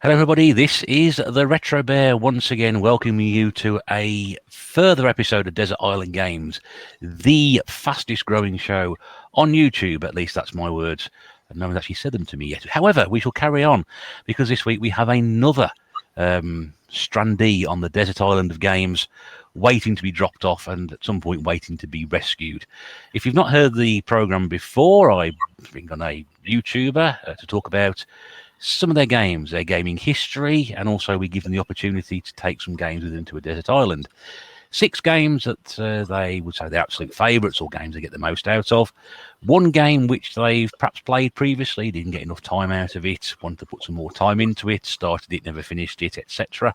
Hello everybody, this is the Retro Bear once again welcoming you to a further episode of Desert Island Games, the fastest growing show on YouTube, at least that's my words, and no one's actually said them to me yet. However, we shall carry on because this week we have another strandee on the Desert Island of Games waiting to be dropped off and at some point waiting to be rescued. If you've not heard the program before, I bring on a YouTuber to talk about some of their games, their gaming history, and also we give them the opportunity to take some games with them to a desert island. 6 games that they would say they're absolute favourites or games they get the most out of. 1 game which they've perhaps played previously, didn't get enough time out of it, wanted to put some more time into it, started it, never finished it, etc.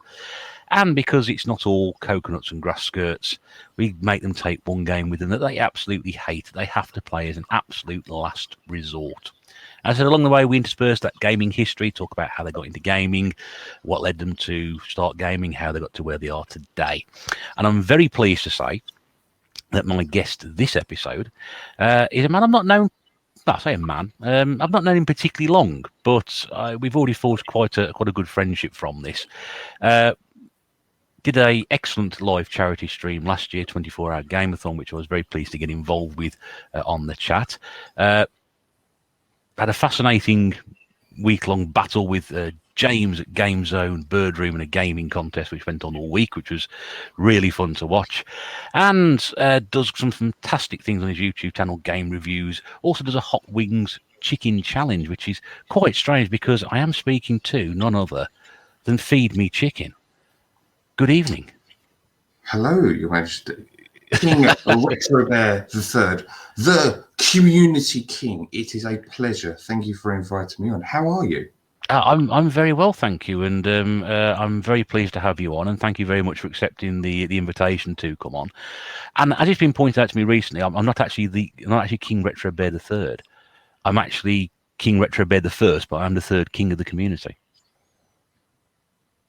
And because it's not all coconuts and grass skirts, we make them take 1 game with them that they absolutely hate. They have to play as an absolute last resort. As I said, along the way, we intersperse that gaming history, talk about how they got into gaming, what led them to start gaming, how they got to where they are today. And I'm very pleased to say that my guest this episode is a man I've not known. Well, I say a man. I've not known him particularly long, but we've already forged quite a good friendship from this. Did a excellent live charity stream last year, 24-hour Gameathon, which I was very pleased to get involved with on the chat. Had a fascinating week-long battle with James at Game Zone, Bird Room, and a gaming contest which went on all week, which was really fun to watch. And does some fantastic things on his YouTube channel, game reviews. Also does a Hot Wings chicken challenge, which is quite strange because I am speaking to none other than Feed Me Chicken. Good evening. Hello, Your Majesty. King Retro Bear III, the Community King. It is a pleasure. Thank you for inviting me on. How are you? I'm very well, thank you, and I'm very pleased to have you on. And thank you very much for accepting the invitation to come on. And as it's been pointed out to me recently, I'm not actually King Retro Bear III. I'm actually King Retro Bear the First, but I'm the 3rd king of the community.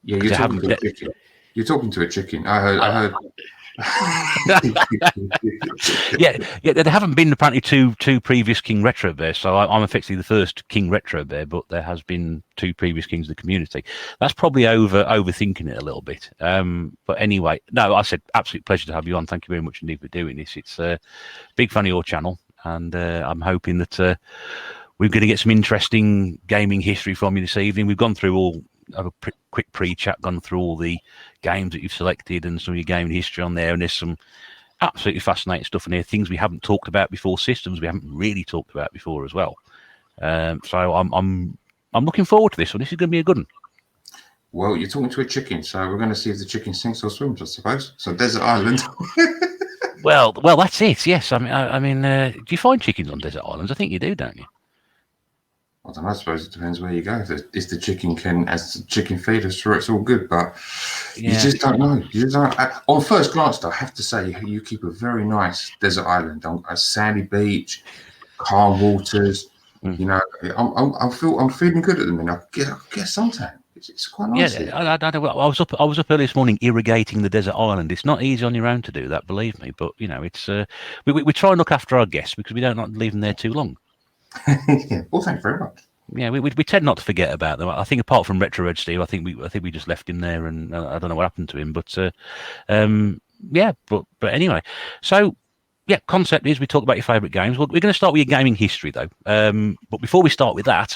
Yeah, you're talking to a chicken. You're talking to a chicken. I heard. yeah, there haven't been apparently two previous King Retro Bears, so I'm effectively the first King Retro Bear, but there has been 2 previous kings of the community. That's probably overthinking it a little bit. But anyway, no, I said absolute pleasure to have you on. Thank you very much indeed for doing this. It's a big fan of your channel, and I'm hoping that we're going to get some interesting gaming history from you this evening. We've gone through have a quick pre-chat, gone through all the games that you've selected and some of your gaming history on there, and there's some absolutely fascinating stuff in here, things we haven't talked about before, systems we haven't really talked about before as well. So I'm looking forward to this one. This is going to be a good one. Well, you're talking to a chicken, so we're going to see if the chicken sinks or swims, I suppose. So Desert Island. well, that's it. Yes, I mean, do you find chickens on desert islands? I think you do, don't you? I don't know, I suppose it depends where you go. If the chicken as the chicken feed us, sure, it's all good, but you just don't know. You just don't. On first glance, though, I have to say you keep a very nice desert island, a sandy beach, calm waters. You know, I'm feeling good at the minute. I get suntan. It's quite nice. Yeah, I was up early this morning irrigating the desert island. It's not easy on your own to do that, believe me. But you know, it's we try and look after our guests because we don't like to leave them there too long. Yeah. Well, thank you very much. Yeah, we tend not to forget about them. I think apart from Retro Red Steve, I think we just left him there, and I don't know what happened to him. But yeah, but anyway, so yeah, concept is we talk about your favourite games. We're going to start with your gaming history though. But before we start with that,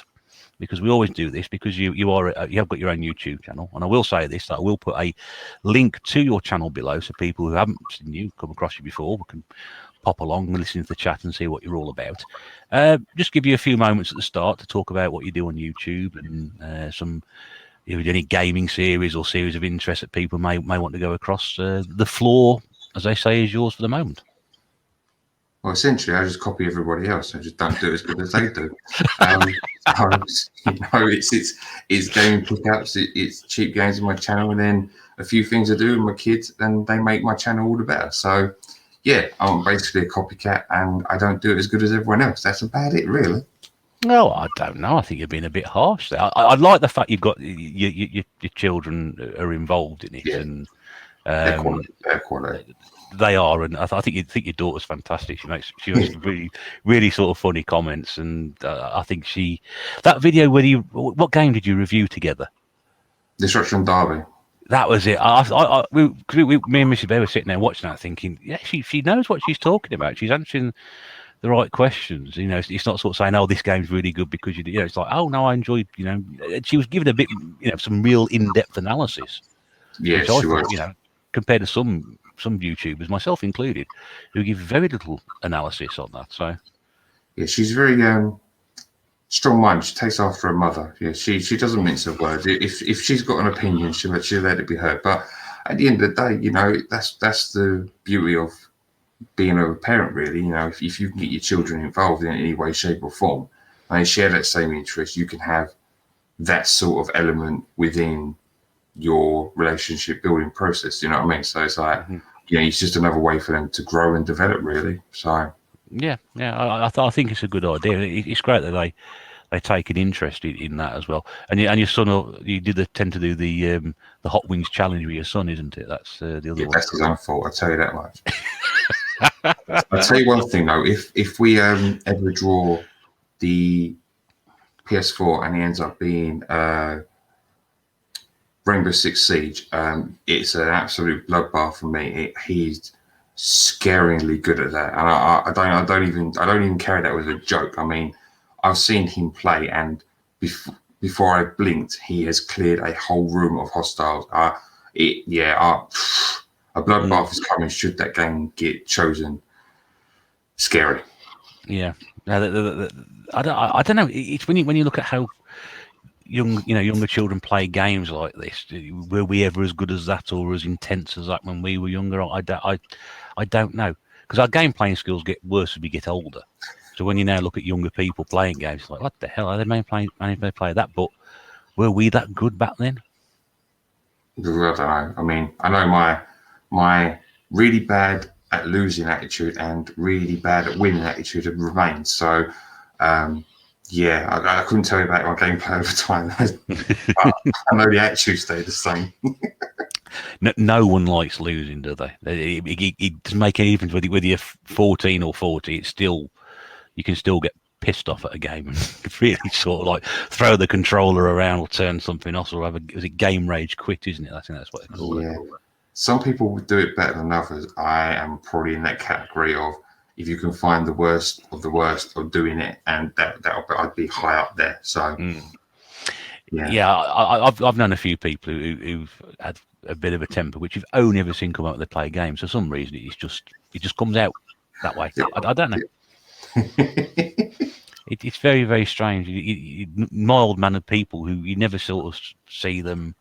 because we always do this, because you have got your own YouTube channel, and I will say this, that I will put a link to your channel below, so people who haven't seen you, come across you before, can pop along and listen to the chat and see what you're all about. Just give you a few moments at the start to talk about what you do on YouTube and some any gaming series or series of interest that people may want to go across. The floor, as they say, is yours for the moment. Well, essentially, I just copy everybody else. I just don't do it as good as they do. It's gaming pickups, it's cheap games on my channel, and then a few things I do with my kids, and they make my channel all the better. So, yeah, I'm basically a copycat, and I don't do it as good as everyone else. That's about it, really. No, I don't know. I think you're being a bit harsh there. I like the fact you've got your children are involved in it, and they're quality. They are, and I think your daughter's fantastic. She makes really, really sort of funny comments, and I think that video where what game did you review together? Destruction Derby. That was it. Me and Missy Bear were sitting there watching that, thinking, yeah, she knows what she's talking about. She's answering the right questions. It's not sort of saying, "Oh, this game's really good because you." It's like, "Oh no, I enjoyed." She was giving a bit, some real in-depth analysis, Yeah, which I she thought, was. compared to some YouTubers, myself included, who give very little analysis on that. So, yeah, she's very strong mind. She takes after her mother. Yeah, she doesn't mince her words. If she's got an opinion, she'll let it be heard. But at the end of the day, that's the beauty of being a parent, really. If you can get your children involved in any way, shape, or form, and they share that same interest, you can have that sort of element within your relationship building process. You know what I mean? So it's like, it's just another way for them to grow and develop, really. So yeah, I think it's a good idea. It's great that they take an interest in that as well. And your son, you tend to do the Hot Wings challenge with your son, isn't it? That's the other one. That's his own fault. I tell you that much. I'll tell you one thing though. If we ever draw the PS4 and he ends up being Rainbow Six Siege, it's an absolute bloodbath for me. He's scaringly good at that, and I don't even carry that as a joke. I mean, I've seen him play, and before I blinked, he has cleared a whole room of hostiles. A bloodbath is coming should that game get chosen. Scary. Yeah, I don't know. It's when you look at how younger children play games like this. Were we ever as good as that, or as intense as that when we were younger? I don't know, because our game playing skills get worse as we get older. So when you now look at younger people playing games, it's like, what the hell are they managing to play that? But were we that good back then? I don't know. I mean, I know my really bad at losing attitude and really bad at winning attitude have remained. So, I couldn't tell you about my gameplay over time. I know the attitude stayed the same. No one likes losing, do they? It doesn't make any difference whether you're 14 or 40. It's still, you can still get pissed off at a game and really sort of like throw the controller around or turn something off, or is it game rage quit, isn't it? I think that's what they call it. Some people would do it better than others. I am probably in that category of, if you can find the worst of doing it, and I'd be high up there. So, I've known a few people who've had a bit of a temper, which you've only ever seen come out when they play games. For some reason, it just comes out that way. Yeah. I don't know. It's very, very strange. Mild-mannered people who you never sort of see them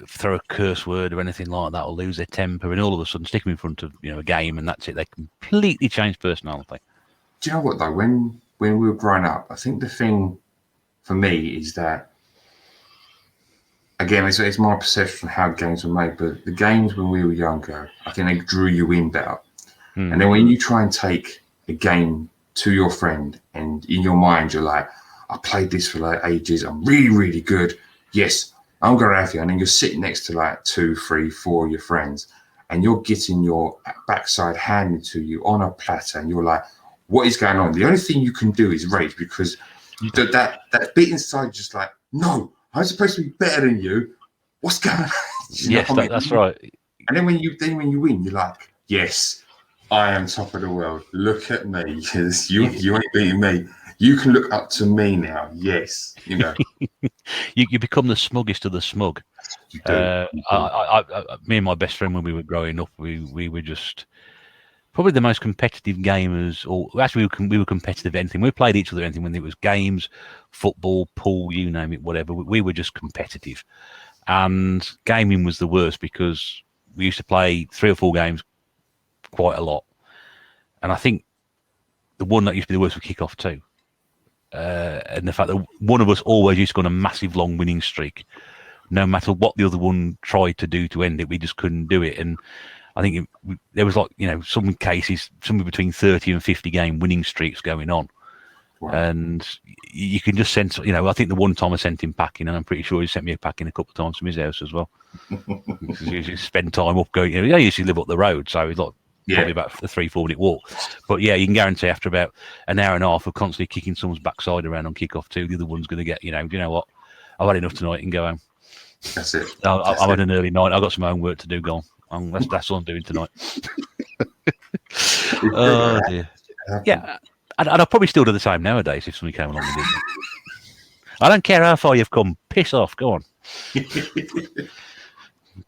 throw a curse word or anything like that, or lose their temper, and all of a sudden stick them in front of a game, and that's it. They completely change personality. Do you know what though? When we were growing up, I think the thing for me is that, again, it's my perception of how games were made, but the games when we were younger, I think they drew you in better. And then when you try and take a game to your friend, and in your mind you're like, I played this for like ages, I'm really, really good. Yes, I'm going to have you. And then you're sitting next to like 2, 3, 4 of your friends, and you're getting your backside handed to you on a platter, and you're like, what is going on? The only thing you can do is rage, because that bit inside just like, no, I'm supposed to be better than you. What's going on? Yes, that's right. And then when you win, you're like, yes, I am top of the world. Look at me. You ain't beating me. You can look up to me now. Yes, you become the smuggest of the smug. You do. Me and my best friend, when we were growing up, we were just probably the most competitive gamers. Or actually, we were competitive at anything. We played each other anything, when it was games, football, pool, you name it, whatever. We were just competitive, and gaming was the worst, because we used to play 3 or 4 games quite a lot, and I think the one that used to be the worst was Kickoff 2. And the fact that one of us always used to go on a massive long winning streak, no matter what the other one tried to do to end it, we just couldn't do it. And I think there was some cases somewhere between 30 and 50 game winning streaks going on. Wow. And you can just sense, I think the one time I sent him packing, and I'm pretty sure he sent me a packing a couple of times from his house as well. You spend time up going, I used to live up the road, so it's like probably about a 3-4 minute walk. But yeah, you can guarantee after about an hour and a half of constantly kicking someone's backside around on Kickoff 2, the other one's going to get, do you know what? I've had enough tonight and go home. That's it. I've had an early night. I've got some homework to do. Go on. That's all I'm doing tonight. Oh dear. Yeah, and I'll probably still do the same nowadays if somebody came along and did it. I don't care how far you've come. Piss off. Go on.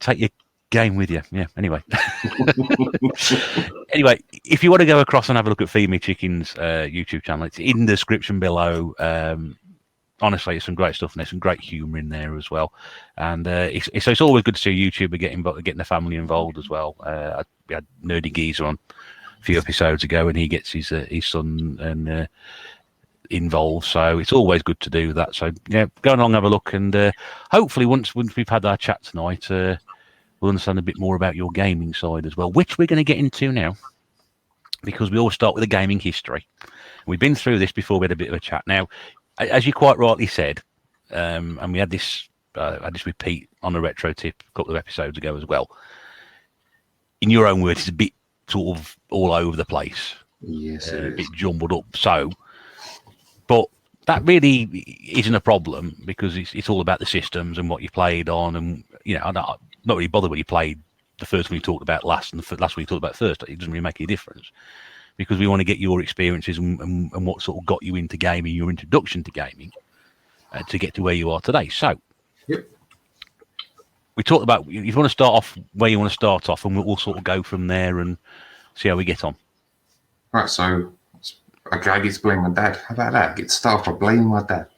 Take your game with you. Yeah. Anyway. Anyway, if you want to go across and have a look at Feed Me Chicken's YouTube channel, it's in the description below. Honestly, it's some great stuff and there's some great humour in there as well. And it's always good to see a YouTuber getting the family involved as well. We had Nerdy Geezer on a few episodes ago, and he gets his son and involved. So it's always good to do that. So yeah, go along, have a look, and hopefully once we've had our chat tonight, we'll understand a bit more about your gaming side as well, which we're going to get into now, because we always start with a gaming history. We've been through this before. We had a bit of a chat. Now, as you quite rightly said, and we had this repeat on a retro tip a couple of episodes ago as well. In your own words, it's a bit sort of all over the place. Yes, a bit jumbled up. So, but that really isn't a problem, because it's all about the systems and what you played on, and I'm not really bothered what you played the first one you talked about last and the last one you talked about first. It doesn't really make any difference, because we want to get your experiences and what sort of got you into gaming, your introduction to gaming, to get to where you are today. So, yep. We talked about, if you want to start off where you want to start off, and we'll sort of go from there and see how we get on. Right, so okay, I get to blame my dad. How about that? I get to start off by blaming my dad.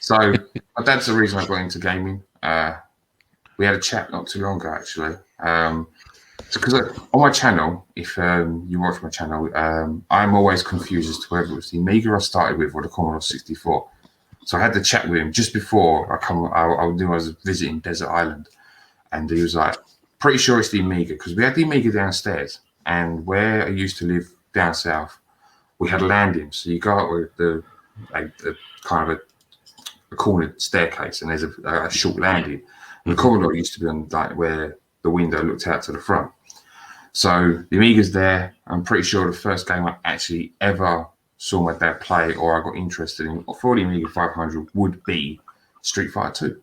So my dad's the reason I got into gaming. We had a chat not too long ago, actually. Because on my channel, if you watch my channel, I'm always confused as to whether it was the Amiga I started with or the Commodore 64. So I had the chat with him just before I was visiting Desert Island, and he was like, pretty sure it's the Amiga, because we had the Amiga downstairs, and where I used to live down south, we had a landing. So you go up with the kind of a cornered staircase, and there's a short landing. And the Commodore used to be on like where the window looked out to the front. So the Amiga's there. I'm pretty sure the first game I actually ever saw my dad play, or I got interested in, for the Amiga 500, would be Street Fighter 2.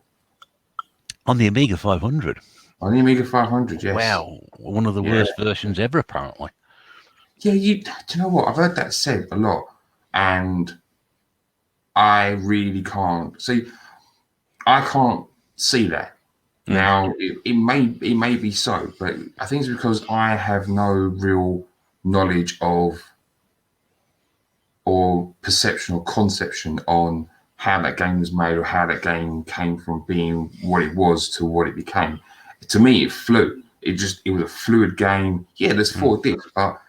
On the Amiga 500? On the Amiga 500, yes. Wow, one of the worst versions ever, apparently. Yeah, do you know what? I've heard that said a lot, and I really can't see. I can't see that. Now, it may be so, but I think it's because I have no real knowledge of or perception or conception on how that game was made, or how that game came from being what it was to what it became. To me, it flew. It was a fluid game. Yeah, there's 4 discs, but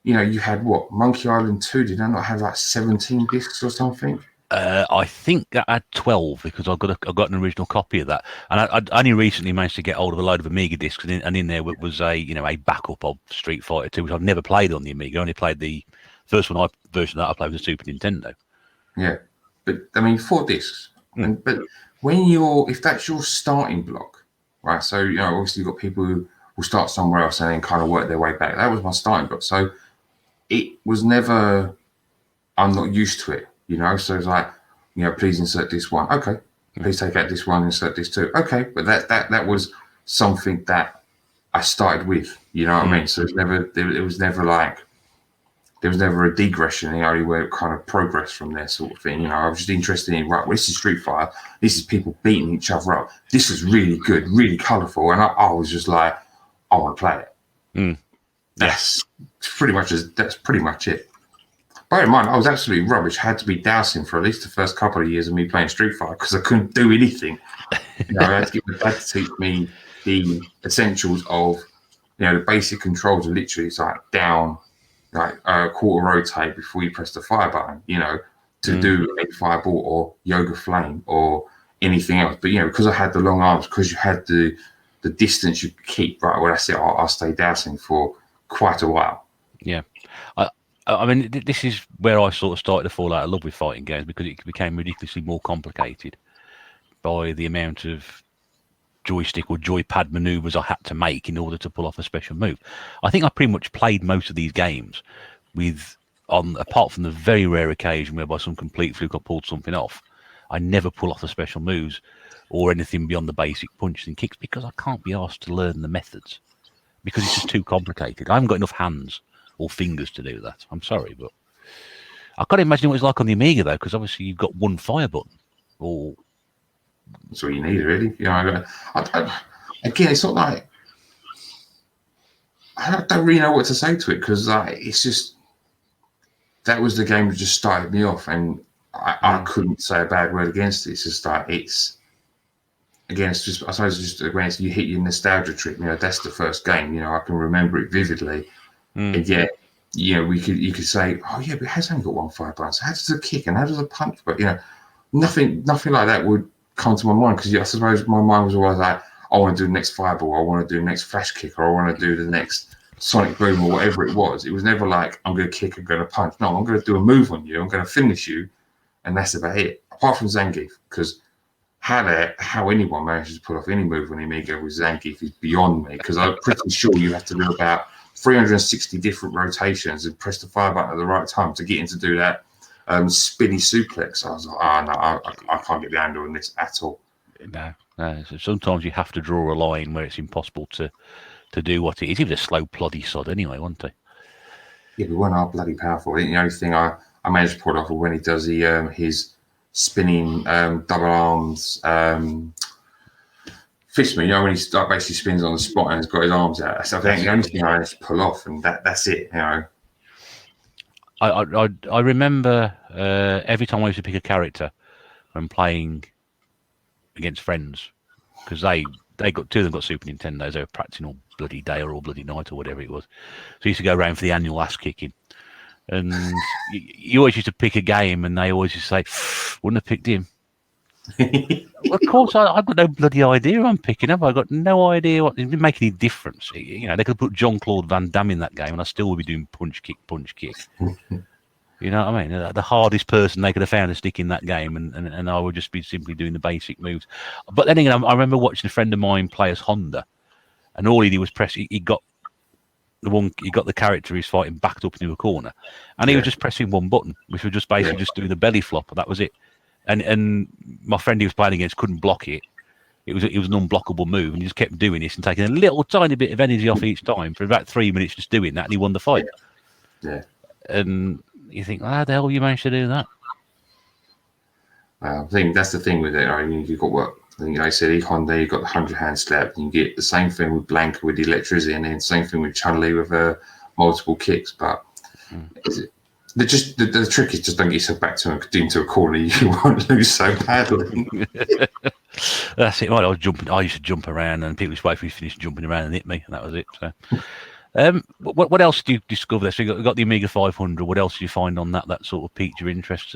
you had what? Monkey Island 2, did I not have like 17 discs or something? I think I had 12, because I got an original copy of that, and I only recently managed to get hold of a load of Amiga discs, and in there was a backup of Street Fighter 2, which I've never played on the Amiga. I only played the first version that I played was the Super Nintendo. Yeah, but I mean 4 discs, but if that's your starting block, right? So obviously you've got people who will start somewhere else and then kind of work their way back. That was my starting block, so it was never. I'm not used to it. So it's like, please insert this one. Okay. Please take out this one, insert this too. Okay. But that was something that I started with, what I mean? So it was never like, there was never a digression, only where it kind of progressed from there sort of thing. I was just interested in, right, well, this is Street Fighter. This is people beating each other up. This is really good, really colourful. And I was just like, I want to play it. That's pretty much it. Bear in mind, I was absolutely rubbish. I had to be dousing for at least the first couple of years of me playing Street Fighter, because I couldn't do anything. I had to get my dad to teach me the essentials of, the basic controls. Are literally, it's like down, like quarter rotate before you press the fire button, to do a fireball or yoga flame or anything else. But, because I had the long arms, because you had the distance you could keep, right, well, that's it. I'll stay dousing for quite a while. Yeah. I mean, this is where I sort of started to fall out of love with fighting games, because it became ridiculously more complicated by the amount of joystick or joypad maneuvers I had to make in order to pull off a special move. I think I pretty much played most of these games apart from the very rare occasion whereby some complete fluke I pulled something off, I never pull off the special moves or anything beyond the basic punches and kicks because I can't be asked to learn the methods because it's just too complicated. I haven't got enough hands or fingers to do that. I'm sorry, but I can't imagine what it's like on the Amiga though, because obviously you've got one fire button. Or that's all you need, really. You know, again, it's not like I don't really know what to say to it because it's just that was the game that just started me off, and I couldn't say a bad word against it. It's just like it's just I suppose it's just when you hit your nostalgia trip. You know, that's the first game. You know, I can remember it vividly, and yet you know you could say, oh yeah, but it has only got one fire button. So how does a kick and how does a punch? But you know, nothing like that would come to my mind because I suppose my mind was always like, I want to do the next fireball, I want to do the next flash kick, or I want to do the next sonic boom or whatever it was. It was never like I'm going to kick, I'm going to punch. No, I'm going to do a move on you, I'm going to finish you, and that's about it. Apart from Zangief, because how anyone manages to pull off any move on Amiga with Zangief is beyond me. Because I'm pretty sure you have to do about 360 different rotations and press the fire button at the right time to get him to do that spinny suplex. I was like, I can't get the handle on this at all. No. So sometimes you have to draw a line where it's impossible to do what it is. He was a slow, ploddy sod anyway, wasn't he? Yeah, but weren't bloody powerful. I think the only thing I managed to pull off was when he does his spinning double arms fist me. You know, when he basically spins on the spot and has got his arms out. So I think the only thing I managed to pull off, and that's it. You know. I remember every time I used to pick a character when playing against friends, because they got two of them got Super Nintendos. They were practicing all bloody day or all bloody night or whatever it was. So I used to go around for the annual ass kicking, and you always used to pick a game, and they always used to say, "Wouldn't have picked him." Well, of course, I've got no bloody idea I'm picking up. I've got no idea what it didn't make any difference. You know, they could put Jean-Claude Van Damme in that game, and I still would be doing punch kick. You know what I mean? The hardest person they could have found to stick in that game, and I would just be simply doing the basic moves. But then again, I remember watching a friend of mine play as Honda, and all he did was press. He got the character he's fighting backed up into a corner, and he was just pressing one button, which was just basically just doing the belly flop. That was it. And my friend he was playing against couldn't block it. It was an unblockable move, and he just kept doing this and taking a little tiny bit of energy off each time for about 3 minutes, just doing that, and he won the fight. Yeah. And you think, how the hell you managed to do that? I think that's the thing with it. I mean, you've got what I think I said. Honda, you've got the 100-hand slap, and you get the same thing with Blanka with the electricity, and then same thing with Chun-Li with multiple kicks. But the trick is just don't get yourself back into a corner. You won't lose so badly. That's it. Right, I used to jump around, and people used to wait for me to finish jumping around and hit me, and that was it. So, what else did you discover there? So you got the Amiga 500. What else did you find on that sort of piqued your interest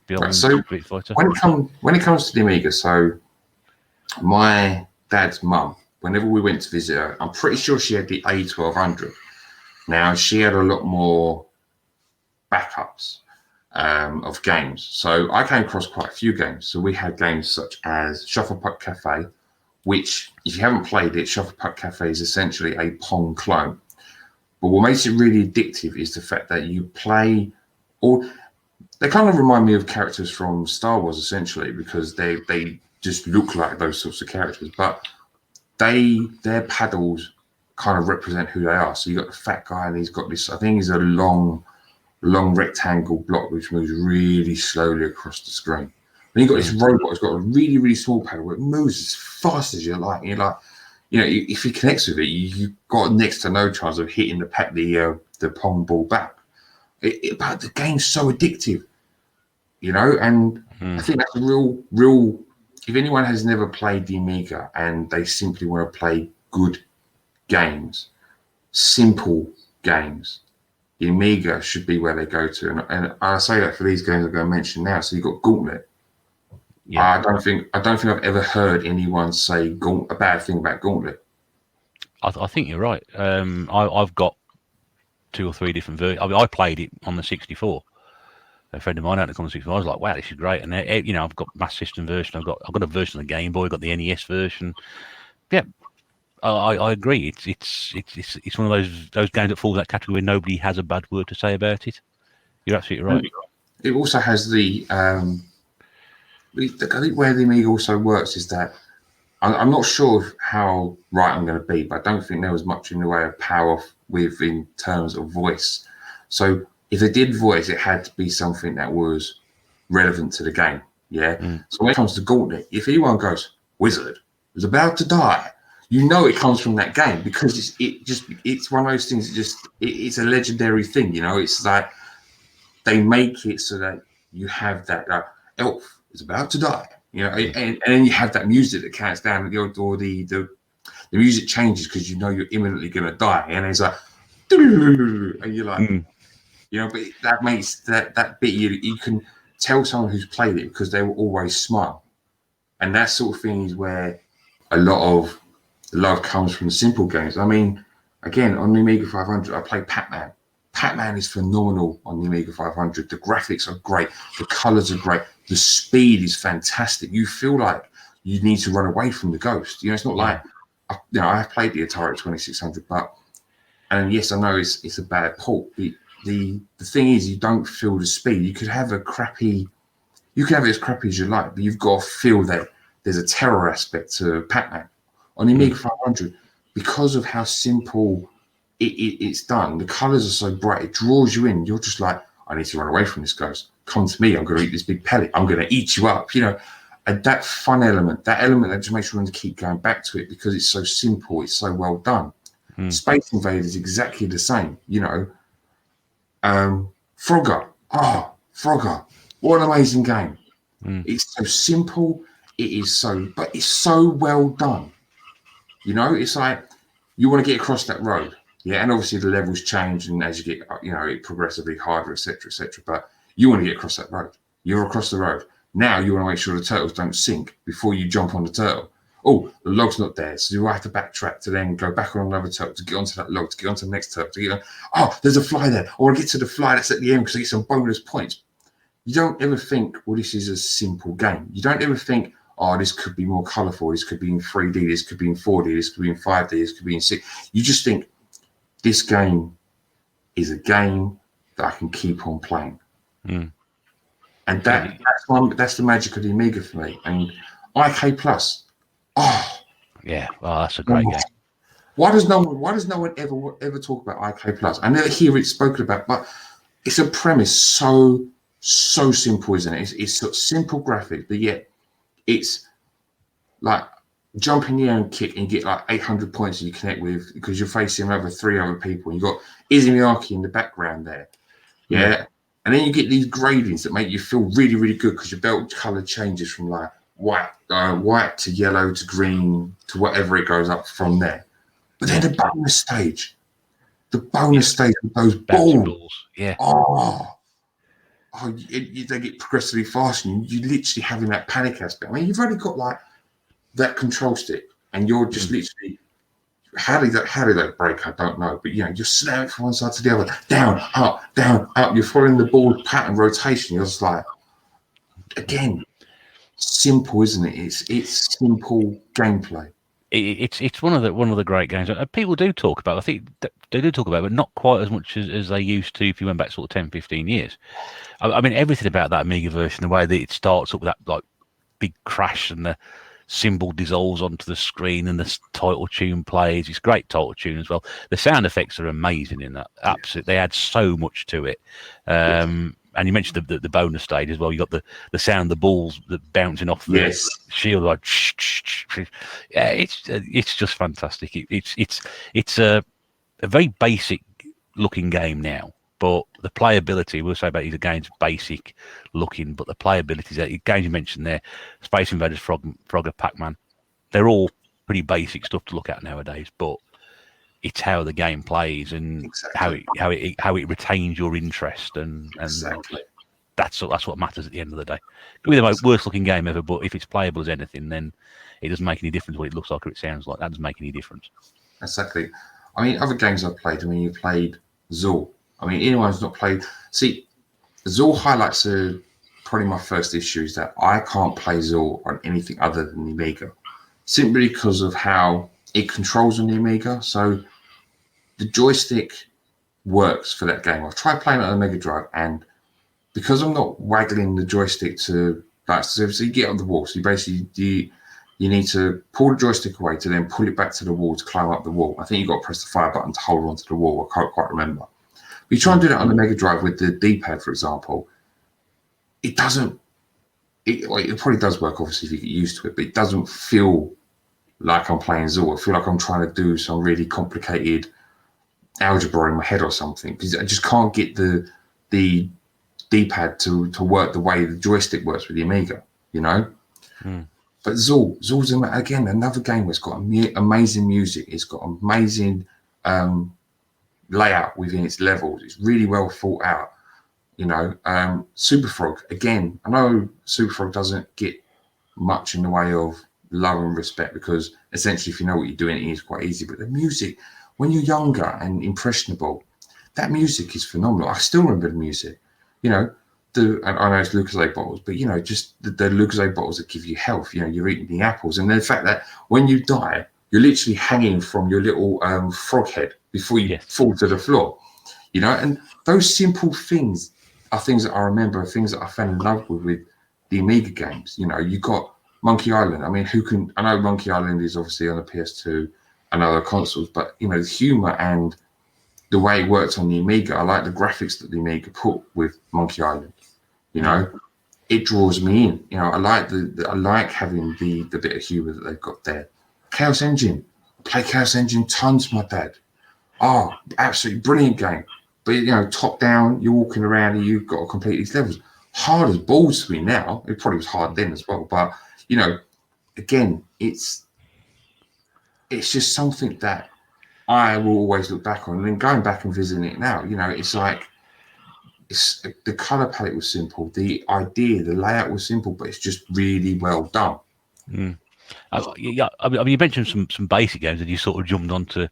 beyond Street Fighter? When it comes to the Amiga, so my dad's mum, whenever we went to visit her, I'm pretty sure she had the A1200. Now she had a lot more backups of games. So I came across quite a few games. So we had games such as Shufflepuff Cafe, which, if you haven't played it, Shufflepuff Cafe is essentially a Pong clone. But what makes it really addictive is the fact that you play all. They kind of remind me of characters from Star Wars, essentially, because they just look like those sorts of characters. But their paddles kind of represent who they are. So you got the fat guy, and he's got this. I think he's a long rectangle block which moves really slowly across the screen. Then you've got this robot who's got a really, really small paddle where it moves as fast as you like. And you're like, you know, if he connects with it, you've got next to no chance of hitting the Pong ball back. But the game's so addictive, you know, and I think that's a real. If anyone has never played the Amiga and they simply want to play good games, simple games, the Amiga should be where they go to, and I say that for these games I'm going to mention now. So you've got Gauntlet. Yeah. I don't think I've ever heard anyone say a bad thing about Gauntlet. I think you're right. I've got 2 or 3 different versions. I mean, I played it on the 64. A friend of mine had it on the 64. I was like, wow, this is great. And you know, I've got Master System version. I've got a version of the Game Boy. I've got the NES version. Yeah. I agree. It's one of those games that falls in that category where nobody has a bad word to say about it. You're absolutely right. It also has the I think where the Amiga also works is that I'm not sure how right I'm going to be, but I don't think there was much in the way of power with in terms of voice. So if they did voice, it had to be something that was relevant to the game. Yeah. So when it comes to Gauntlet, if anyone goes, Wizard is about to die, you know it comes from that game because it's one of those things that it's a legendary thing, you know. It's like they make it so that you have that elf is about to die, you know, and then you have that music that counts down, or the music changes because you know you're imminently going to die, and it's like, and you're like, you know, but that makes that bit you can tell someone who's played it because they will always smile, and that sort of thing is where a lot of love comes from the simple games. I mean, again, on the Amiga 500, I played Pac-Man. Pac-Man is phenomenal on the Amiga 500. The graphics are great. The colors are great. The speed is fantastic. You feel like you need to run away from the ghost. You know, it's not like, you know, I've played the Atari 2600, but, and yes, I know it's a bad port. The thing is, you don't feel the speed. You can have it as crappy as you like, but you've got to feel that there's a terror aspect to Pac-Man. On the Amiga 500, because of how simple it's done, the colors are so bright, it draws you in. You're just like, I need to run away from this ghost. Come to me, I'm going to eat this big pellet. I'm going to eat you up, you know. And that fun element, that just makes you want to keep going back to it because it's so simple, it's so well done. Space Invaders is exactly the same, you know. Frogger, Frogger, what an amazing game. It's so simple, but it's so well done. You know, it's like you want to get across that road, yeah, and obviously the levels change, and as you get, you know, it progressively harder, etc., etc. But you want to get across that road. You're across the road now. You want to make sure the turtles don't sink before you jump on the turtle. Oh, the log's not there, so you have to backtrack to then go back on another turtle to get onto that log, to get onto the next turtle. To get on. Oh, there's a fly there. I want to get to the fly that's at the end because I get some bonus points. You don't ever think, well, this is a simple game. You don't ever think, oh, this could be more colorful. This could be in 3D. This could be in 4D. This could be in 5D. This could be in 6. You just think this game is a game that I can keep on playing. And that's the magic of the Amiga for me. And IK Plus, that's a great game. Why does no one ever talk about IK Plus? I never hear it spoken about, but it's a premise so simple, isn't it? It's sort of simple graphic, but yet it's like jump in the air and kick and get like 800 points and you connect with because you're facing over 3 other people. And you've got Izzy Miyake in the background there. Yeah. And then you get these gradings that make you feel really, really good because your belt color changes from like white to yellow to green to whatever it goes up from there. But then the bonus stage with those balls. Yeah. They get progressively faster. And you literally having that panic aspect. I mean, you've only got like that control stick, and you're just literally. How did that break? I don't know, but you know, you're slamming from one side to the other, down, up. You're following the ball pattern rotation. You're just like, again, simple, isn't it? It's simple gameplay. It's one of the great games. People do talk about. I think they do talk about it, but not quite as much as they used to. If you went back sort of 10, 15 years, I mean, everything about that Amiga version, the way that it starts up with that like big crash and the symbol dissolves onto the screen and the title tune plays. It's great title tune as well. The sound effects are amazing in that. Absolutely, they add so much to it. And you mentioned the bonus stage as well. You got the sound, the balls that bouncing off the shield, like yeah, it's just fantastic. It's a very basic looking game now, but the playability, we'll say about these games, basic looking, but the playability, the games you mentioned there, Space Invaders, Frogger, Pac-Man, they're all pretty basic stuff to look at nowadays, but it's how the game plays and how it retains your interest, and that's what matters at the end of the day. It could be the worst looking game ever, but if it's playable as anything, then it doesn't make any difference what it looks like or it sounds like. That doesn't make any difference. Exactly. I mean, other games I've played. I mean, you played Zool. I mean, anyone who's not played. See, Zool highlights probably my first issue is that I can't play Zool on anything other than the Amiga, simply because of how it controls on the Amiga. So the joystick works for that game. I've tried playing it on the Mega Drive, and because I'm not waggling the joystick to Like, so you get on the wall. So you basically you need to pull the joystick away to then pull it back to the wall to climb up the wall. I think you've got to press the fire button to hold onto the wall. I can't quite remember. But you try and do that on the Mega Drive with the D-pad, for example. It doesn't. It probably does work, obviously, if you get used to it, but it doesn't feel like I'm playing Zool. I feel like I'm trying to do some really complicated algebra in my head or something, because I just can't get the D-pad to work the way the joystick works with the Amiga, you know? But Zool's again another game where it's got amazing music. It's got amazing layout within its levels. It's really well thought out. You know, Super Frog, again, I know Super Frog doesn't get much in the way of love and respect, because essentially if you know what you're doing, it is quite easy. But the music, when you're younger and impressionable, that music is phenomenal. I still remember the music. You know, I know it's Lucozade bottles, but, you know, just the Lucozade bottles that give you health. You know, you're eating the apples. And the fact that when you die, you're literally hanging from your little frog head before you fall to the floor. You know, and those simple things are things that I remember, things that I fell in love with the Amiga games. You know, you got Monkey Island. I mean, I know Monkey Island is obviously on the PS2 and other consoles, but, you know, the humor and the way it worked on the Amiga, I like the graphics that the Amiga put with Monkey Island. You know, it draws me in. You know, I like having the bit of humor that they've got there. Chaos Engine. I play Chaos Engine tons, my dad. Oh, absolutely brilliant game. But, you know, top down, you're walking around and you've got to complete these levels. Hard as balls to me now. It probably was hard then as well. But, you know, again, it's just something that I will always look back on. And then going back and visiting it now, you know, it's like, the color palette was simple. The idea, the layout was simple, but it's just really well done. Yeah, I mean, you mentioned some basic games, and you sort of jumped onto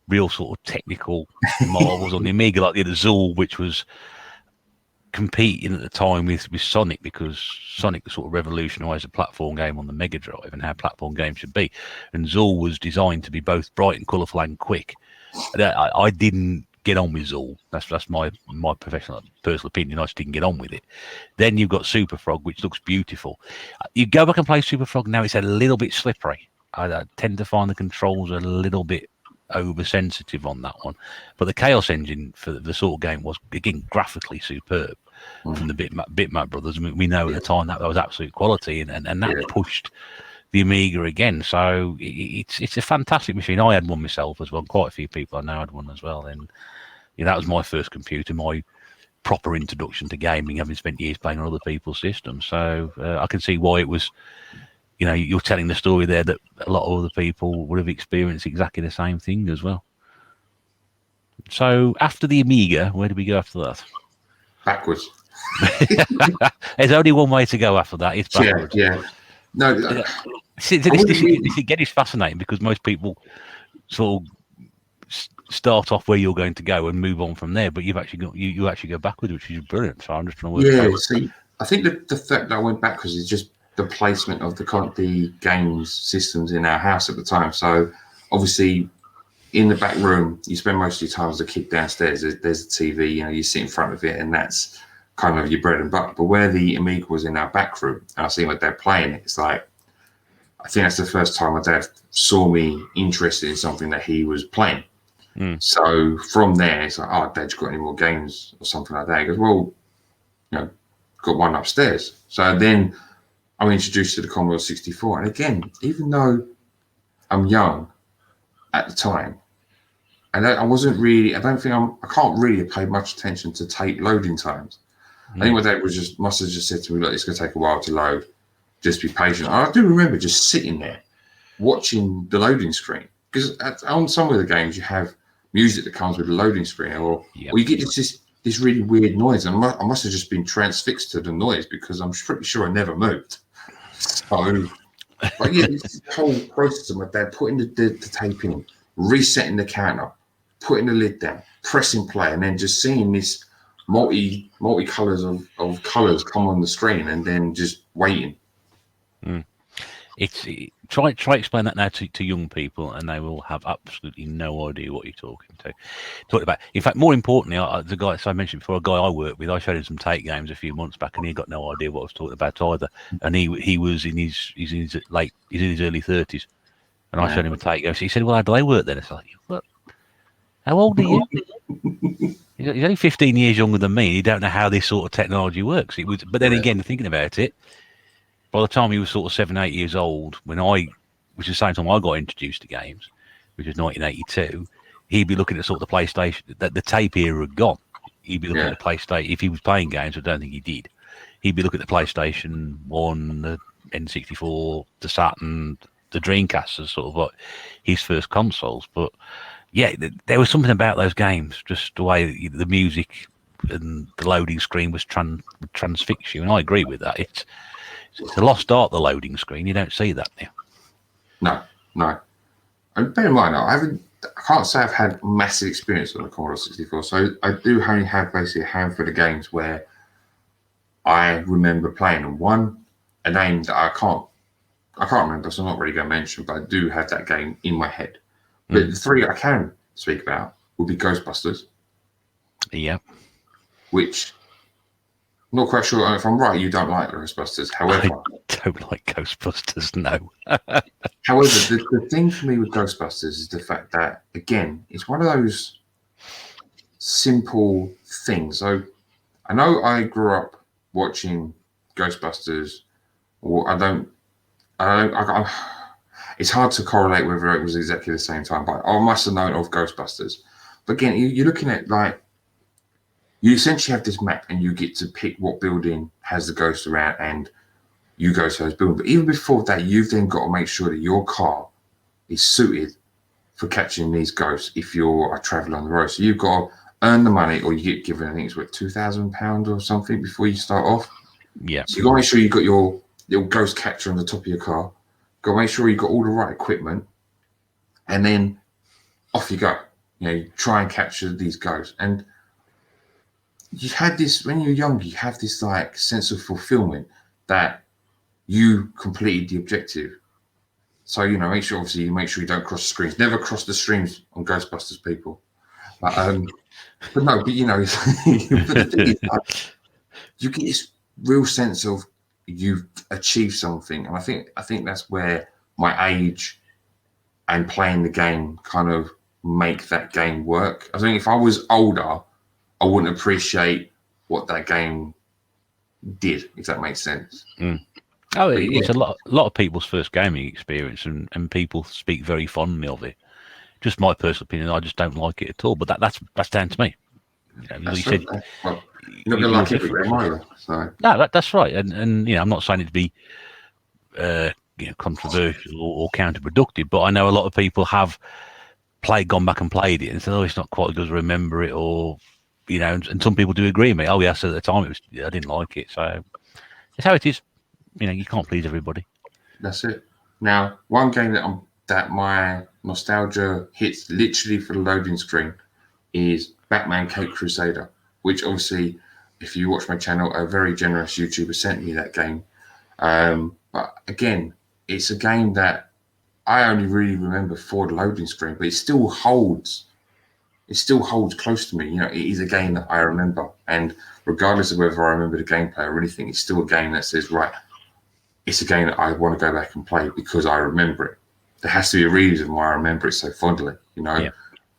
real sort of technical marvels on the Amiga, like the Zool, which was competing at the time with Sonic, because Sonic sort of revolutionised the platform game on the Mega Drive and how platform games should be. And Zool was designed to be both bright and colourful and quick. I didn't get on with Zool. That's my personal opinion. I just didn't get on with it. Then you've got Super Frog, which looks beautiful. You go back and play Super Frog now, it's a little bit slippery. I tend to find the controls a little bit oversensitive on that one, but the Chaos Engine for the sort of game was, again, graphically superb from the Bitmap brothers. I mean, we know at the time that was absolute quality, and that pushed the Amiga again. So it's a fantastic machine. I had one myself as well. Quite a few people I know had one as well, and that was my first computer, my proper introduction to gaming, having spent years playing on other people's systems. So I can see why it was. You know, you're telling the story there that a lot of other people would have experienced exactly the same thing as well. So after the Amiga, where do we go after that? Backwards. There's only one way to go after that. It's backwards. Yeah. No. This again is fascinating, because most people sort of start off where you're going to go and move on from there, but you actually go backwards, which is brilliant. So I'm just trying to work out. See, I think the fact that I went backwards is just the placement of the games systems in our house at the time. So obviously in the back room, you spend most of your time as a kid downstairs. There's a TV, you know, you sit in front of it, and that's kind of your bread and butter. But where the Amiga was in our back room, and I see my dad playing it, it's like, I think that's the first time my dad saw me interested in something that he was playing. So from there, it's like, oh, Dad, you got any more games or something like that? He goes, well, you know, got one upstairs. So then I'm introduced to the Commodore 64. And again, even though I'm young at the time, and I can't really have paid much attention to tape loading times. I think my dad must have just said to me, look, it's going to take a while to load. Just be patient. And I do remember just sitting there watching the loading screen, because on some of the games you have music that comes with the loading screen, or you get this really weird noise. And I must have just been transfixed to the noise, because I'm pretty sure I never moved. So, but yeah, this whole process of my dad putting the tape in, resetting the counter, putting the lid down, pressing play, and then just seeing this multi colors of colors come on the screen, and then just waiting. Try explain that now to young people, and they will have absolutely no idea what you're talking about. In fact, more importantly, the guy, so I mentioned before, a guy I worked with, I showed him some take games a few months back, and he got no idea what I was talking about either. And he was in his early 30s, and I showed him a take game. So he said, "Well, how do they work then?" It's like, "What? How old are you?" He's only 15 years younger than me. And he don't know how this sort of technology works. But then again, thinking about it, by the time he was sort of 7, 8 years old, which is the same time I got introduced to games, which was 1982, he'd be looking at sort of the PlayStation. That the tape era had gone. He'd be looking at the PlayStation. If he was playing games, I don't think he did. He'd be looking at the PlayStation 1, the N64, the Saturn, the Dreamcast as sort of like his first consoles. But yeah, there was something about those games, just the way the music and the loading screen was transfix you, and I agree with that. It's a lost art, the loading screen. You don't see that now. No. And bear in mind, I can't say I've had massive experience on the Commodore 64, so I do only have basically a handful of games where I remember playing. And a name that I can't remember, so I'm not really going to mention, but I do have that game in my head. But the three I can speak about would be Ghostbusters. Yeah. Which, not quite sure if I'm right, you don't like Ghostbusters. However, I don't like Ghostbusters, no. However, the thing for me with Ghostbusters is the fact that, again, it's one of those simple things. So I know I grew up watching Ghostbusters, or it's hard to correlate whether it was exactly the same time, but I must have known of Ghostbusters. But again, you're looking at, like, you essentially have this map and you get to pick what building has the ghost around and you go to those buildings. But even before that, you've then got to make sure that your car is suited for catching these ghosts if you're a traveller on the road. So you've got to earn the money, or you get given, I think it's what, £2,000 or something before you start off. Yeah. So you've got to make sure you've got your little ghost catcher on the top of your car. Got to make sure you've got all the right equipment, and then off you go. You try and capture these ghosts. And you had this, when you're young, you have this like sense of fulfillment that you completed the objective. So, make sure you don't cross the screens. Never cross the streams on Ghostbusters, people. But no, but but the thing is, like, you get this real sense of you've achieved something. And I think that's where my age and playing the game kind of make that game work. I think if I was older, I wouldn't appreciate what that game did, if that makes sense. Oh, it's a lot of people's first gaming experience, and people speak very fondly of it. Just my personal opinion, I just don't like it at all. But that's down to me. Well, you're not going to like every game either. So. No, that's right. And I'm not saying it to be controversial or counterproductive, but I know a lot of people have gone back and played it and said, "Oh, it's not quite as good as remember it," or and some people do agree with me. Oh, yes, at the time I didn't like it. So it's how it is. You can't please everybody. That's it. Now, one game that my nostalgia hits literally for the loading screen is Batman Cape Crusader, which obviously, if you watch my channel, a very generous YouTuber sent me that game. But again, it's a game that I only really remember for the loading screen, but it still holds close to me. It is a game that I remember, and regardless of whether I remember the gameplay or anything, it's still a game that says, right, it's a game that I want to go back and play because I remember it. There has to be a reason why I remember it so fondly, Yeah.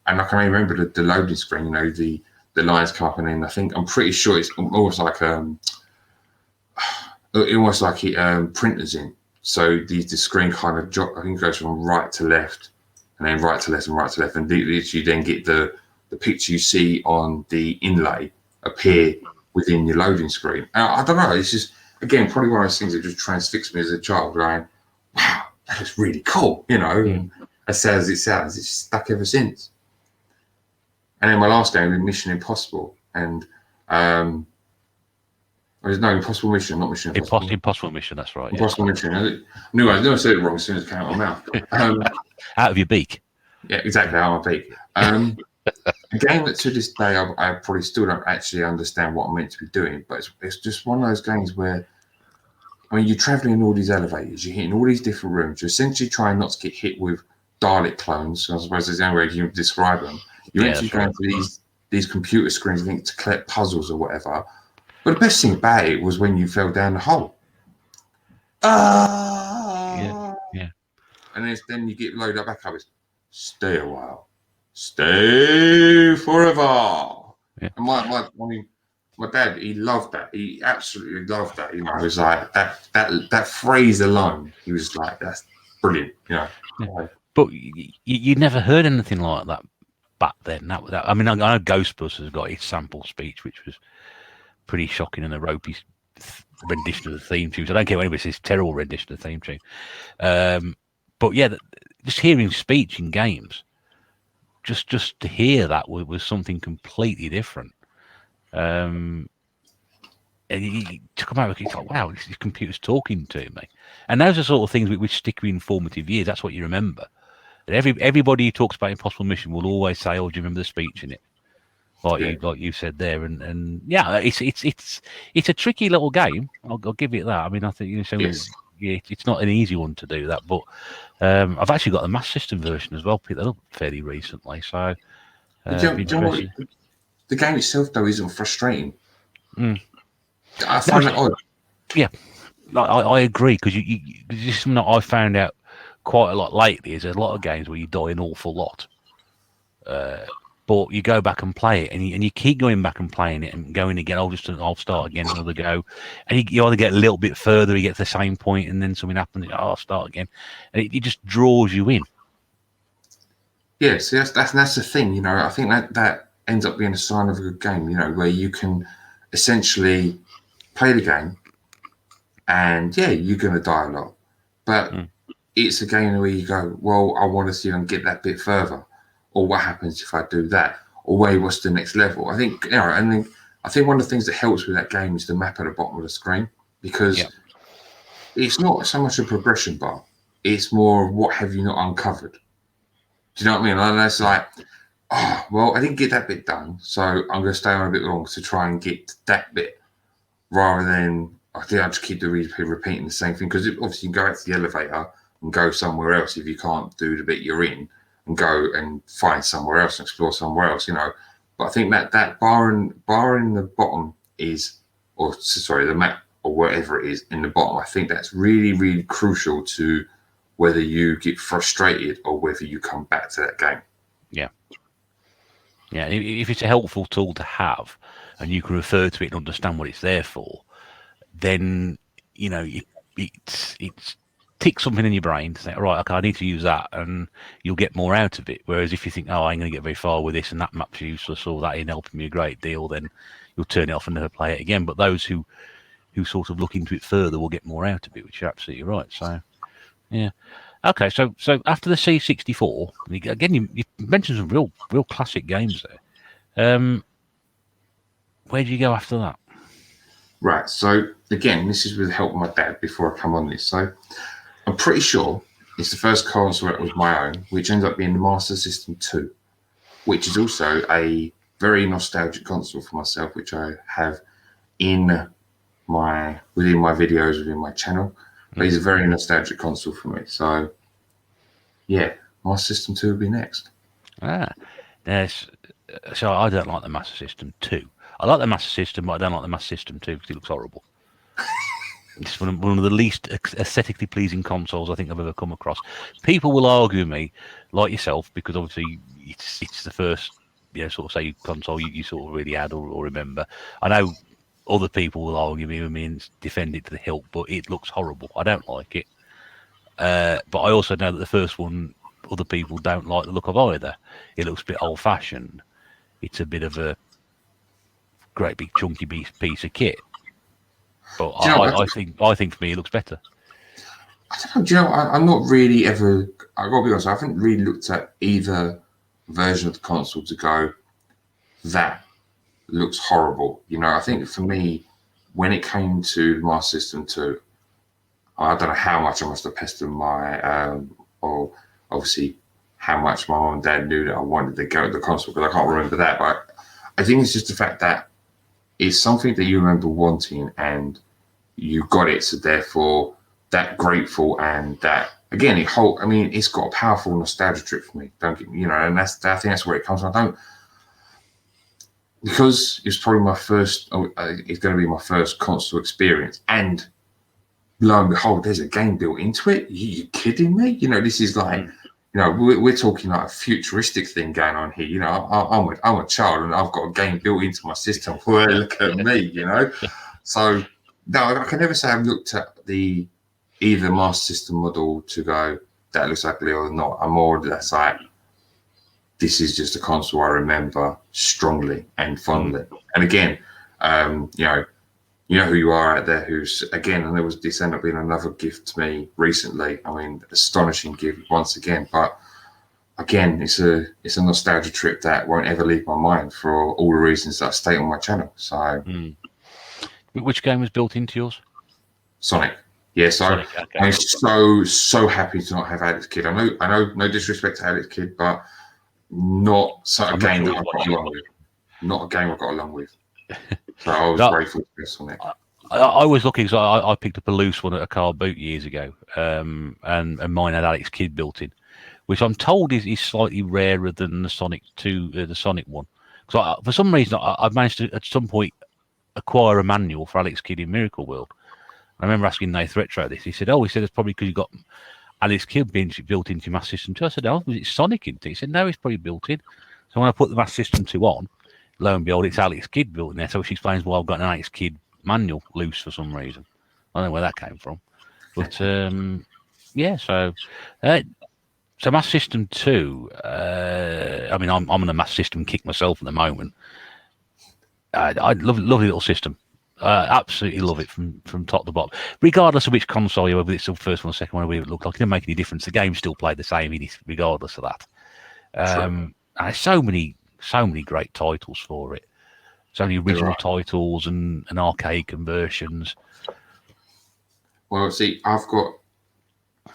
And I can remember the loading screen, the lines come up, and then I'm pretty sure it's almost like printers in. So the screen kind of I think goes from right to left, and then right to left and right to left, and you then get the picture you see on the inlay appear within your loading screen. I don't know. It's just, again, probably one of those things that just transfixed me as a child, going, wow, that is really cool, As sad as it sounds, it's stuck ever since. And then my last game was Mission Impossible, and Impossible Mission, not Mission Impossible. Impossible Mission, that's right. Impossible Mission. I knew I said it wrong as soon as it came out of my mouth. Out of your beak. Yeah, exactly, out of my beak. A game that to this day I probably still don't actually understand what I'm meant to be doing, but it's just one of those games where I mean, you're traveling in all these elevators, you're hitting all these different rooms. You're essentially trying not to get hit with Dalek clones. I suppose there's the only way you can describe them. You're actually going to these computer screens, I think, to collect puzzles or whatever. But the best thing about it was when you fell down the hole. Yeah. And then you get loaded back up. It's stay a while, stay forever. Yeah. And my dad, he loved that. He absolutely loved that. You know, it was like that phrase alone. He was like, that's brilliant. You know. Yeah. But you never heard anything like that back then. I mean, I know Ghostbusters got its sample speech, which was pretty shocking, and a ropey rendition of the theme tune. So I don't care anybody says terrible rendition of the theme tune. But yeah, just hearing speech in games, just to hear that was something completely different. And you come out, it's like, wow, this computer's talking to me. And those are sort of things which stick with informative years. That's what you remember. And everybody who talks about Impossible Mission will always say, "Oh, do you remember the speech in it?" Like you said there, and yeah, it's a tricky little game. I'll give it that. I mean, I think it's not an easy one to do that, but I've actually got the Master System version as well. Picked that up fairly recently, so the game itself though isn't frustrating. I find it odd. Yeah, I agree, because this is something that I found out quite a lot lately. Is there's a lot of games where you die an awful lot. But you go back and play it, and you keep going back and playing it and going again. I'll start again, another go, and you either get a little bit further, you get to the same point, and then something happens. I'll start again, and it just draws you in. Yeah, see, that's the thing, you know. I think that ends up being a sign of a good game, you know, where you can essentially play the game, and yeah, you're going to die a lot, but it's a game where you go, well, I want to see and get that bit further. Or what happens if I do that? Or what's the next level? I think, you know, and then I think one of the things that helps with that game is the map at the bottom of the screen, because it's not so much a progression bar. It's more what have you not uncovered? Do you know what I mean? And it's like, oh, well, I didn't get that bit done, so I'm going to stay on a bit longer to try and get that bit, rather than I think I just keep repeating the same thing, because obviously you can go out to the elevator and go somewhere else if you can't do the bit you're in, and go and find somewhere else and explore somewhere else, you know. But I think that bar in the bottom is, or sorry, the map or whatever it is in the bottom, I think that's really, really crucial to whether you get frustrated or whether you come back to that game. Yeah. Yeah, if it's a helpful tool to have and you can refer to it and understand what it's there for, then, you know, it's tick something in your brain to say, right, okay, I need to use that, and you'll get more out of it. Whereas if you think, oh, I ain't going to get very far with this, and that map's useless, or that ain't helping me a great deal, then you'll turn it off and never play it again. But those who sort of look into it further will get more out of it, which you're absolutely right. So, yeah. Okay, so after the C64, again, you mentioned some real classic games there. Where do you go after that? Right, so again, this is with the help of my dad before I come on this. So I'm pretty sure it's the first console that was my own, which ended up being the Master System 2, which is also a very nostalgic console for myself, which I have within my videos, within my channel. But it's a very nostalgic console for me. So, yeah, Master System 2 will be next. Yes. So I don't like the Master System 2. I like the Master System, but I don't like the Master System 2 because it looks horrible. It's one of the least aesthetically pleasing consoles I think I've ever come across. People will argue with me, like yourself, because obviously it's the first, you know, sort of say console you sort of really had or remember. I know other people will argue with me and defend it to the hilt, but it looks horrible. I don't like it. But I also know that the first one, other people don't like the look of either. It looks a bit old-fashioned. It's a bit of a great big chunky piece of kit. But I think for me it looks better. I don't know. Do you know? I'm not really ever. I got to be honest. I haven't really looked at either version of the console to go, that looks horrible. You know, I think for me, when it came to the Master System 2, I don't know how much I must have pestered my, or obviously how much my mom and dad knew that I wanted to go to the console, because I can't remember that. But I think it's just the fact that it's something that you remember wanting, and you got it, so therefore that grateful and that again it's got a powerful nostalgia trip for me. Don't get and I think that's where it comes from. Because it's probably my first. It's going to be my first console experience, and lo and behold, there's a game built into it. You kidding me? This is like, we're talking like a futuristic thing going on here. I'm a child and I've got a game built into my system. Well, look at me, So no, I can never say I've looked at either Master System model to go that looks ugly or not. I'm more that's like, this is just a console I remember strongly and fondly. And again, you know who you are out there. Who's again, and this ended up being another gift to me recently. I mean, astonishing gift once again. But again, it's a nostalgia trip that won't ever leave my mind for all the reasons that I state on my channel. So, which game was built into yours? Sonic. Yeah, so Sonic, okay. I'm so happy to not have Alex Kidd. I know, no disrespect to Alex Kidd, but not a game that I've got along with. Not a game I've got along with. So I was grateful to this on it. I was looking, so I picked up a loose one at a car boot years ago, and mine had Alex Kidd built in, which I'm told is slightly rarer than the Sonic 2, the Sonic one. So for some reason, I've managed to at some point acquire a manual for Alex Kidd in Miracle World. I remember asking Nath Retro this. He said it's probably because you got Alex Kidd being built into your Master System 2. I said, was it Sonic in? He said, no, it's probably built in. So when I put the Master System 2 on, lo and behold, it's Alex Kidd built in there. So which explains why I've got an Alex Kidd manual loose for some reason. I don't know where that came from. But yeah, so Master System 2, I mean, I'm on a Master System kick myself at the moment. I lovely little system. Absolutely love it from top to bottom, regardless of which console you have, whether it's the first one or second one, whatever it looked like. It didn't make any difference. The game still played the same, regardless of that. And there's so many great titles for it. So many original titles and arcade conversions. Well, see, I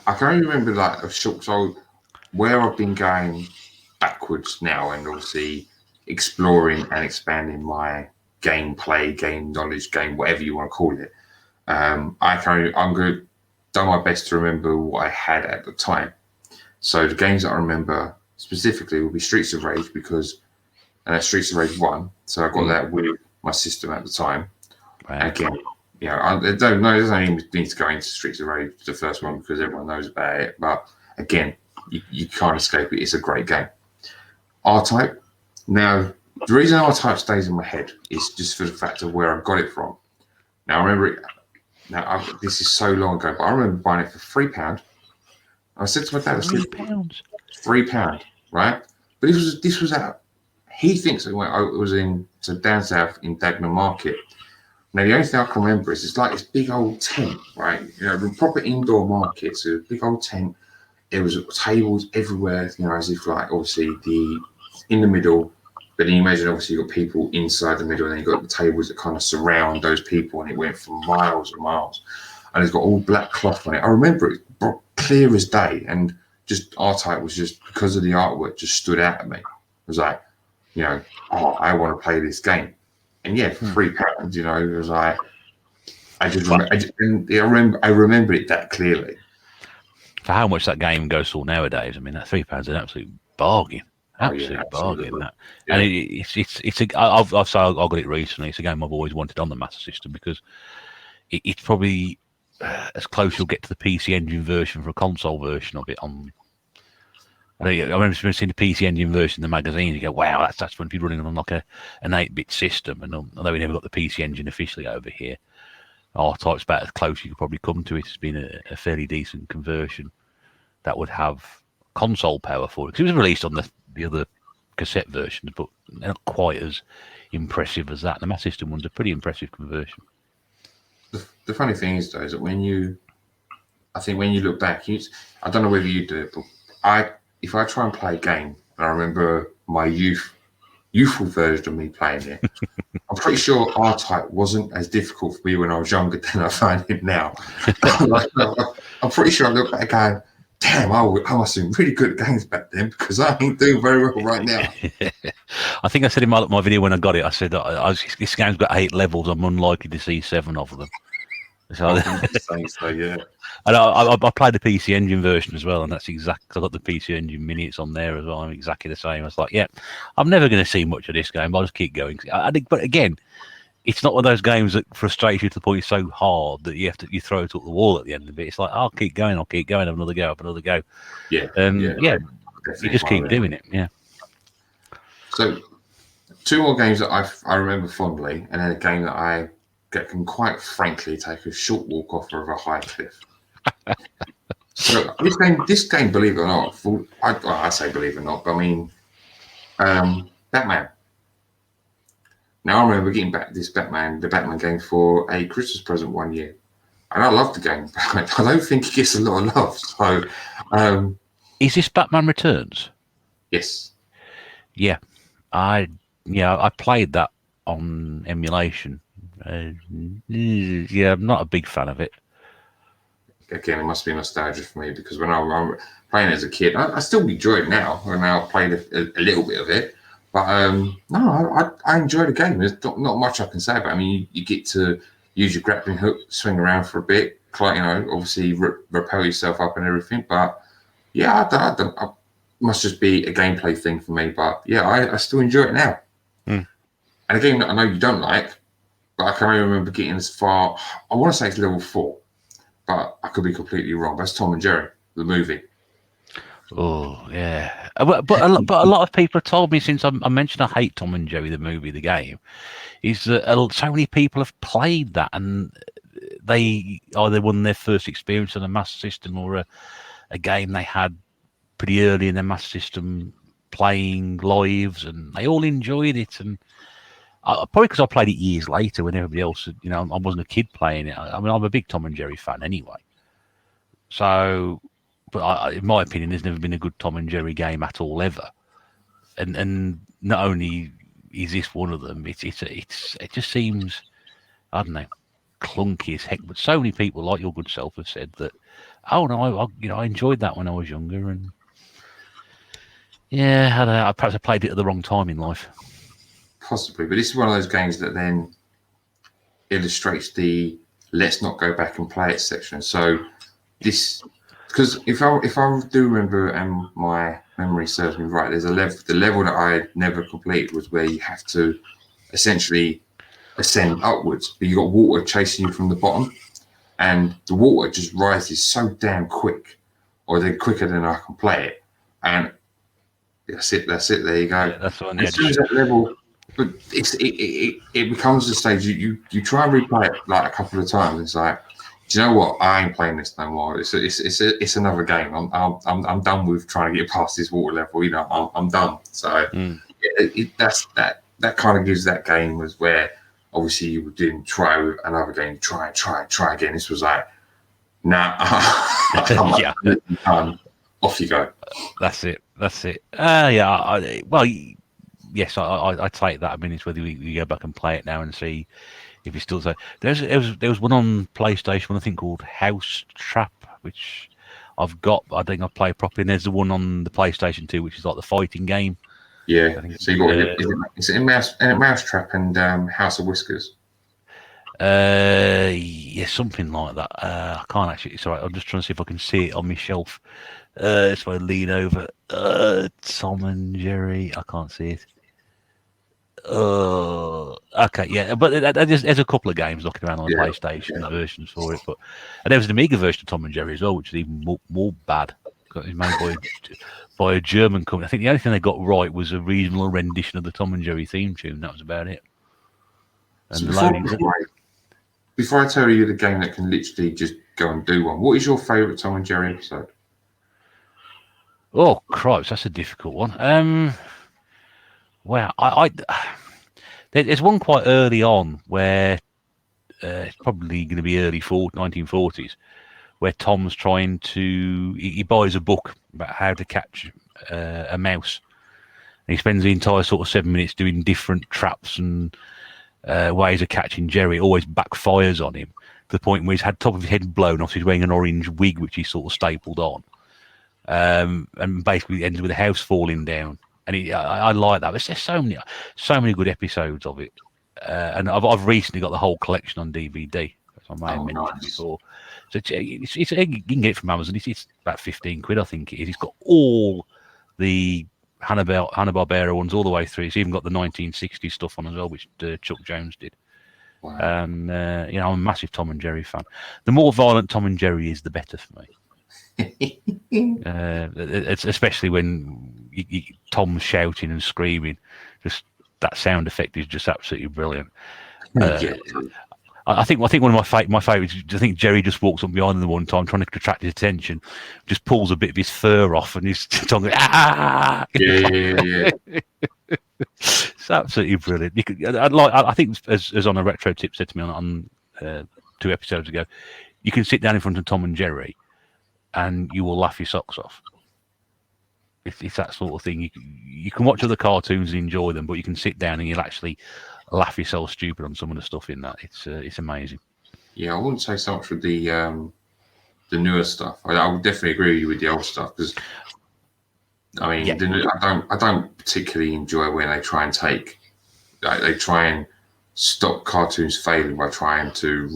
can only remember like a short. So where I've been going backwards now, and obviously exploring and expanding my gameplay, game knowledge, game whatever you want to call it. I'm going to do my best to remember what I had at the time. So the games that I remember specifically will be Streets of Rage Streets of Rage 1. So I got that with my system at the time. Right. Again, there's no even need to go into Streets of Rage, the first one, because everyone knows about it. But again, you can't escape it. It's a great game. R-Type. Now, the reason R-Type stays in my head is just for the fact of where I got it from. Now, I remember it. Now, this is so long ago, but I remember buying it for £3. I said to my dad, £3, right? But this was out. He thinks it was down south in Dagenham Market. Now, the only thing I can remember is it's like this big old tent, right? The proper indoor market, so a big old tent. There was tables everywhere, as if like obviously in the middle. But then you imagine obviously you've got people inside the middle, and then you've got the tables that kind of surround those people, and it went for miles and miles. And it's got all black cloth on it. I remember it clear as day, and just R-Type was just, because of the artwork, just stood out at me. It was like, I want to play this game. And yeah, for £3, it was like, I remember it that clearly. For how much that game goes for nowadays, I mean, that £3 is an absolute bargain. Absolute bargain. That. Yeah. And I've got it recently. It's a game I've always wanted on the Master System, because it's probably as close you'll get to the PC Engine version for a console version of it. I remember seeing the PC Engine version in the magazines. You go, wow, that's when you're running on like an 8-bit system. And although we never got the PC Engine officially over here, R-Type's about as close you could probably come to it. It's been a fairly decent conversion that would have console power for it, because it was released on the other cassette versions, but they're not quite as impressive as that. The Master System one's a pretty impressive conversion. The funny thing is, though, is that when you look back, I don't know whether you do it, but if I try and play a game, and I remember my youthful version of me playing it, I'm pretty sure R-Type wasn't as difficult for me when I was younger than I find it now. I'm pretty sure I look back going, damn, I must have been really good at games back then, because I ain't doing very well right now. I think I said in my video when I got it, I said, this game's got 8 levels. I'm unlikely to see 7 of them. So, I think you're saying so, yeah. and I played the PC Engine version as well, and that's exactly. I got the PC Engine Mini. It's on there as well. I'm exactly the same. I was like, yeah, I'm never going to see much of this game, but I'll just keep going. I think, but again, it's not one of those games that frustrates you to the point it's so hard that you throw it up the wall at the end of it. It's like, I'll keep going, have another go, Yeah, yeah. You just keep doing it. Yeah. So, two more games that I remember fondly, and then a game that I can quite frankly take a short walk off of a high cliff. So this game, believe it or not, I say believe it or not, but I mean, Batman. Now I remember getting back the Batman game for a Christmas present one year, and I love the game. I don't think it gets a lot of love. So, is this Batman Returns? Yes. Yeah, I played that on emulation. Yeah, I'm not a big fan of it. Again, it must be nostalgia for me because when I was playing as a kid, I still enjoy it now. And now I've played a little bit of it, but no, I enjoy the game. There's not much I can say about it. I mean, you get to use your grappling hook, swing around for a bit, obviously rappel yourself up and everything. But yeah, I must just be a gameplay thing for me. But yeah, I still enjoy it now. Mm. And a game that I know you don't like, but I can only remember getting as far. I want to say it's level 4. But I could be completely wrong. That's Tom and Jerry, the movie. Oh yeah, but a lot of people have told me since I mentioned I hate Tom and Jerry, the movie, the game, is that so many people have played that and they either won their first experience on a Master System or a game they had pretty early in their Master System playing lives, and they all enjoyed it. And probably because I played it years later when everybody else, I wasn't a kid playing it. I mean, I'm a big Tom and Jerry fan anyway. So, but in my opinion, there's never been a good Tom and Jerry game at all ever. And not only is this one of them, it just seems, I don't know, clunky as heck. But so many people, like your good self, have said that. Oh no, I enjoyed that when I was younger, and yeah, perhaps I played it at the wrong time in life. Possibly, but this is one of those games that then illustrates the let's not go back and play it section. So this, because if I do remember and my memory serves me right, there's the level that I never completed was where you have to essentially ascend upwards, but you got water chasing you from the bottom, and the water just rises so damn quick, or they're quicker than I can play it, and that's it. There you go. Yeah, that's one. As soon as that level. But it becomes a stage you try and replay it like a couple of times. It's like, do you know what? I ain't playing this no more. It's another game. I'm done with trying to get past this water level. I'm done. So that kind of gives that game was where obviously you didn't try with another game, try again. This was like, nah, yeah, done. Off you go. That's it. Yes, I take that. I mean, it's whether we go back and play it now and see if it's still so. There was one on PlayStation, I think called House Trap, which I've got. I think I play properly. And there's the one on the PlayStation 2, which is like the fighting game. Yeah. So you got is it Mouse Trap and House of Whiskers? Yeah, something like that. I can't actually. It's all right. I'm just trying to see if I can see it on my shelf. If I lean over, Tom and Jerry. I can't see it. Okay, yeah, but there's a couple of games knocking around on the PlayStation versions for it, and there was an Amiga version of Tom and Jerry as well, which is even more bad. It was made by a German company. I think the only thing they got right was a regional rendition of the Tom and Jerry theme tune. That was about it. And so before I tell you the game that can literally just go and do one, what is your favourite Tom and Jerry episode? Oh, cripes, that's a difficult one. Wow, there's one quite early on where it's probably going to be early 1940s, where Tom's trying to he buys a book about how to catch a mouse, and he spends the entire sort of 7 minutes doing different traps and ways of catching Jerry. It always backfires on him to the point where he's had top of his head blown off. He's wearing an orange wig which he's sort of stapled on, and basically ends with the house falling down. And I like that. There's just so many good episodes of it, and I've recently got the whole collection on DVD. I may have mentioned before. So you can get it from Amazon. It's about £15, I think it is. It's got all the Hanna-Barbera ones all the way through. It's even got the 1960s stuff on as well, which Chuck Jones did. Wow. And I'm a massive Tom and Jerry fan. The more violent Tom and Jerry is, the better for me. It's especially when Tom's shouting and screaming. Just that sound effect is just absolutely brilliant. I think one of my favourites. I think Jerry just walks up behind them one time, trying to attract his attention, just pulls a bit of his fur off, and his tongue goes, ah! Yeah. It's absolutely brilliant. I think as on a retro tip said to me on 2 episodes ago, you can sit down in front of Tom and Jerry, and you will laugh your socks off. It's that sort of thing. You can watch other cartoons and enjoy them, but you can sit down and you'll actually laugh yourself stupid on some of the stuff in that. It's amazing. Yeah, I wouldn't say so much with the newer stuff. I would definitely agree with you with the old stuff, because I mean, I don't particularly enjoy when they try and they try and stop cartoons failing by trying to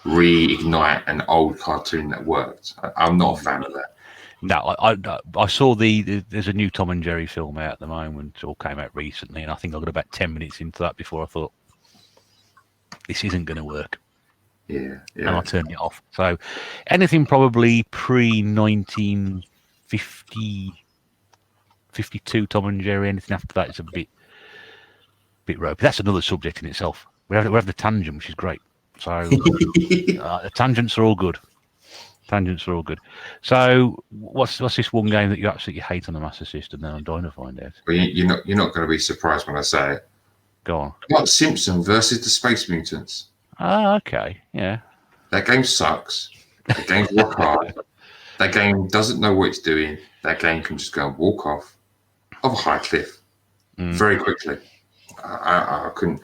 reignite an old cartoon that worked. I'm not a fan of that. No, I saw there's a new Tom and Jerry film out at the moment. It all came out recently, and I think I got about 10 minutes into that before I thought, this isn't going to work. Yeah. And I turned it off. So anything probably pre-1950, 52 Tom and Jerry, anything after that is a bit ropey. That's another subject in itself. We have the tangent, which is great. So the tangents are all good. So what's this one game that you absolutely hate on the Master System? Then I'm dying to find out. Well, you're not going to be surprised when I say it. Go on. What, Simpson versus the Space Mutants? Ah, okay, yeah. That game sucks. That game's rock hard. That game doesn't know what it's doing. That game can just go and walk off of a high cliff very quickly. I couldn't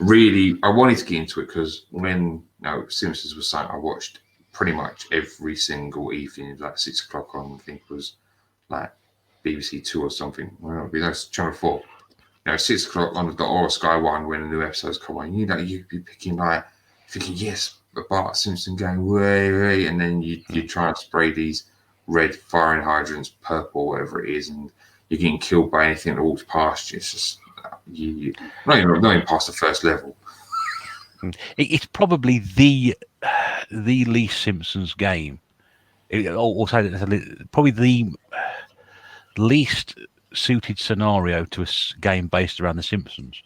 really. I wanted to get into it because when Simpsons was something I watched pretty much every single evening, like 6 o'clock on, I think it was like BBC 2 or something. Well, that's Channel 4. 6 o'clock on the dot or Sky 1 when the new episodes come on. You'd be picking thinking, yes, a Bart Simpson game, way, and then you try and spray these red firing hydrants, purple, whatever it is, and you're getting killed by anything that walks past you. It's just you not even past the first level. It's probably the least Simpsons game. Probably the least suited scenario to a game based around the Simpsons.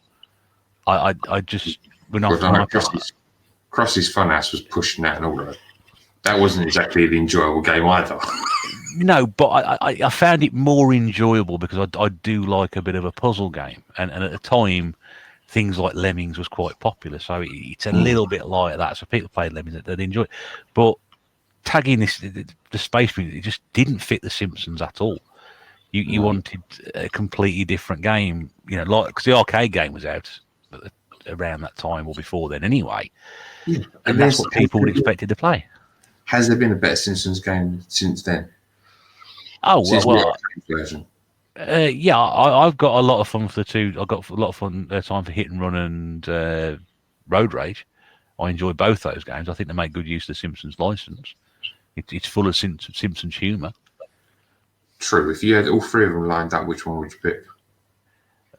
I just Krusty's Funhouse was pushing that and all that. That wasn't exactly the enjoyable game either. No, but I found it more enjoyable because I do like a bit of a puzzle game, and at the time, things like Lemmings was quite popular, so it's a little bit like that. So people played Lemmings that enjoy it, but tagging the Space Marine, it just didn't fit the Simpsons at all. You wanted a completely different game, because the arcade game was out around that time or before then anyway, and that's what people would expected to play. Has there been a better Simpsons game since then? Oh, well, yeah, I've got a lot of fun for the two. I've got a lot of fun time for Hit and Run and Road Rage. I enjoy both those games. I think they make good use of the Simpsons license. It's full of Simpsons humour. True. If you had all three of them lined up, which one would you pick?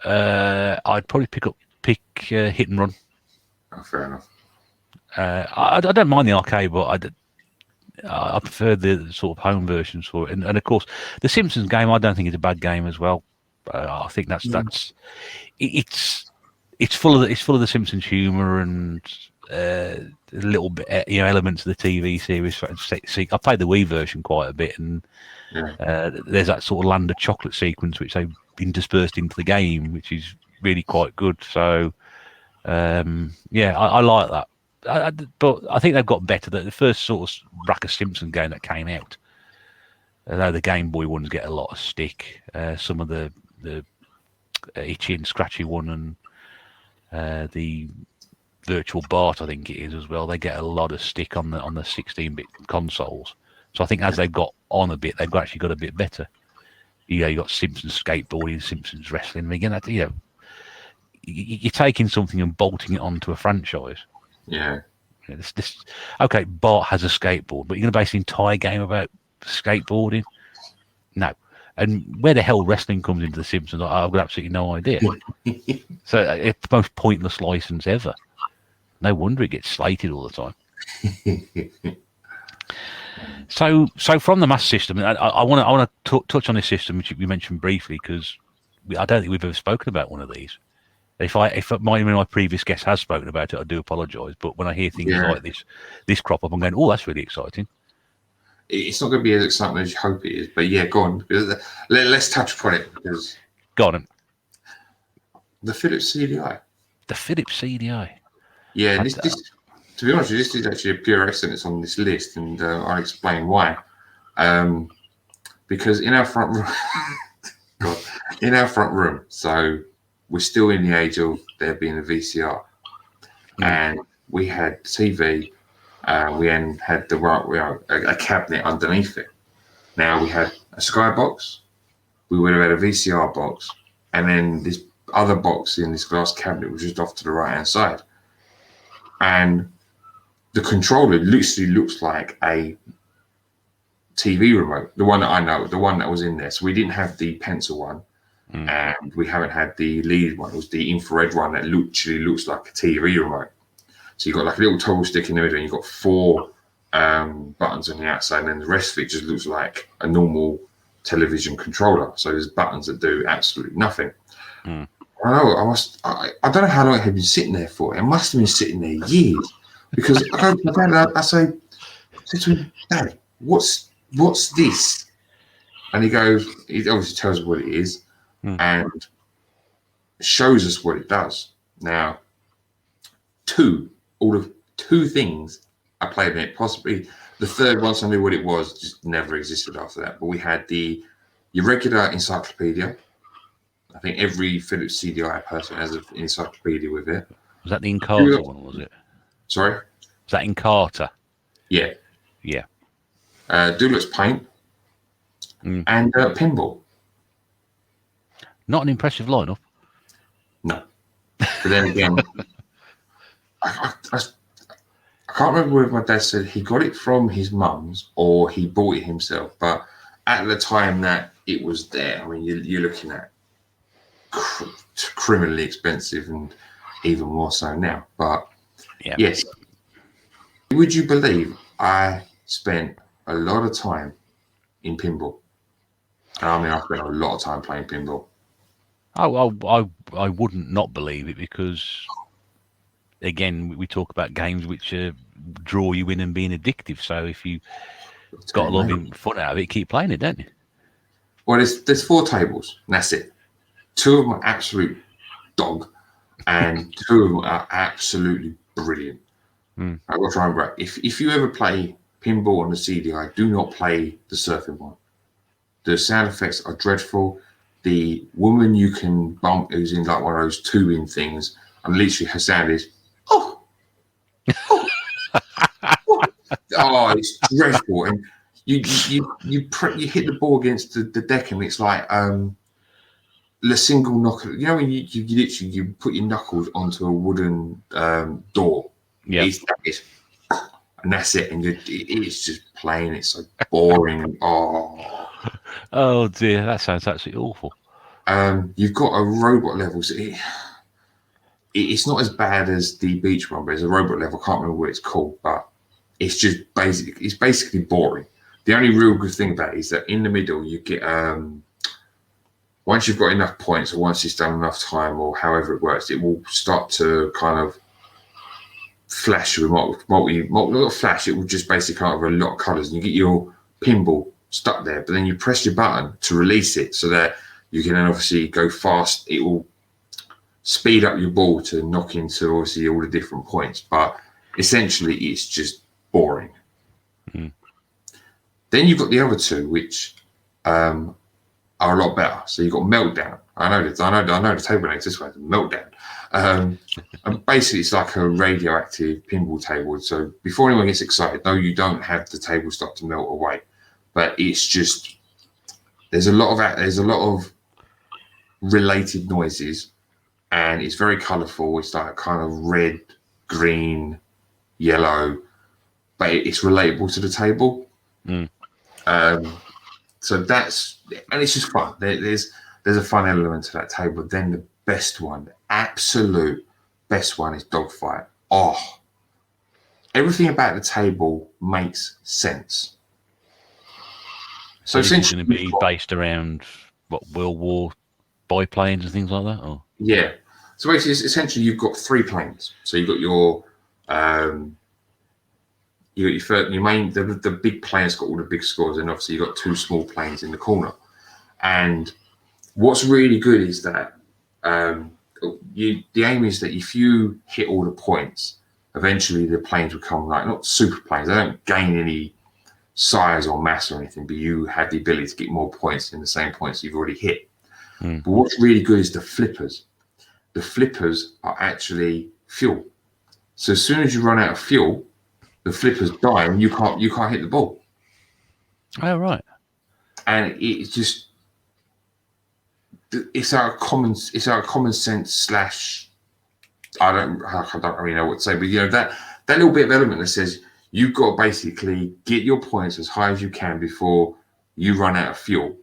I'd probably pick Hit and Run. Oh, fair enough. I don't mind the arcade, but I prefer the sort of home versions for it. And of course, the Simpsons game, I don't think it's a bad game as well. I think it's full of the Simpsons humour and a little bit elements of the TV series. I played the Wii version quite a bit, and there's that sort of Land of Chocolate sequence which they've been dispersed into the game, which is really quite good. So I like that. But I think they've got better. The first sort of rack of Simpson game that came out, although the Game Boy ones get a lot of stick. Some of the itchy and scratchy one and the Virtual Bart, I think it is as well. They get a lot of stick on the 16-bit consoles. So I think as they've got on a bit, they've actually got a bit better. You got Simpsons skateboarding, Simpsons wrestling. And again, you're taking something and bolting it onto a franchise. Yeah. Okay, Bart has a skateboard, but you're going to base an entire game about skateboarding? No. And where the hell wrestling comes into The Simpsons, I've got absolutely no idea. So it's the most pointless license ever. No wonder it gets slated all the time. So from the Master System, I want to touch on this system which we mentioned briefly, because I don't think we've ever spoken about one of these. If my previous guest has spoken about it, I do apologise. But when I hear things like this crop up, I'm going, oh, that's really exciting. It's not going to be as exciting as you hope it is, but yeah, go on. Let's touch upon it. Because go on. The Philips CDI. The Philips CDI. Yeah, this to be honest, this is actually a pure accident. It's on this list, and I'll explain why. Because in our front room, so we're still in the age of there being a VCR, and we had TV. We then had a cabinet underneath it. Now we had a Skybox. We would have had a VCR box, and then this other box in this glass cabinet was just off to the right hand side. And the controller literally looks like a TV remote, the one that I know, the one that was in there. So we didn't have the pencil one, and we haven't had the lead one. It was the infrared one that literally looks like a TV remote. So you've got like a little toggle stick in the middle, and you've got 4 buttons on the outside, and then the rest of it just looks like a normal television controller. So there's buttons that do absolutely nothing. I don't know how long it had been sitting there for. It must have been sitting there years, because I go to my dad, I say to him, Dad, what's this? And he obviously tells us what it is and shows us what it does. Now, all of 2 things I played in it. Possibly the third, once I knew what it was, just never existed after that. But we had your regular encyclopedia. I think every Philips CDI person has an encyclopedia with it. Was that the Encarta one, was it? Sorry? Was that Encarta? Yeah. Yeah. Dulux Paint and Pinball. Not an impressive lineup. No. But then again, I can't remember whether my dad said he got it from his mum's or he bought it himself. But at the time that it was there, I mean, you're looking at criminally expensive, and even more so now. But yes, would you believe I spent a lot of time in pinball? I mean, I spent a lot of time playing pinball. I wouldn't not believe it, because again, we talk about games which draw you in and being addictive. So if you got a lot of fun out of it, keep playing it, don't you? Well, there's 4 tables, and that's it. 2 of them are absolute dog, and 2 of them are absolutely brilliant. I will try and break. If you ever play pinball on the CDI, do not play the surfing one. The sound effects are dreadful. The woman you can bump who's in like one of those tubing things, and literally her sound is oh, it's dreadful. And you hit the ball against the deck, and it's like the single knuckle. You know when you literally put your knuckles onto a wooden door. Yeah, and that's it. And it's just plain. It's so boring. Oh dear, that sounds absolutely awful. You've got a robot level. So it's not as bad as the beach one, but it's a robot level. I can't remember what it's called, but it's just basic. It's basically boring. The only real good thing about it is that in the middle you get once you've got enough points, or once it's done enough time, or however it works, it will start to kind of flash with not flash. It will just basically kind of a lot of colours, and you get your pinball stuck there. But then you press your button to release it, so that you can then obviously go fast. It will speed up your ball to knock into obviously all the different points, but essentially it's just boring. Then you've got the other 2, which are a lot better. So you've got Meltdown. I know the table names this way. Meltdown. And basically, it's like a radioactive pinball table. So before anyone gets excited, no, you don't have the table start to melt away, but it's just there's a lot of related noises, and it's very colourful. It's like kind of red, green, yellow, but it's relatable to the table. So that's, and it's just fun. There's a fun element to that table. Then the best one, the absolute best one, is Dogfight. Oh, everything about the table makes sense. So this is going to be based around what, World War biplanes and things like that, or? Yeah. So basically, essentially, you've got 3 planes. So you've got your main, the big plane's got all the big scores, and obviously you've got 2 small planes in the corner. And what's really good is that the aim is that if you hit all the points, eventually the planes become like, not super planes. They don't gain any size or mass or anything, but you have the ability to get more points in the same points you've already hit. But what's really good is the flippers. The flippers are actually fuel. So as soon as you run out of fuel, the flippers die and you can't hit the ball. Oh, right. And it's just, it's our common sense / I don't really know what to say, but that little bit of element that says you've got to basically get your points as high as you can before you run out of fuel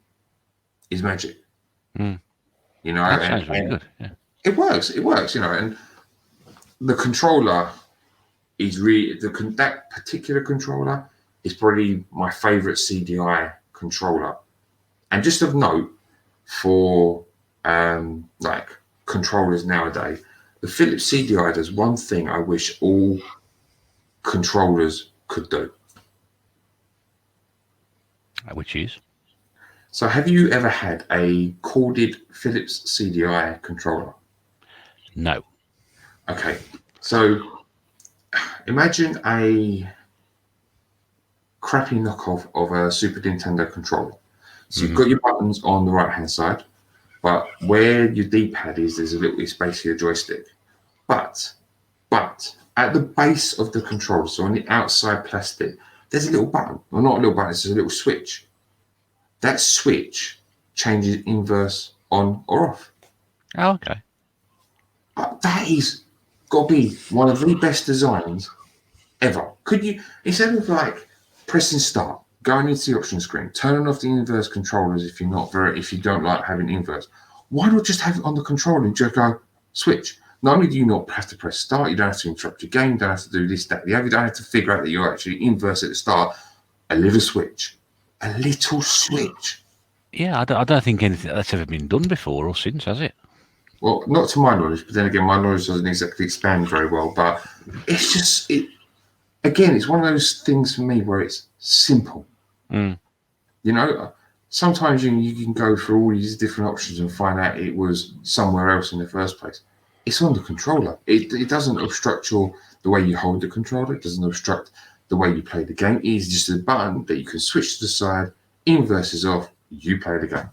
is magic. That sounds really good. Yeah. It works, and the controller is really, that particular controller is probably my favorite CDI controller. And just of note, for like controllers nowadays, the Philips CDI does one thing I wish all controllers could do. Which is? So have you ever had a corded Philips CDI controller? No. Okay, so imagine a crappy knockoff of a Super Nintendo controller. So you've got your buttons on the right-hand side, but where your D-pad is, there's a little space for your joystick. But at the base of the controller, so on the outside plastic, there's a little button. Well, not a little button, it's a little switch. That switch changes inverse on or off. Oh, okay. That is got to be one of the best designs ever. Could you, instead of like pressing start, going into the option screen, turning off the inverse controllers if you don't like having inverse, why not just have it on the controller and just go switch? Not only do you not have to press start, you don't have to interrupt your game, you don't have to do this, that, the other, you don't have to figure out that you're actually inverse at the start. A little switch. Yeah, I don't think anything that's ever been done before or since, has it? Well, not to my knowledge, but then again, my knowledge doesn't exactly expand very well. But it's just, it's one of those things for me where it's simple. Sometimes you can go through all these different options and find out it was somewhere else in the first place. It's on the controller. It doesn't obstruct the way you hold the controller. It doesn't obstruct the way you play the game. It is just a button that you can switch to the side, inverse is off, you play the game.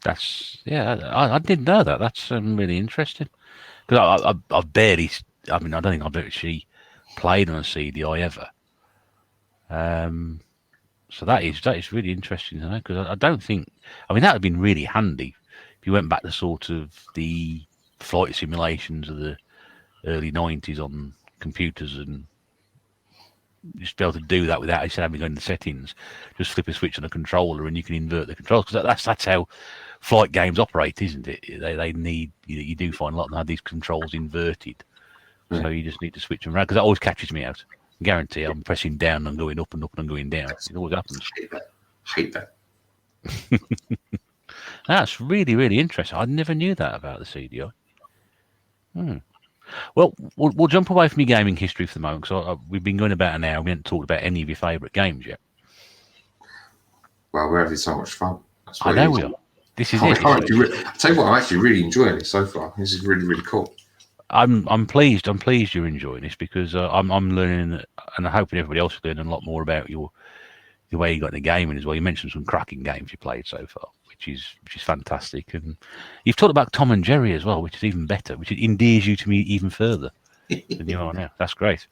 I didn't know that. That's really interesting. Because I've barely, I don't think I've actually played on a CDI ever. So that is really interesting to know, because I don't think, that would have been really handy if you went back to sort of the flight simulations of the early 90s on computers and just be able to do that without having to go into the settings. Just flip a switch on a controller and you can invert the controls, because that's how flight games operate, isn't it? They need, you do find a lot of them have these controls inverted, so you just need to switch them around, because that always catches me out. I guarantee I'm pressing down and going up and up and going down. It always happens. Hate that. That's really, really interesting. I never knew that about the CDI. Well, we'll jump away from your gaming history for the moment, because we've been going about an hour. We haven't talked about any of your favourite games yet. Well, we're having so much fun. I know we are. This is it. I'll tell you what, I'm actually really enjoying it so far. This is really, really cool. I'm pleased. I'm pleased you're enjoying this, because I'm learning, and I'm hoping everybody else is learning a lot more about the way you got into gaming as well. You mentioned some cracking games you played so far, which is fantastic. And you've talked about Tom and Jerry as well, which is even better, which endears you to me even further than you are now. That's great.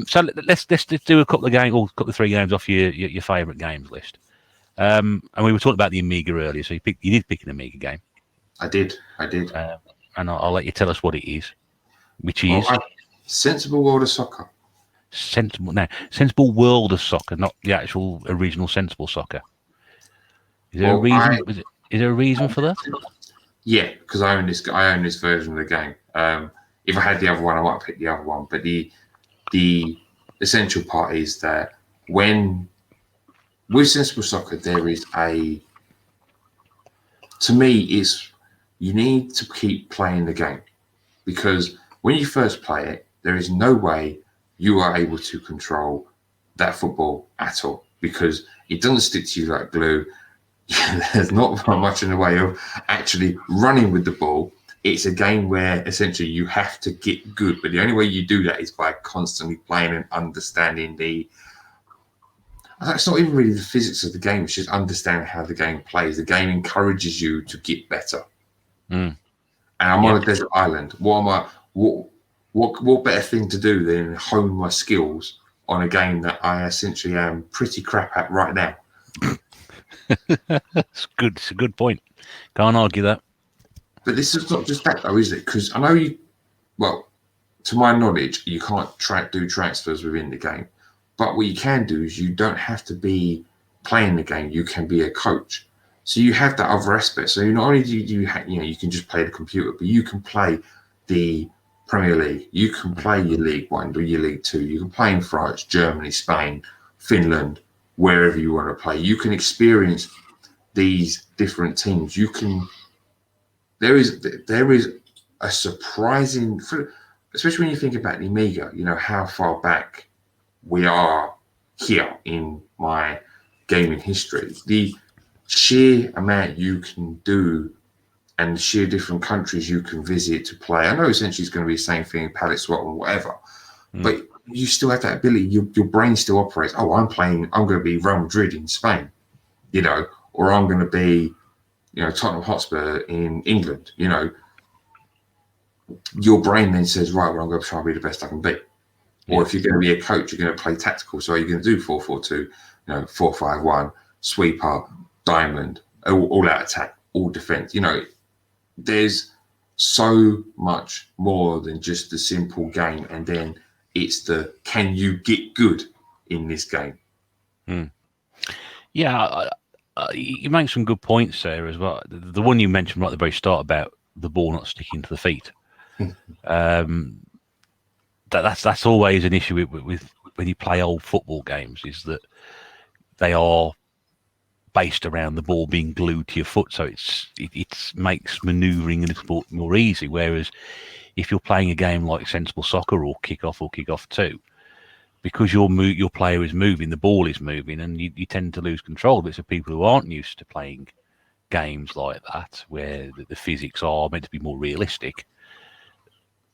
So let's do a couple of games, or a couple of 3 games off your favourite games list. And we were talking about the Amiga earlier, so you did pick an Amiga game. I did. And I'll let you tell us what it is, which is Sensible World of Soccer. sensible world of soccer, not the actual original sensible soccer. Is there a reason? Is there a reason for that? Yeah, because I own this version of the game. If I had the other one, I might pick the other one. But the essential part is that with sensible soccer, there is to me, you need to keep playing the game, because when you first play it, there is no way you are able to control that football at all, because it doesn't stick to you like glue. There's not much in the way of actually running with the ball. It's a game where essentially you have to get good, but the only way you do that is by constantly playing and understanding it's not even really the physics of the game, it's just understanding how the game plays. The game encourages you to get better. And I'm on a desert island. What better thing to do than hone my skills on a game that I essentially am pretty crap at right now? It's good. It's a good point. Can't argue that. But this is not just that, though, is it? Because I know to my knowledge, you can't do transfers within the game. But what you can do is you don't have to be playing the game. You can be a coach. So you have that other aspect. So not only do you can just play the computer, but you can play the Premier League. You can play your League One or your League Two. You can play in France, Germany, Spain, Finland, wherever you want to play. You can experience these different teams. There is a surprising, especially when you think about the Amiga, how far back we are here in my gaming history. The sheer amount you can do and the sheer different countries you can visit to play. I know essentially it's going to be the same thing in palette swap or whatever, but you still have that ability. Your brain still operates. Oh, I'm going to be Real Madrid in Spain, or I'm going to be, Tottenham Hotspur in England. Your brain then says, right, well, I'm going to try and be the best I can be. Or if you're going to be a coach, you're going to play tactical. So you're going to do 4-4-2, 4-5-1, sweeper, diamond, all out attack, all defense. There's so much more than just the simple game. And then it's can you get good in this game? Yeah, you make some good points there as well. The one you mentioned right at the very start about the ball not sticking to the feet. That's always an issue with when you play old football games, is that they are based around the ball being glued to your foot, so it makes manoeuvring a little bit more easy. Whereas if you're playing a game like Sensible Soccer or Kickoff 2, because your player is moving, the ball is moving, and you tend to lose control of it. So people who aren't used to playing games like that, where the physics are meant to be more realistic,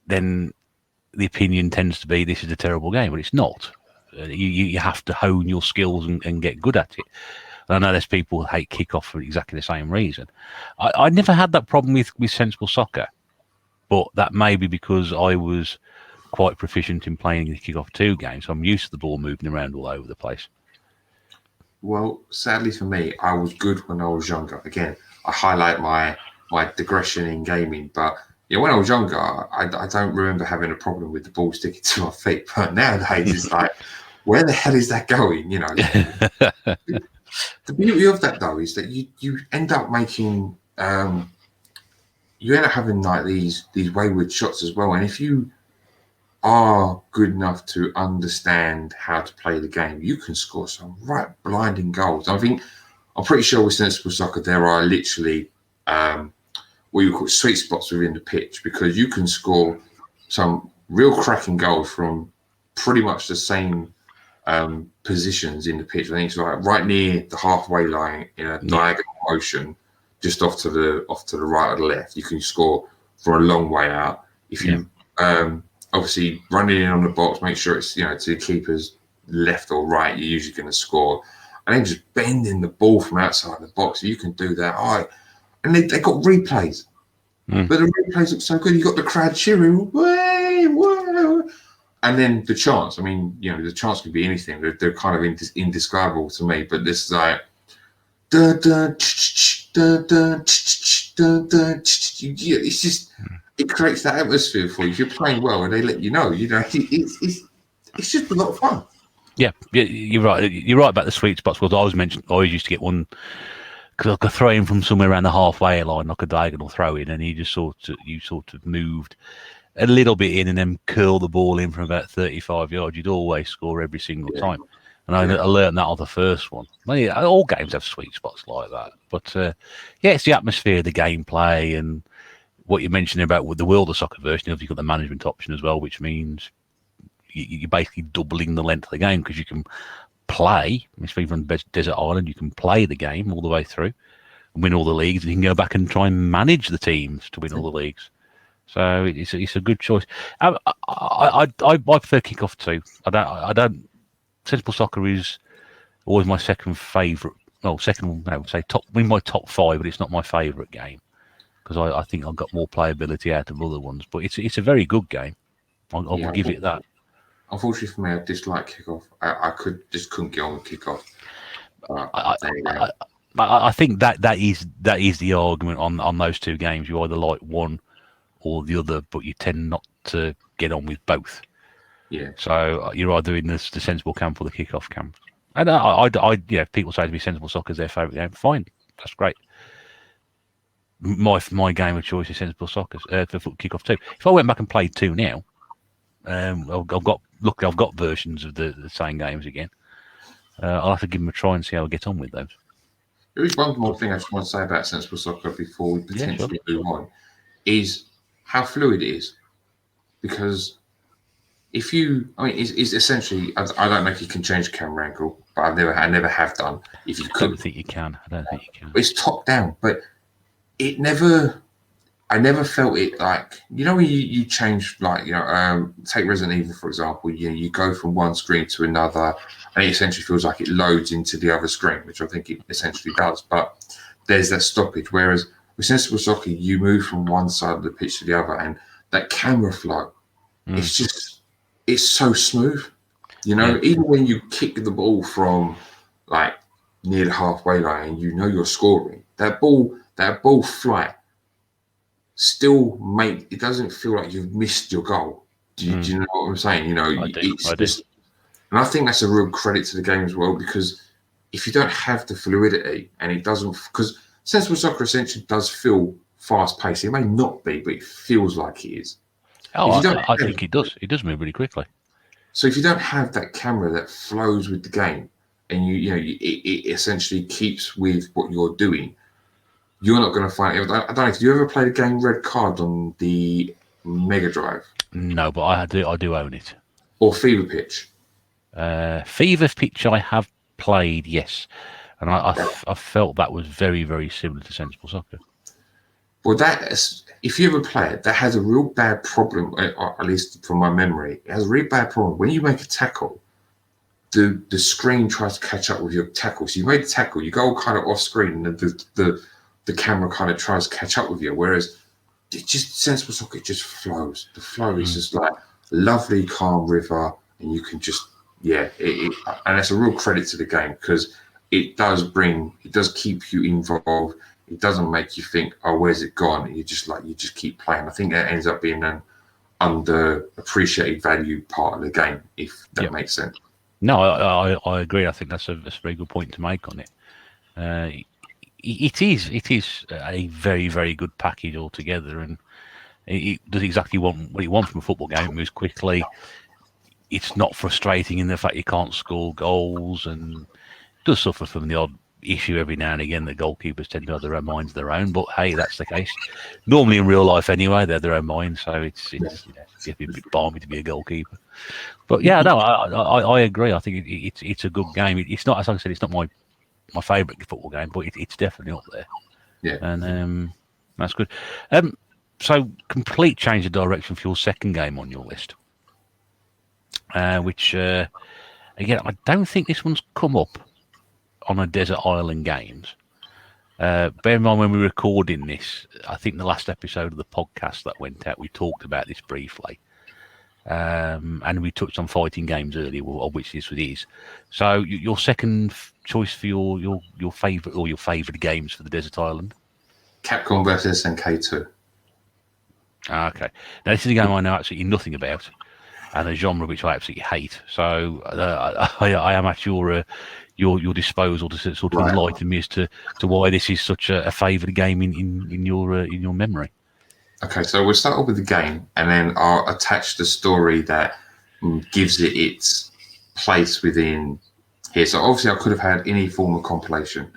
then the opinion tends to be this is a terrible game, but it's not. You have to hone your skills and get good at it. And I know there's people who hate Kickoff for exactly the same reason. I never had that problem with Sensible Soccer, but that may be because I was quite proficient in playing the Kickoff 2 game, so I'm used to the ball moving around all over the place. Well, sadly for me, I was good when I was younger. Again, I highlight my digression in gaming, but when I was younger, I don't remember having a problem with the ball sticking to my feet. But nowadays, it's like, where the hell is that going? The beauty of that, though, is that you end up making, you end up having like these wayward shots as well. And if you are good enough to understand how to play the game, you can score some right blinding goals. I'm pretty sure with Sensible Soccer, there are literally what you call sweet spots within the pitch, because you can score some real cracking goals from pretty much the same positions in the pitch. I think it's like right near the halfway line in a diagonal motion, just off to the right or the left. You can score from a long way out. If you obviously running in on the box, make sure it's to the keeper's left or right, you're usually going to score. And then just bending the ball from outside the box, you can do that. And they got replays, but the replays look so good. You got the crowd cheering, way, whoa. And then the chants. I mean, the chants could be anything. They're kind of indescribable to me. But this is like, da da da da da da. It's just, it creates that atmosphere for you. If you're playing well and they let you know, it's it's just a lot of fun. Yeah, you're right. You're right about the sweet spots. Because I always used to get one because I could throw in from somewhere around the halfway line, like a diagonal throw in, and you sort of moved a little bit in and then curl the ball in from about 35 yards. You'd always score every single time. And I learned that on the first one. Well, yeah, all games have sweet spots like that. But it's the atmosphere, the gameplay, and what you're mentioning about with the World of Soccer version. You've got the management option as well, which means you're basically doubling the length of the game because you can play. Especially from Desert Island, you can play the game all the way through and win all the leagues, and you can go back and try and manage the teams to win all the leagues. So it's a good choice. I prefer Kickoff too. I don't. Sensible Soccer is always my second favourite. Well, I would say in my top 5, but it's not my favourite game because I think I've got more playability out of other ones. But it's a very good game. I will give it that. Unfortunately for me, I dislike Kickoff. I couldn't get on with Kickoff. I think that is the argument on those two games. You either like one or the other, but you tend not to get on with both. Yeah. So you're either in the sensible camp or the Kickoff camp. And people say to me, Sensible Soccer is their favourite game. Fine, that's great. My game of choice is Sensible Soccer for Kickoff 2. If I went back and played 2 now, I've got versions of the same games again. I'll have to give them a try and see how I get on with those. There is one more thing I just want to say about Sensible Soccer before we potentially move on, is how fluid it is. Because it's essentially, I don't know if you can change camera angle, but I never have done. If you could, I don't think you can. It's top down, but I never felt it like, when you change, like, take Resident Evil, for example, you go from one screen to another, and it essentially feels like it loads into the other screen, which I think it essentially does. But there's that stoppage. Whereas with Sensible Soccer, you move from one side of the pitch to the other, and that camera flow, it's so smooth. Even when you kick the ball from like near the halfway line, and you're scoring, that ball flight still it doesn't feel like you've missed your goal. Do you know what I'm saying? I do. And I think that's a real credit to the game as well, because if you don't have the fluidity, and it doesn't, because Sensible Soccer essentially does feel fast paced. It may not be, but it feels like it is. I think it does. It does move really quickly. So if you don't have that camera that flows with the game, and it essentially keeps with what you're doing, you're not going to find it. I don't know. Did you ever play the game Red Card on the Mega Drive? No, but I do own it. Or Fever Pitch? Fever Pitch I have played, yes. And I felt that was very, very similar to Sensible Soccer. Well, if you ever play it, that has a real bad problem, at least from my memory. It has a really bad problem. When you make a tackle, the screen tries to catch up with your tackle. So you make a tackle, you go kind of off screen, and the camera kind of tries to catch up with you. Whereas Sensible Soccer, it just flows. The flow is just like a lovely, calm river, and you can just, and that's a real credit to the game, because it does keep you involved. It doesn't make you think, oh, where's it gone? And you just keep playing. I think that ends up being an underappreciated value part of the game, if that makes sense. No, I agree. I think that's a very good point to make on it. It is a very, very good package altogether, and it does exactly what you want from a football game. It moves quickly. It's not frustrating in the fact you can't score goals, and it does suffer from the odd issue every now and again that goalkeepers tend to have their own minds of their own. But hey, that's the case. Normally in real life anyway, they're their own minds, so it's a bit balmy to be a goalkeeper. But yeah, no, I agree. I think it's a good game. It's not, as I said, it's not my favourite football game, but it's definitely up there. Yeah, and that's good. So complete change of direction for your second game on your list, which again, I don't think this one's come up on a Desert Island Games. Bear in mind, when we're recording this, I think the last episode of the podcast that went out, we talked about this briefly. And we touched on fighting games earlier, of which this is. So your second choice for your favourite or your favourite games for the Desert Island? Capcom vs. SNK 2. Okay. Now, this is a game I know absolutely nothing about. and a genre which I absolutely hate. So I am at your disposal to sort of enlighten me as to why this is such a favoured game in your memory. Okay, so we'll start off with the game, and then I'll attach the story that gives it its place within here. So obviously, I could have had any form of compilation.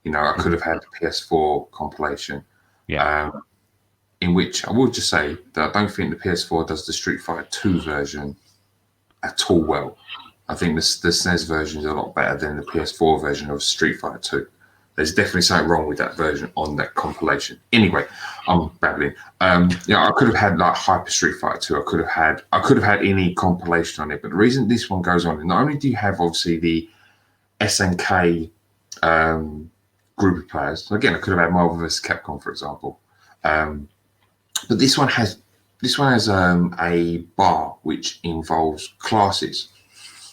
I could have had the PS4 compilation. Yeah. In which I will just say that I don't think the PS4 does the Street Fighter 2 version at all well. I think the SNES version is a lot better than the PS4 version of Street Fighter 2. There's definitely something wrong with that version on that compilation. Anyway, I'm babbling. I could have had like Hyper Street Fighter 2. I could have had any compilation on it. But the reason this one goes on, not only do you have obviously the SNK group of players. So again, I could have had Marvel vs. Capcom, for example. But this one has a bar which involves classes.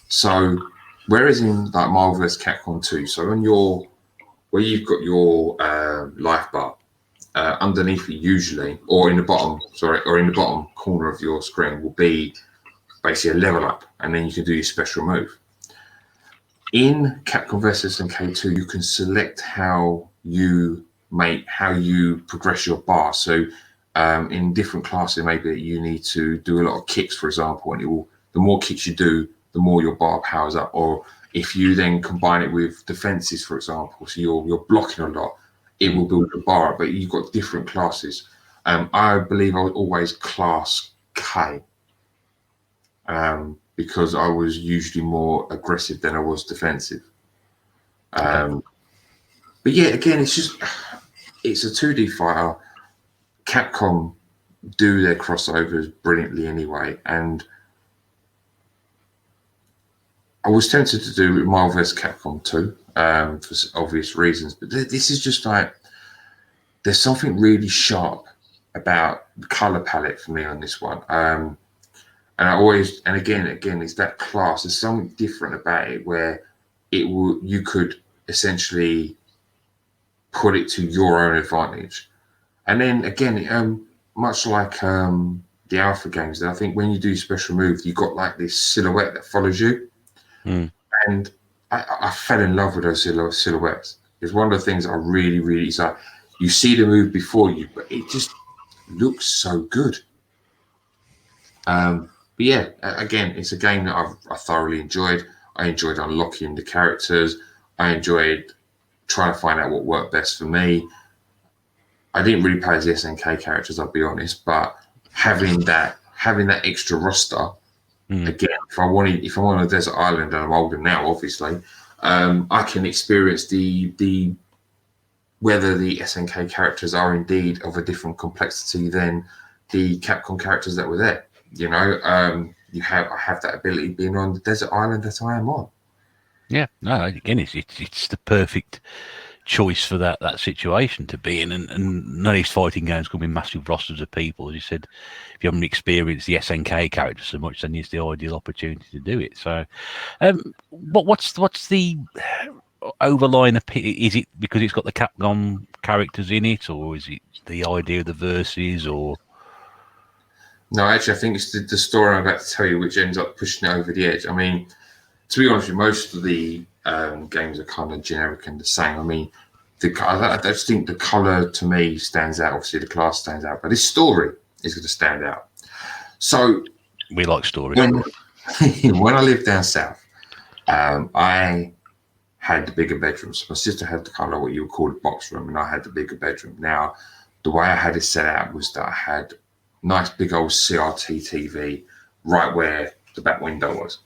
So whereas in like Marvel vs. Capcom 2, so on where you've got your life bar, underneath it usually, or in the bottom corner of your screen will be basically a level up, and then you can do your special move. In Capcom vs. SNK2, you can select how you progress your bar. So in different classes, maybe you need to do a lot of kicks, for example, and the more kicks you do, the more your bar powers up. Or if you then combine it with defenses, for example, so you're blocking a lot, it will build your bar up. But you've got different classes. I believe I was always class K. Because I was usually more aggressive than I was defensive. But yeah, again, it's a 2D fighter. Capcom do their crossovers brilliantly anyway, and I was tempted to do Marvel vs. Capcom 2 for obvious reasons, but this is just like there's something really sharp about the color palette for me on this one. And again, it's that class. There's something different about it where you could essentially put it to your own advantage. And then again, much like the Alpha games, I think when you do special moves, you got like this silhouette that follows you. And I fell in love with those silhouettes. It's one of the things I really, really, it's like you see the move before you, but it just looks so good. But yeah, again, it's a game that I thoroughly enjoyed. I enjoyed unlocking the characters. I enjoyed trying to find out what worked best for me. I didn't really play as the SNK characters, I'll be honest, but having that extra roster, again, if I'm on a desert island and I'm older now, obviously, I can experience whether the SNK characters are indeed of a different complexity than the Capcom characters that were there. I have that ability being on the desert island that I am on. Yeah, no, again, it's the perfect choice for that situation to be in, and none of these fighting games can be massive rosters of people. As you said, if you haven't experienced the SNK characters so much, then it's the ideal opportunity to do it. So, what's the overline? Is it because it's got the Capcom characters in it, or is it the idea of the verses, or? No, actually, I think it's the story I'm about to tell you which ends up pushing it over the edge. I mean, to be honest with you, most of the games are kind of generic and the same. I mean, I just think the colour to me stands out. Obviously, the class stands out, but this story is going to stand out. So we like stories. When I lived down south, I had the bigger bedrooms. My sister had the kind of what you would call a box room, and I had the bigger bedroom. Now, the way I had it set out was that I had nice big old CRT TV right where the back window was.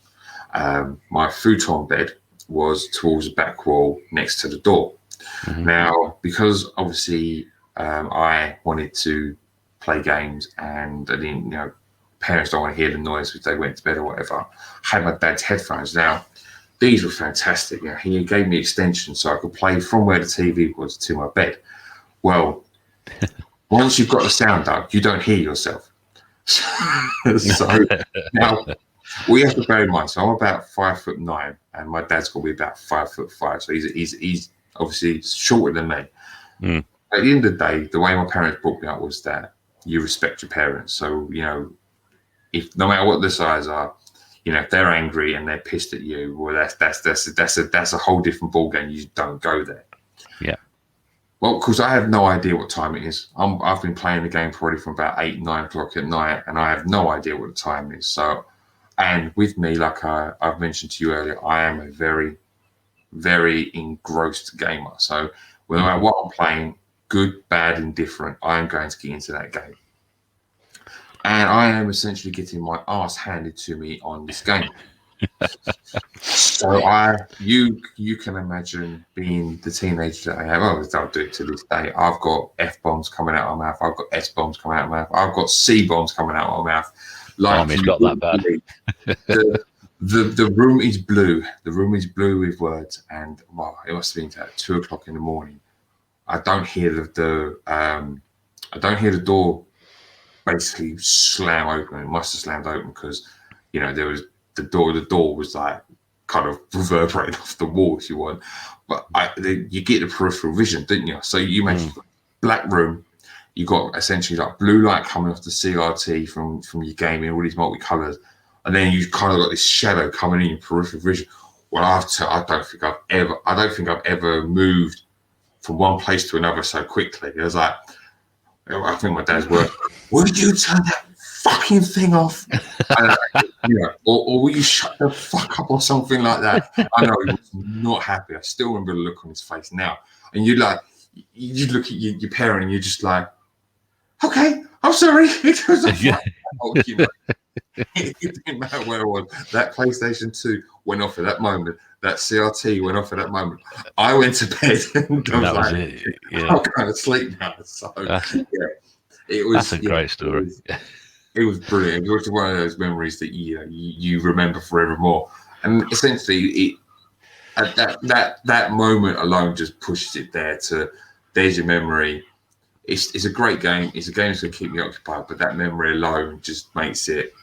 My futon bed was towards the back wall next to the door. Now, because obviously I wanted to play games and I didn't, parents don't want to hear the noise if they went to bed or whatever, I had my dad's headphones. Now, these were fantastic. He gave me extensions so I could play from where the TV was to my bed. Well, once you've got the sound up, you don't hear yourself. So now we have to bear in mind. So I'm about 5'9", and my dad's got to be about 5'5". So he's obviously shorter than me. At the end of the day, the way my parents brought me up was that you respect your parents. So if no matter what the size are, if they're angry and they're pissed at you, well, that's a whole different ballgame. You don't go there. Yeah. Well, because I have no idea what time it is. I've been playing the game probably from about 8, 9 o'clock at night, and I have no idea what the time is. So, and with me, like I've mentioned to you earlier, I am a very, very engrossed gamer. So, no matter what I'm playing, good, bad, indifferent, I am going to get into that game. And I am essentially getting my ass handed to me on this game. So you can imagine being the teenager that I am. I'll do it to this day. I've got F-bombs coming out of my mouth. I've got S-bombs coming out of my mouth. I've got C-bombs coming out of my mouth. Like it's got that bad. The room is blue. The room is blue with words, and it must have been at 2 o'clock in the morning. I don't hear the door basically slam open. It must have slammed open because there was the door was like kind of reverberating off the wall, if you want. But you get the peripheral vision, didn't you? So you imagine black room. You got essentially like blue light coming off the CRT from your game in all these multicolours, and then you kind of got this shadow coming in your peripheral vision. Well, I don't think I've ever moved from one place to another so quickly. It was like, I think my dad's word, would you turn that fucking thing off? Or will you shut the fuck up or something like that? I know he was not happy. I still remember the look on his face now. And you look at your parent and you're just like, okay, I'm sorry. It was it didn't matter where it was. That PlayStation 2 went off at that moment. That CRT went off at that moment. I went to bed and I was like, I'm going to sleep now. So, it was. That's a great story. It was brilliant. It was one of those memories that you remember forevermore. And essentially, that moment alone just pushes it there to there's your memory. It's a great game. It's a game that's going to keep me occupied, but that memory alone just makes it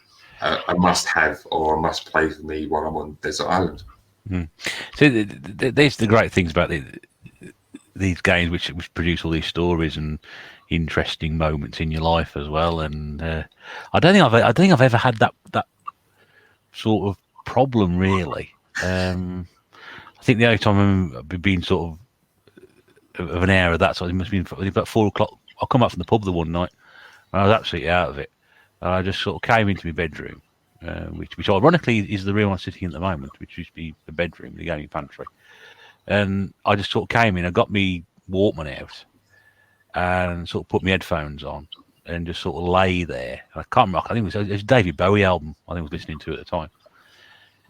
a must-have or a must-play for me while I'm on Desert Island. So there's the great things about these games which produce all these stories and interesting moments in your life as well. And I don't think I've ever had that sort of problem really. I think the only time I've been sort of an hour of that sort, it must have been about 4 o'clock. I come up from the pub the one night and I was absolutely out of it. And I just sort of came into my bedroom, which ironically is the room I'm sitting in at the moment, which used to be the bedroom, the gaming pantry. And I just sort of came in, I got me Walkman out and sort of put my headphones on and just sort of lay there. I can't remember, I think it was a David Bowie album I think I was listening to at the time.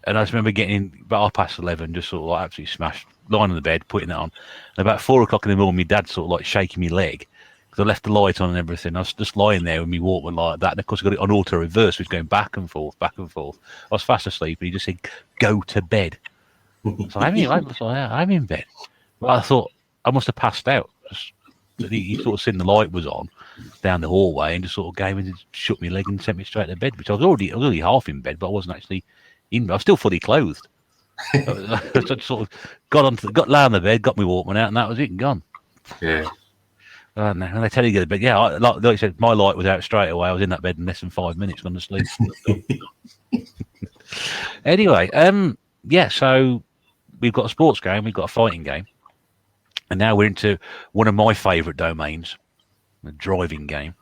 And I just remember getting in about 11:30, just sort of like absolutely smashed, lying on the bed, putting it on. And about 4 o'clock in the morning, my dad sort of like shaking my leg because I left the light on and everything. I was just lying there with me Walkman like that. And of course, I got it on auto reverse, which was going back and forth, back and forth. I was fast asleep, and he just said, "Go to bed." So I'm in bed. But I thought I must have passed out. He sort of seen the light was on down the hallway and just sort of came in and shook my leg and sent me straight to bed, which I was already half in bed, but I wasn't actually in bed. I was still fully clothed. I just sort of lay on the bed, got my Walkman out, and that was it, and gone. Yeah. And they tell you to go to bed. Yeah, like you said, my light was out straight away. I was in that bed in less than 5 minutes, gone to sleep. Anyway, so we've got a sports game, we've got a fighting game, and now we're into one of my favourite domains, the driving game,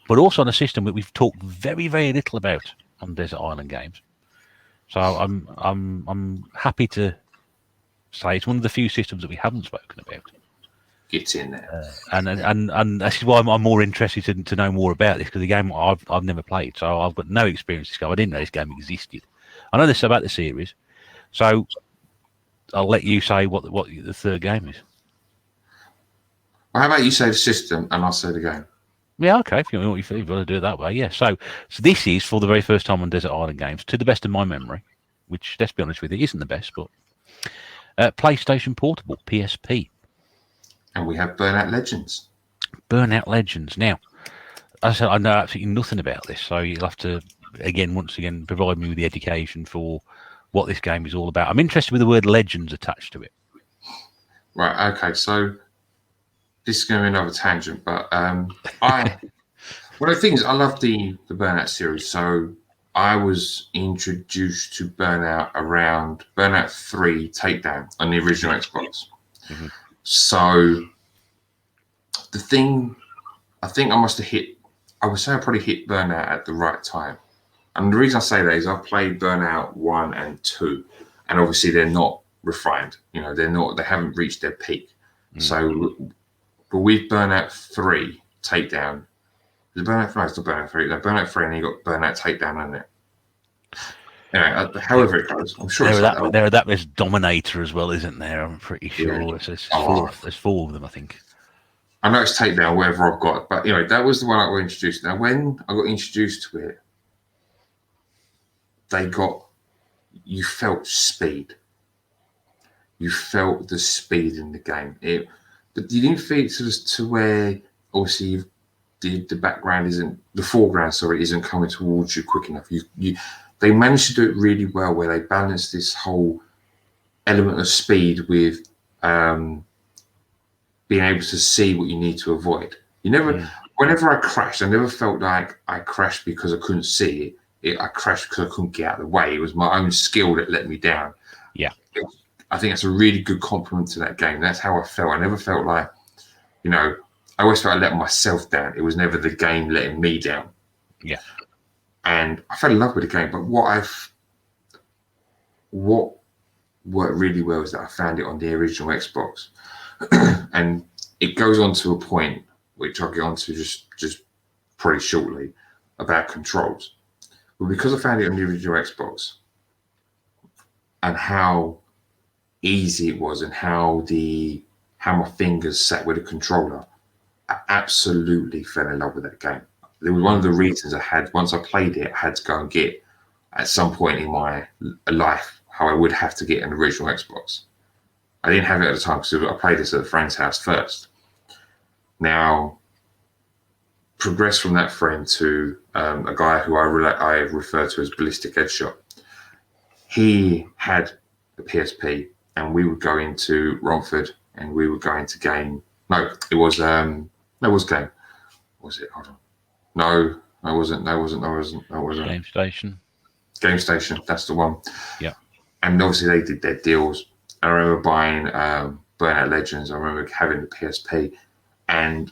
but also on a system that we've talked very, very little about on Desert Island Games. So I'm happy to say it's one of the few systems that we haven't spoken about. Get in there, and this is why I'm more interested to know more about this, because the game I've never played, so I've got no experience. This game, I didn't know this game existed. I know this about the series, so I'll let you say what the third game is. Well, how about you say the system and I'll say the game? Yeah, okay. If you want to do it that way, yeah. So this is for the very first time on Desert Island Games, to the best of my memory, which, let's be honest with you, isn't the best, but PlayStation Portable, PSP. And we have Burnout Legends. Burnout Legends. Now, as I said, I know absolutely nothing about this, so you'll have to, once again, provide me with the education for what this game is all about. I'm interested with the word legends attached to it. Right, okay, so this is going to be another tangent, but I Well, the thing is, I love the Burnout series. So I was introduced to Burnout around Burnout 3 Takedown on the original Xbox. Mm-hmm. So the thing, I think I must have hit, I would say I probably hit Burnout at the right time. And the reason I say that is I've played Burnout 1 and 2, and obviously they're not refined. You know, they haven't reached their peak. So, but with Burnout 3 Takedown, the Burnout 3, it's not Burnout 3, no, Burnout 3, and you got Burnout Takedown on it. Anyway, however it goes, I'm sure There's Dominator as well, isn't there? I'm pretty sure. Yeah. There's four of them, I think. I know it's Takedown, wherever I've got it, but anyway, that was the one I got introduced to. Now, when I got introduced to it, you felt speed. You felt the speed in the game. But you didn't feel it to where, obviously, the background the foreground, isn't coming towards you quick enough. They managed to do it really well, where they balanced this whole element of speed with being able to see what you need to avoid. Whenever I crashed, I never felt like I crashed because I couldn't see it. I crashed because I couldn't get out of the way. It was my own skill that let me down. Yeah. I think that's a really good compliment to that game. That's how I felt. I never felt like, I always felt I let myself down. It was never the game letting me down. Yeah. And I fell in love with the game. But what worked really well is that I found it on the original Xbox. And it goes on to a point, which I'll get onto just pretty shortly, about controls. But because I found it on the original Xbox and how easy it was and how my fingers sat with the controller, I absolutely fell in love with that game. It was one of the reasons once I played it, I had to go and get, at some point in my life, how I would have to get an original Xbox. I didn't have it at the time because I played this at a friend's house first. Now, progressed from that friend to a guy who I refer to as Ballistic Headshot. He had a PSP, and we would go into Romford, and we would go into game. No, it was game. Was it? Hold on. No, it wasn't. Game Station. Game Station. That's the one. Yeah. And obviously they did their deals. I remember buying Burnout Legends. I remember having the PSP, and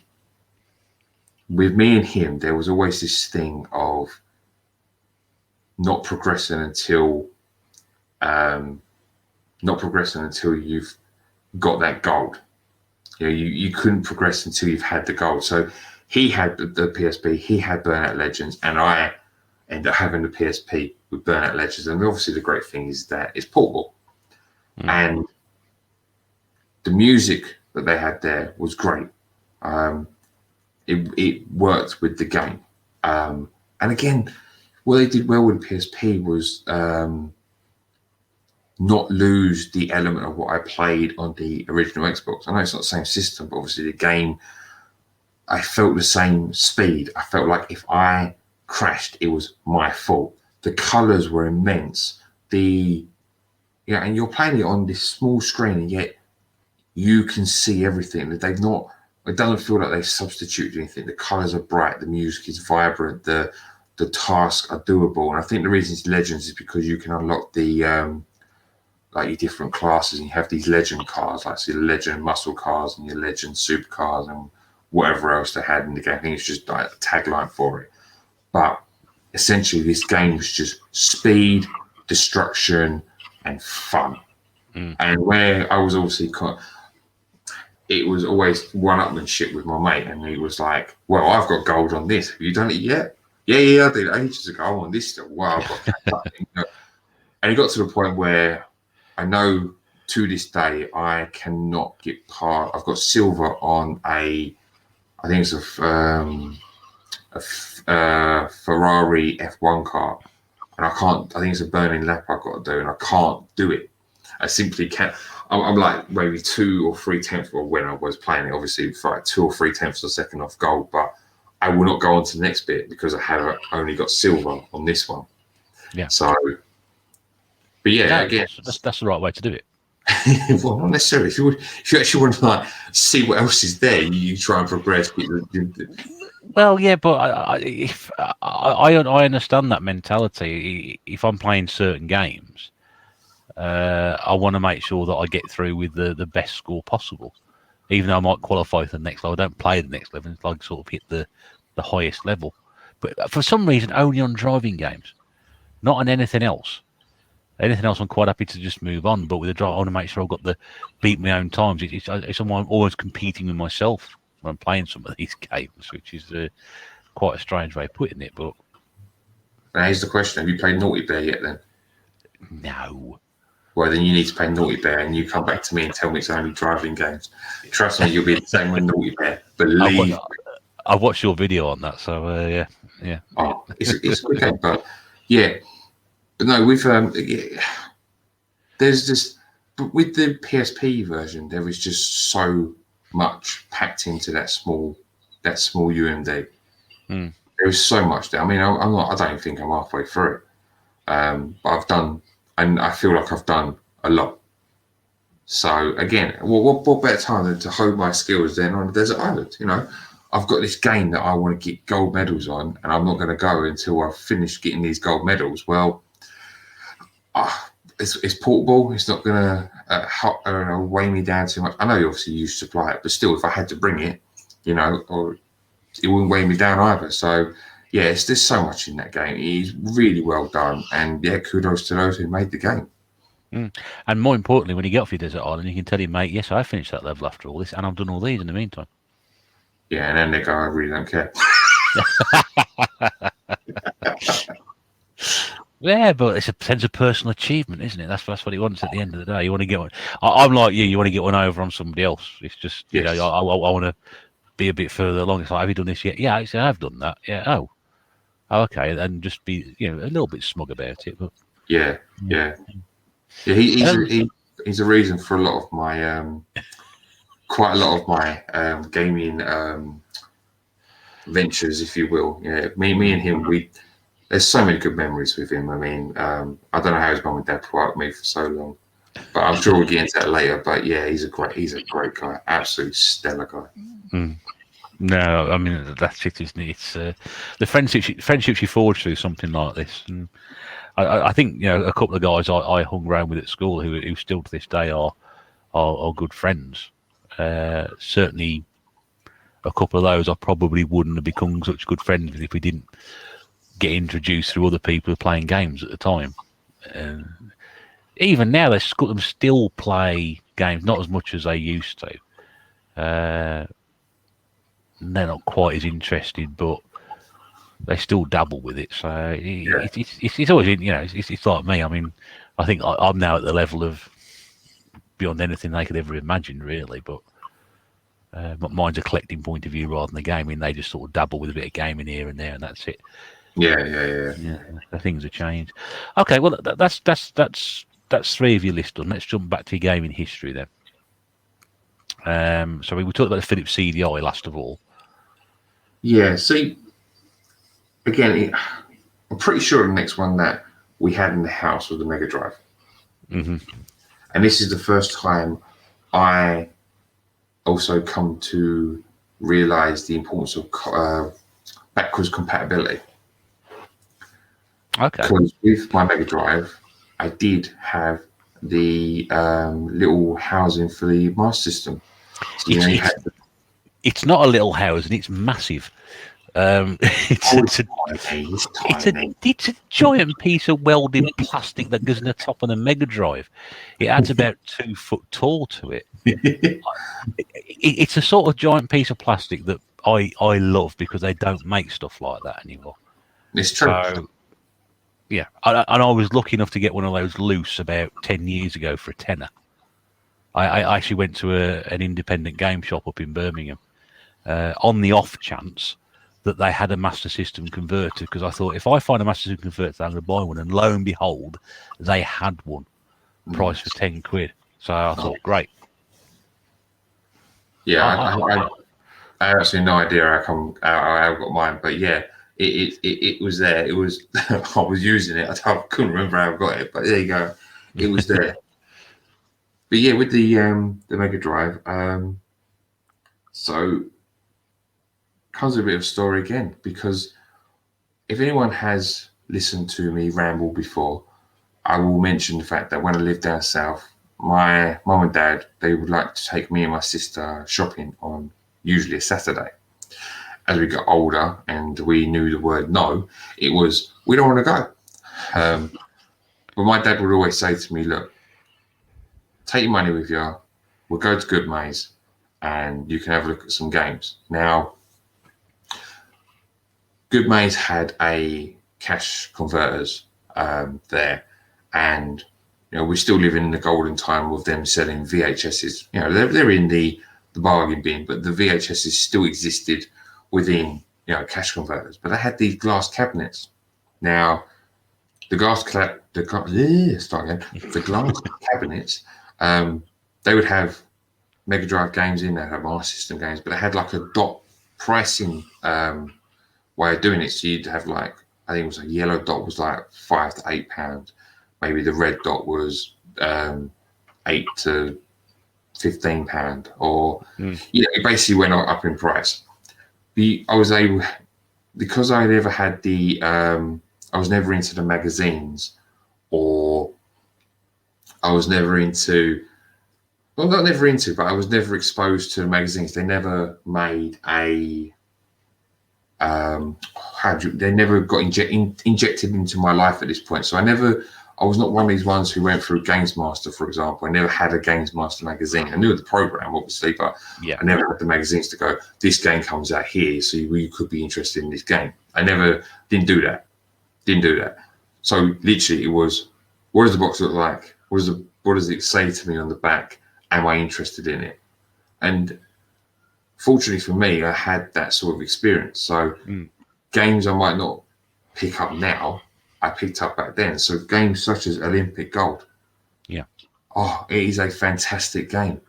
with me and him, there was always this thing of not progressing until you've got that gold. You couldn't progress until you've had the gold. So he had the PSP, he had Burnout Legends, and I ended up having the PSP with Burnout Legends. And obviously the great thing is that it's portable. And the music that they had there was great. It worked with the game. And again, what they did well with PSP was not lose the element of what I played on the original Xbox. I know it's not the same system, but obviously the game, I felt the same speed. I felt like if I crashed, it was my fault. The colors were immense. And you're playing it on this small screen, and yet you can see everything. It doesn't feel like they substituted anything. The colors are bright, the music is vibrant, the tasks are doable. And I think the reason it's Legends is because you can unlock the like your different classes, and you have these legend cars, like your legend muscle cars and your legend super cars and whatever else they had in the game. I think it's just like a tagline for it. But essentially this game was just speed, destruction, and fun. And where I was obviously it was always one-upmanship with my mate, and he was like, well, I've got gold on this. Have you done it yet? Yeah, I did ages ago. I'm on this still. Wow, I've got And it got to the point where I know to this day I cannot get past. I've got silver on I think it's a Ferrari F1 car, and I can't. I think it's a burning lap I've got to do, and I can't do it. I simply can't. I'm like maybe 2 or 3 tenths, or when I was playing it, obviously it's like 2 or 3 tenths of a second off gold, but I will not go on to the next bit because I have only got silver on this one. Yeah. So, but yeah, again, that's the right way to do it. Well, not necessarily. If you actually want to like see what else is there, you try and progress. Well, yeah, but I understand that mentality. If I'm playing certain games, I want to make sure that I get through with the best score possible. Even though I might qualify for the next level, I don't play the next level. It's like sort of hit the highest level. But for some reason, only on driving games, not on anything else. Anything else, I'm quite happy to just move on. But with the drive, I want to make sure I've got the beat my own times. It's I'm always competing with myself when I'm playing some of these games, which is quite a strange way of putting it. But now here's the question: have you played Naughty Bear yet? Then no. Well, then you need to play Naughty Bear, and you come back to me and tell me it's only driving games. Trust me, you'll be the same with Naughty Bear. Believe. I watched your video on that, so yeah. Oh, it's a good game, but yeah. But no, there's this with the PSP version. There is just so much packed into that small UMD. There is so much there. I mean, I'm not. I don't even think I'm halfway through it. But I've done, and I feel like I've done a lot. So again, what better time than to hone my skills then on a desert island? You know, I've got this game that I want to get gold medals on, and I'm not going to go until I've finished getting these gold medals. Well, it's portable. It's not going to weigh me down too much. I know you obviously used to supply it, but still, if I had to bring it, you know, or it wouldn't weigh me down either. So yeah, there's so much in that game. It's really well done, and yeah, kudos to those who made the game. And more importantly, when you get off your desert island, you can tell your mate, "Yes, I finished that level after all this, and I've done all these in the meantime." Yeah, and then they go, "I really don't care." Yeah, but it's a sense of personal achievement, isn't it? That's what he wants at the end of the day. You want to get one. I'm like you. You want to get one over on somebody else. It's just you know, I want to be a bit further along. It's like, have you done this yet? Yeah, I have done that. Yeah. Oh, okay. And just be a little bit smug about it. But yeah. He's a reason for a lot of my quite a lot of my gaming ventures, if you will. Yeah, me and him, there's so many good memories with him. I mean, I don't know how his mum and dad put up with me for so long, but I'm sure we'll get into that later. But yeah, he's a great guy, absolutely stellar guy. No, I mean that's it, isn't it? It's the friendships you forge through something like this. And I think a couple of guys I hung around with at school who still to this day are good friends. Certainly, a couple of those I probably wouldn't have become such good friends with if we didn't get introduced through other people who were playing games at the time. Even now, they still play games, not as much as they used to. They're not quite as interested, but they still dabble with it. So it's always, it's like me. I mean, I think I'm now at the level of beyond anything they could ever imagine, really. But mine's a collecting point of view rather than a gaming. They just sort of dabble with a bit of gaming here and there, and that's it. Yeah. The things have changed. Okay, well that's three of your list done. Let's jump back to your gaming history then. So we talked about the Philips CDI last of all. Yeah. See, again, I'm pretty sure the next one that we had in the house was the Mega Drive. Mm-hmm. And this is the first time I also come to realize the importance of backwards compatibility. Okay. Because with my Mega Drive, I did have the little housing for the Master System. So it's not a little housing; it's massive. It's a giant piece of welded plastic that goes in the top of the Mega Drive. It adds about 2 foot tall to it. It's a sort of giant piece of plastic that I love because they don't make stuff like that anymore. It's true. So, yeah, and I was lucky enough to get one of those loose about 10 years ago for a tenner. I actually went to an independent game shop up in Birmingham on the off chance that they had a Master System converter, because I thought if I find a Master System converter, I'm going to buy one. And lo and behold, they had one, price for £10. So I thought, great. Yeah, I have absolutely no idea how I got mine, but yeah, it was there. It was I was using it. I couldn't remember how I got it, but there you go. It was there. But yeah, with the Mega Drive, so comes a bit of story again, because if anyone has listened to me ramble before, I will mention the fact that when I lived down south, my mum and dad, they would like to take me and my sister shopping on usually a Saturday. As we got older and we knew the word no, it was, we don't want to go. But my dad would always say to me, look, take your money with you, we'll go to Good Maze and you can have a look at some games. Now, Good Maze had a cash converters there, and we still live in the golden time of them selling VHSs. They're in the bargain bin, but the VHSs still existed within cash converters. But they had these glass cabinets. Now, the glass cabinets, they would have Mega Drive games in, they had Master System games, but they had like a dot pricing way of doing it. So you'd have I think it was a yellow dot was like £5 to £8. Maybe the red dot was £8 to £15, or it basically went up in price. I was able, because I never had the I was never into the magazines, or I was never into, well, not never into, but I was never exposed to the magazines. They never made a they never got injected into my life at this point. So I was not one of these ones who went through Games Master, for example. I never had a Games Master magazine. I knew the program, obviously, but I never had the magazines to go, this game comes out here, so you could be interested in this game. I never didn't do that. So literally it was, what does the box look like? What does it say to me on the back? Am I interested in it? And fortunately for me, I had that sort of experience. So games I might not pick up now, I picked up back then. So games such as Olympic Gold. Yeah. Oh, it is a fantastic game.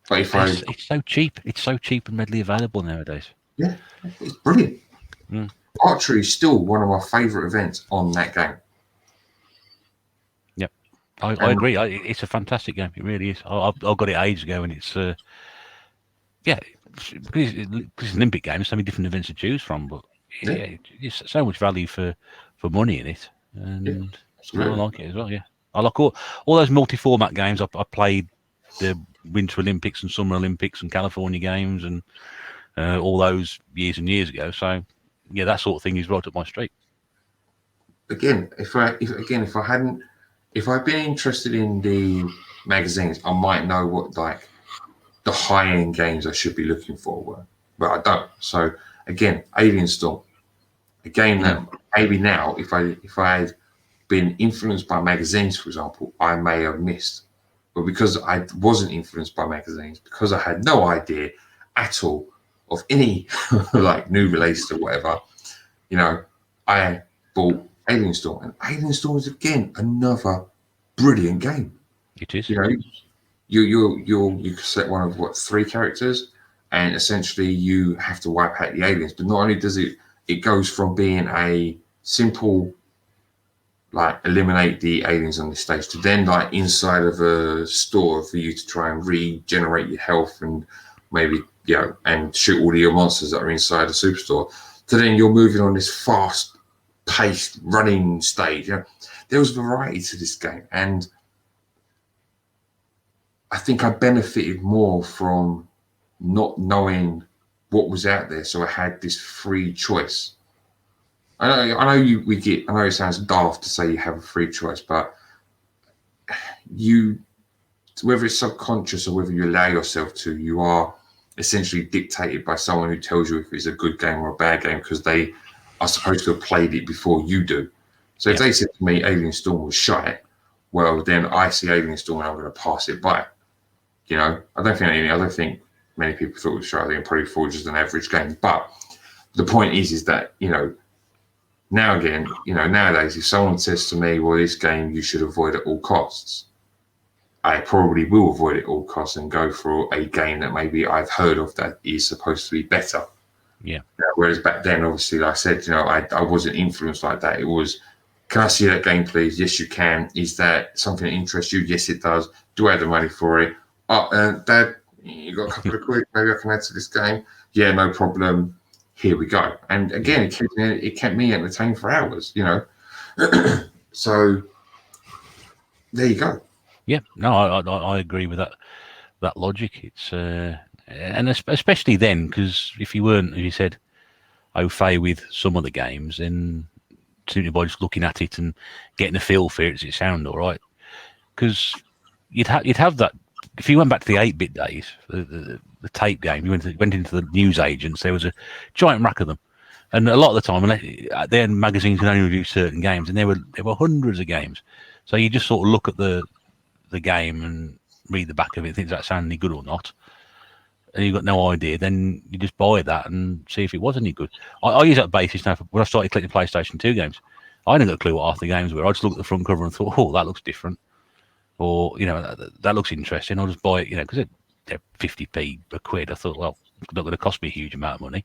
But it's so cheap. It's so cheap and readily available nowadays. Yeah, it's brilliant. Archery is still one of my favourite events on that game. Yep. I agree. It's a fantastic game. It really is. I got it ages ago, and it's because it's an Olympic game, there's so many different events to choose from, but it's so much value for money in it, and I like it as well. Yeah, I like all those multi-format games. I played the Winter Olympics and Summer Olympics and California Games and all those years and years ago. So yeah, that sort of thing is right up my street. Again, if I'd been interested in the magazines, I might know what the high-end games I should be looking for were, but I don't. So again, Alien Storm, a game that maybe now, if I had been influenced by magazines, for example, I may have missed. But because I wasn't influenced by magazines, because I had no idea at all of any new release or whatever, I bought Alien Storm, and Alien Storm is again another brilliant game. It is. You select one of 3 characters, and essentially you have to wipe out the aliens. But not only does it goes from being a simple eliminate the aliens on this stage to then inside of a store for you to try and regenerate your health and maybe and shoot all of your monsters that are inside the superstore. So then you're moving on this fast-paced running stage. There was variety to this game, and I think I benefited more from not knowing what was out there, so I had this free choice. I know it sounds daft to say you have a free choice, but whether it's subconscious or whether you allow yourself to, you are essentially dictated by someone who tells you if it's a good game or a bad game, because they are supposed to have played it before you do. So if they said to me Alien Storm was shite, well then I see Alien Storm and I'm going to pass it by. I don't think many people thought it was shite. They probably thought it was just an average game. But the point is that now again, nowadays, if someone says to me, well, this game you should avoid at all costs, I probably will avoid it at all costs and go for a game that maybe I've heard of that is supposed to be better. Yeah. Whereas back then, obviously, like I said, I wasn't influenced like that. It was, can I see that game, please? Yes, you can. Is that something that interests you? Yes, it does. Do I have the money for it? Oh, Dad, you got a couple of quid? Maybe I can add to this game. Yeah, no problem. here we go. And again, it kept me entertained for hours, you know. So there you go. Yeah, no, I agree with that logic. It's and especially then, because if you weren't, as you said, au fait with some of the games, then simply by just looking at it and getting a feel for it, does it sound all right? Because you'd have that if you went back to the 8-bit days, the tape game. You went into the news agents. There was a giant rack of them, and a lot of the time, their magazines can only review certain games, and there were hundreds of games. So you just sort of look at the game and read the back of it, think does that sound any good or not, and you've got no idea. Then you just buy that and see if it was any good. I use that basis now. When I started collecting PlayStation 2 games, I didn't got a clue what half the games were. I just looked at the front cover and thought, oh, that looks different, or you know, that looks interesting. I'll just buy it, you know, because they're 50p a quid. I thought, well, it's not going to cost me a huge amount of money.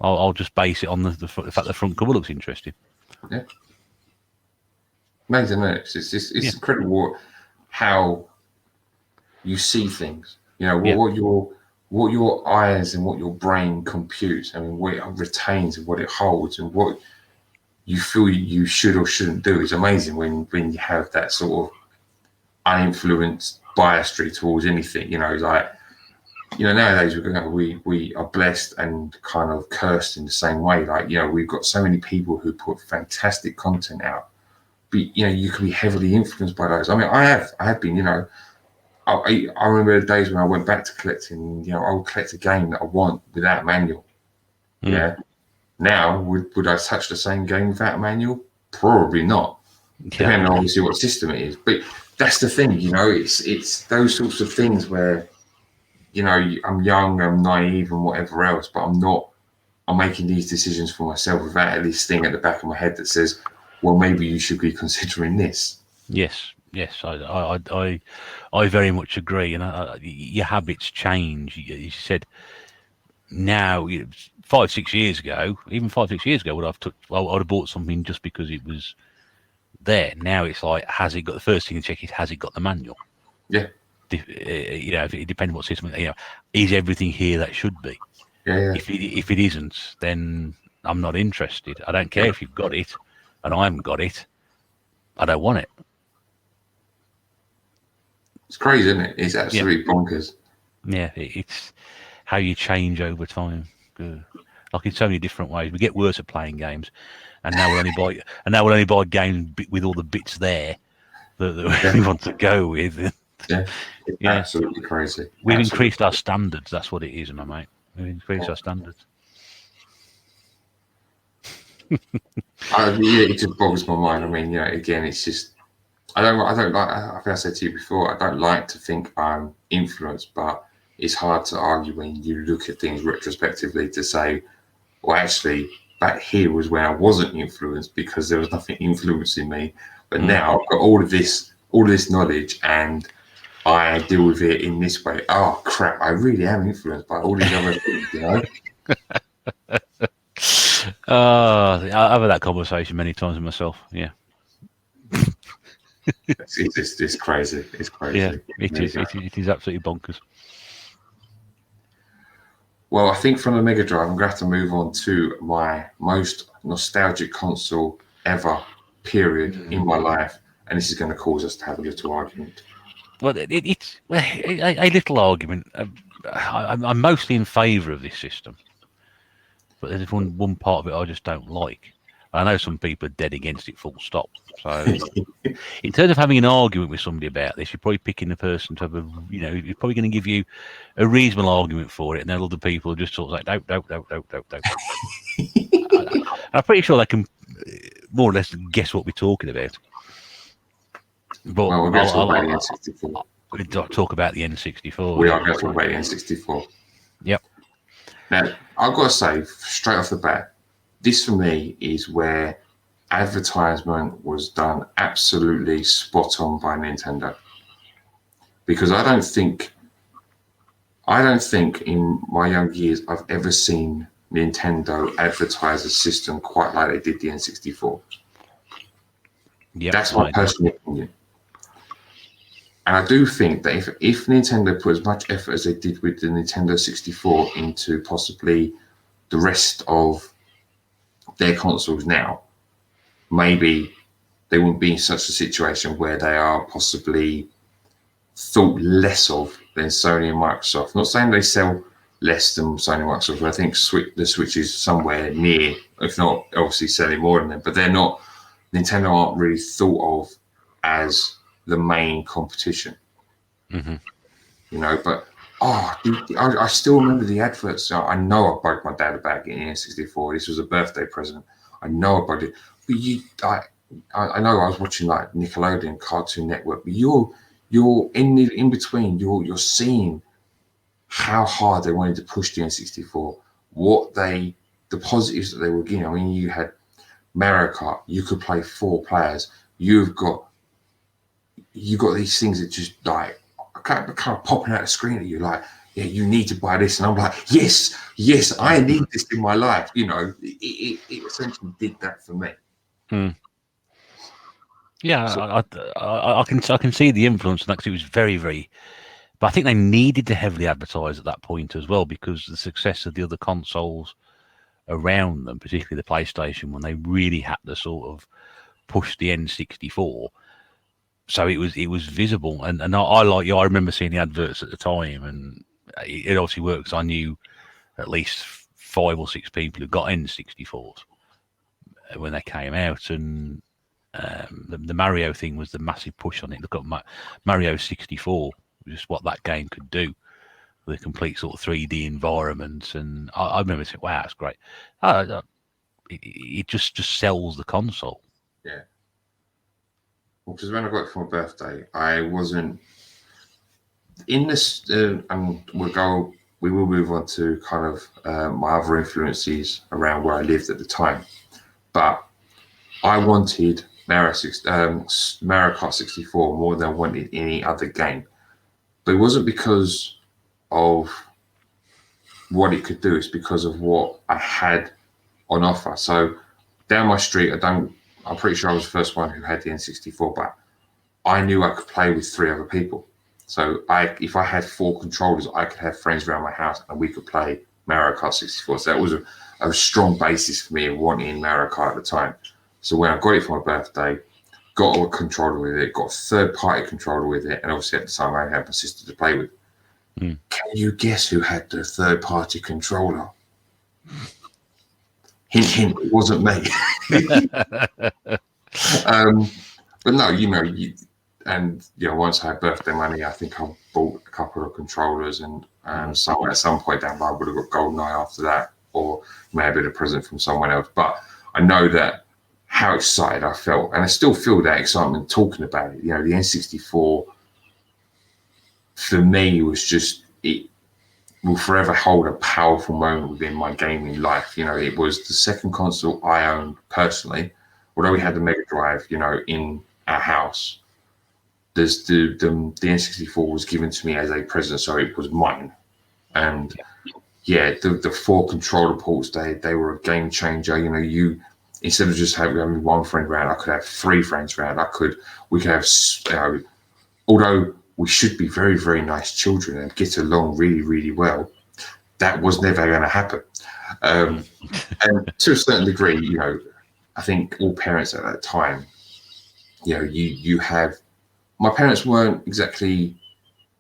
I'll just base it on the fact the front cover looks interesting. Yeah, amazing. It's incredible how you see things. You know what your eyes and what your brain computes. I mean, what it retains and what it holds and what you feel you should or shouldn't do is amazing when you have that sort of uninfluenced biasry towards anything. You know, like, you know, nowadays we are blessed and kind of cursed in the same way. Like, you know, we've got so many people who put fantastic content out, but you know, you can be heavily influenced by those. I mean, I have been, you know. I remember the days when I went back to collecting, you know, I would collect a game that I want without a manual. Yeah. Now, would I touch the same game without a manual? Probably not. Depending on obviously what system it is. But that's the thing, you know, it's those sorts of things where, you know, I'm young, I'm naive and whatever else, but I'm making these decisions for myself without at least thing at the back of my head that says, well, maybe you should be considering this. Yes, I very much agree. And your habits change. You said now, 5-6 years ago, even 5-6 years ago, I'd have bought something just because it was there. Now it's like, has it got the first thing to check is, has it got the manual? Yeah. You know, it depends what system. You know, is everything here that should be? Yeah. If it isn't, then I'm not interested. I don't care if you've got it, and I haven't got it. I don't want it. It's crazy, isn't it? It's absolutely bonkers. Yeah, it's how you change over time. Like in so many different ways. We get worse at playing games, and now we'll only buy games with all the bits there that we want to go with. Yeah, it's absolutely crazy. We've increased our standards. That's what it is, my mate. We've increased our standards. It just boggles my mind. I mean, you know, again, it's just I don't like. I think I said to you before, I don't like to think I'm influenced, but it's hard to argue when you look at things retrospectively to say, well, actually, back here was when I wasn't influenced because there was nothing influencing me. But now I've got all of this knowledge and I deal with it in this way. Oh crap! I really am influenced by all these other things, you know. I've had that conversation many times with myself. Yeah. It's crazy. It's crazy. Yeah, it is absolutely bonkers. Well, I think from the Mega Drive, I'm going to have to move on to my most nostalgic console ever, period, in my life. And this is going to cause us to have a little argument. Well, it's a little argument. I'm mostly in favour of this system. But there's one part of it I just don't like. I know some people are dead against it, full stop. So, in terms of having an argument with somebody about this, you're probably picking the person to have you're probably going to give you a reasonable argument for it, and then other people are just sort of like, don't. I'm pretty sure they can more or less guess what we're talking about. But well, we're going to talk about the N64. We'll talk about the N64. We are going to talk about the N64. Yep. Now, I've got to say, straight off the bat, this for me is where advertisement was done absolutely spot on by Nintendo. Because I don't think in my young years I've ever seen Nintendo advertise a system quite like they did the N64. Yep, that's my personal opinion. And I do think that if Nintendo put as much effort as they did with the Nintendo 64 into possibly the rest of their consoles now, maybe they wouldn't be in such a situation where they are possibly thought less of than Sony and Microsoft. Not saying they sell less than Sony and Microsoft, but I think the Switch is somewhere near, if not obviously selling more than them, but they're not, Nintendo aren't really thought of as the main competition. Mm-hmm. You know, but I still remember the adverts. I know I bugged my dad about getting an N64. This was a birthday present. I know I bugged it. But I know I was watching like Nickelodeon, Cartoon Network, but you're in between. You're seeing how hard they wanted to push the N64, the positives that they were getting. I mean, you had Mario Kart. You could play 4 players. You got these things that just like kind of popping out the screen at you, like, yeah, you need to buy this, and I'm like, yes, I need this in my life. You know, it essentially did that for me. Yeah, so, I can see the influence, because it was very, very. But I think they needed to heavily advertise at that point as well, because the success of the other consoles around them, particularly the PlayStation, when they really had to sort of push the N64. So it was visible, and I like you. I remember seeing the adverts at the time, and it obviously works. I knew at least 5 or 6 people who got N64s when they came out, and the Mario thing was the massive push on it. Look at Mario 64, just what that game could do, the complete sort of 3D environment, and I remember saying, "Wow, that's great." It just sells the console. Yeah. Well, because when I got it for my birthday, I wasn't in this, and we will move on to kind of my other influences around where I lived at the time. But I wanted Mario Kart 64 more than I wanted any other game. But it wasn't because of what it could do, it's because of what I had on offer. So down my street, I'm pretty sure I was the first one who had the N64, but I knew I could play with 3 other people. So if I had 4 controllers, I could have friends around my house and we could play Mario Kart 64. So that was a strong basis for me of wanting Mario Kart at the time. So when I got it for my birthday, got a controller with it, got a third-party controller with it, and obviously at the time I had my sister to play with. Can you guess who had the third-party controller? Hint, hint, it wasn't me. But no, once I had birthday money, I think I bought a couple of controllers, and so at some point down the line, I would have got GoldenEye after that, or maybe a present from someone else. But I know that how excited I felt, and I still feel that excitement talking about it. You know, the N64 for me was just, it will forever hold a powerful moment within my gaming life. You know, it was the second console I owned personally. Although we had the Mega Drive, you know, in our house, the N64 was given to me as a present, so it was mine. And yeah, the 4 controller ports, they were a game changer. You know, instead of just having 1 friend around, I could have 3 friends around. We could have, although we should be very, very nice children and get along really, really well, that was never going to happen. And to a certain degree, you know, I think all parents at that time, you know, my parents weren't exactly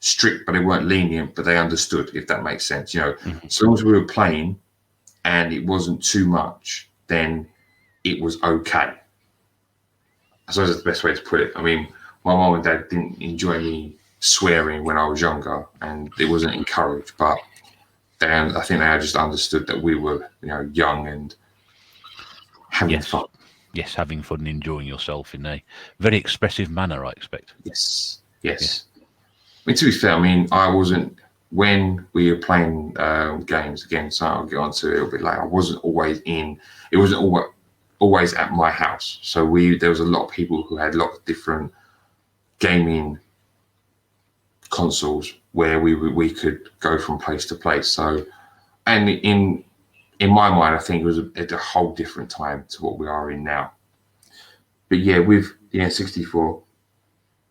strict, but they weren't lenient, but they understood, if that makes sense. You know, as long as we were playing and it wasn't too much, then it was okay. I suppose that's the best way to put it. I mean, my mom and dad didn't enjoy me swearing when I was younger, and it wasn't encouraged, but I think they just understood that we were, you know, young and having fun. Yes, having fun and enjoying yourself in a very expressive manner, I expect. Yes. I mean, to be fair, I mean, I wasn't, when we were playing games, again, so I'll get onto it a little bit later, I wasn't always it wasn't always at my house. So there was a lot of people who had a lot of different gaming consoles where we could go from place to place. So, and in my mind, I think it was at a whole different time to what we are in now. But yeah, with the N64,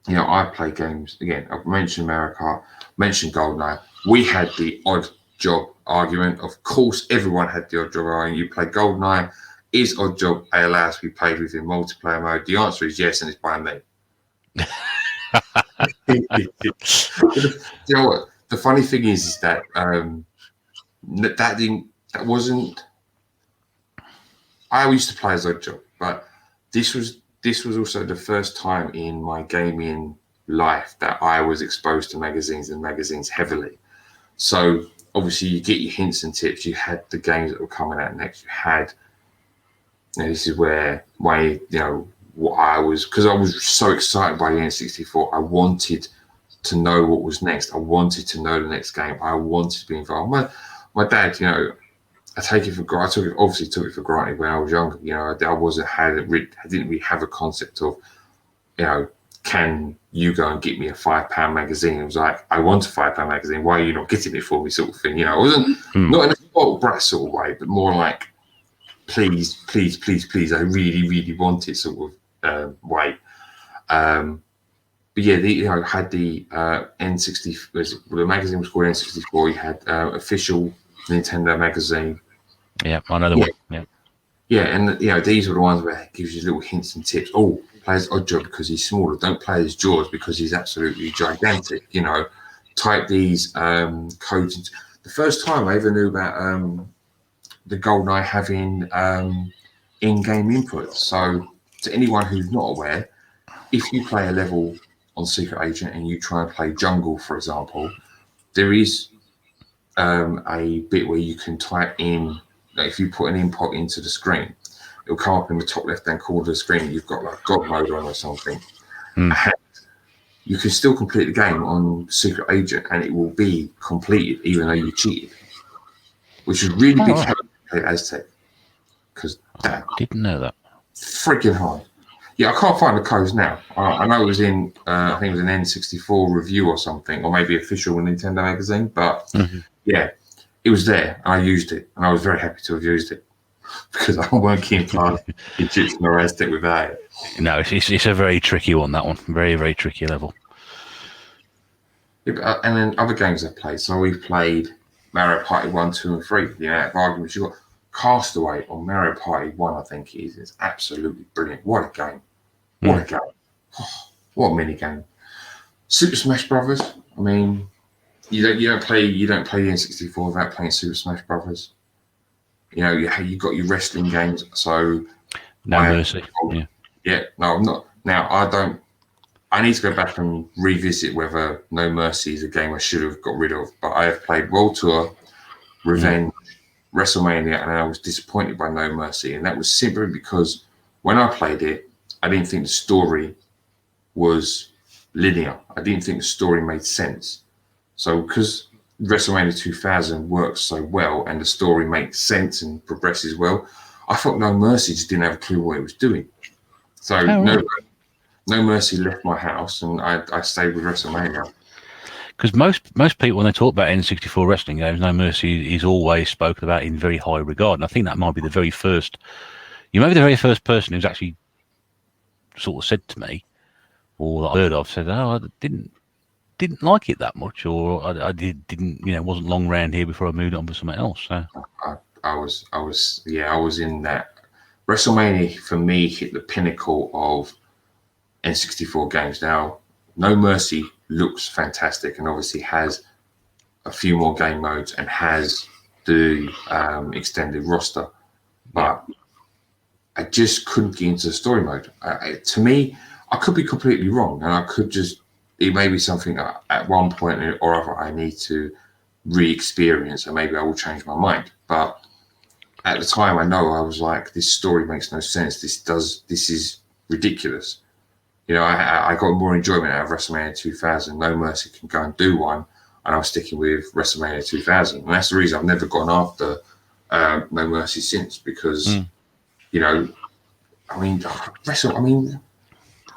you know, I play games. Again, I've mentioned Mario Kart, mentioned GoldenEye. We had the odd job argument. Of course, everyone had the odd job argument. You play GoldenEye. Is odd job allowed to be played within multiplayer mode? The answer is yes, and it's by me. You know what? The funny thing is that that wasn't. I used to play as odd job, but this was also the first time in my gaming life that I was exposed to magazines heavily. So obviously you get your hints and tips. You had the games that were coming out next. You had, this is where my, what I was, because I was so excited by the N64. I wanted to know what was next. I wanted to know the next game. I wanted to be involved. My dad, I take it for granted. I obviously took it for granted when I was younger. I didn't really have a concept of, can you go and get me a £5 magazine? It was like, I want a £5 magazine. Why are you not getting it for me, sort of thing? It wasn't not in a spoiled brat sort of way, but more like, please, please, please, please. I really, really want it, sort of way. But yeah, I had the N60. The magazine was called N64. You had official Nintendo magazine. Yeah, I know the one. Yeah. Yeah, and these were the ones where it gives you little hints and tips. Oh, play as Oddjob because he's smaller. Don't play as Jaws because he's absolutely gigantic. Type these codes into. The first time I ever knew about the GoldenEye having in-game inputs. So to anyone who's not aware, if you play a level on Secret Agent and you try and play Jungle, for example, there is a bit where you can type in, if you put an input into the screen, it'll come up in the top left-hand corner of the screen. You've got like God mode on or something. And you can still complete the game on Secret Agent and it will be completed even though you cheated, which is really big help to Aztec, because I didn't know that. Freaking hard. Yeah, I can't find the codes now. I know it was in, I think it was an N64 review or something, or maybe official Nintendo magazine, but yeah, it was there and I used it and I was very happy to have used it because I weren't keen past Egyptian or Aztec without it. No, it's a very tricky one, that one. Very, very tricky level. Yeah, and then other games I've played. So we've played Mario Party 1, 2, and 3. Arguments. You've got Castaway on Mario Party 1, I think it is. It's absolutely brilliant. What a game. What a game. Oh, what a mini game. Super Smash Brothers. I mean, you don't play the N64 without playing Super Smash Brothers. You got your wrestling games. So No Mercy. Yeah, no, I'm not. Now I need to go back and revisit whether No Mercy is a game I should have got rid of. But I have played World Tour, Revenge, WrestleMania, and I was disappointed by No Mercy. And that was simply because when I played it, I didn't think the story was linear. I didn't think the story made sense. So because WrestleMania 2000 works so well and the story makes sense and progresses well, I thought No Mercy just didn't have a clue what it was doing. So No Mercy left my house and I stayed with WrestleMania. Because most people, when they talk about N64 wrestling games, No Mercy is always spoken about in very high regard. And I think that might be the very first, you may be the very first person who's actually sort of said to me, or that I heard of, said, oh, I didn't like it that much, or I didn't, wasn't long round here before I moved on to something else. So I was in that. WrestleMania for me hit the pinnacle of N64 games. Now, No Mercy looks fantastic and obviously has a few more game modes and has the extended roster, but I just couldn't get into the story mode. To me, I could be completely wrong, and I could just, it may be something that at one point or other I need to re-experience, and maybe I will change my mind. But at the time, I know I was like, this story makes no sense. This is ridiculous. I got more enjoyment out of WrestleMania 2000. No Mercy can go and do one, and I was sticking with WrestleMania 2000. And that's the reason I've never gone after No Mercy since, because,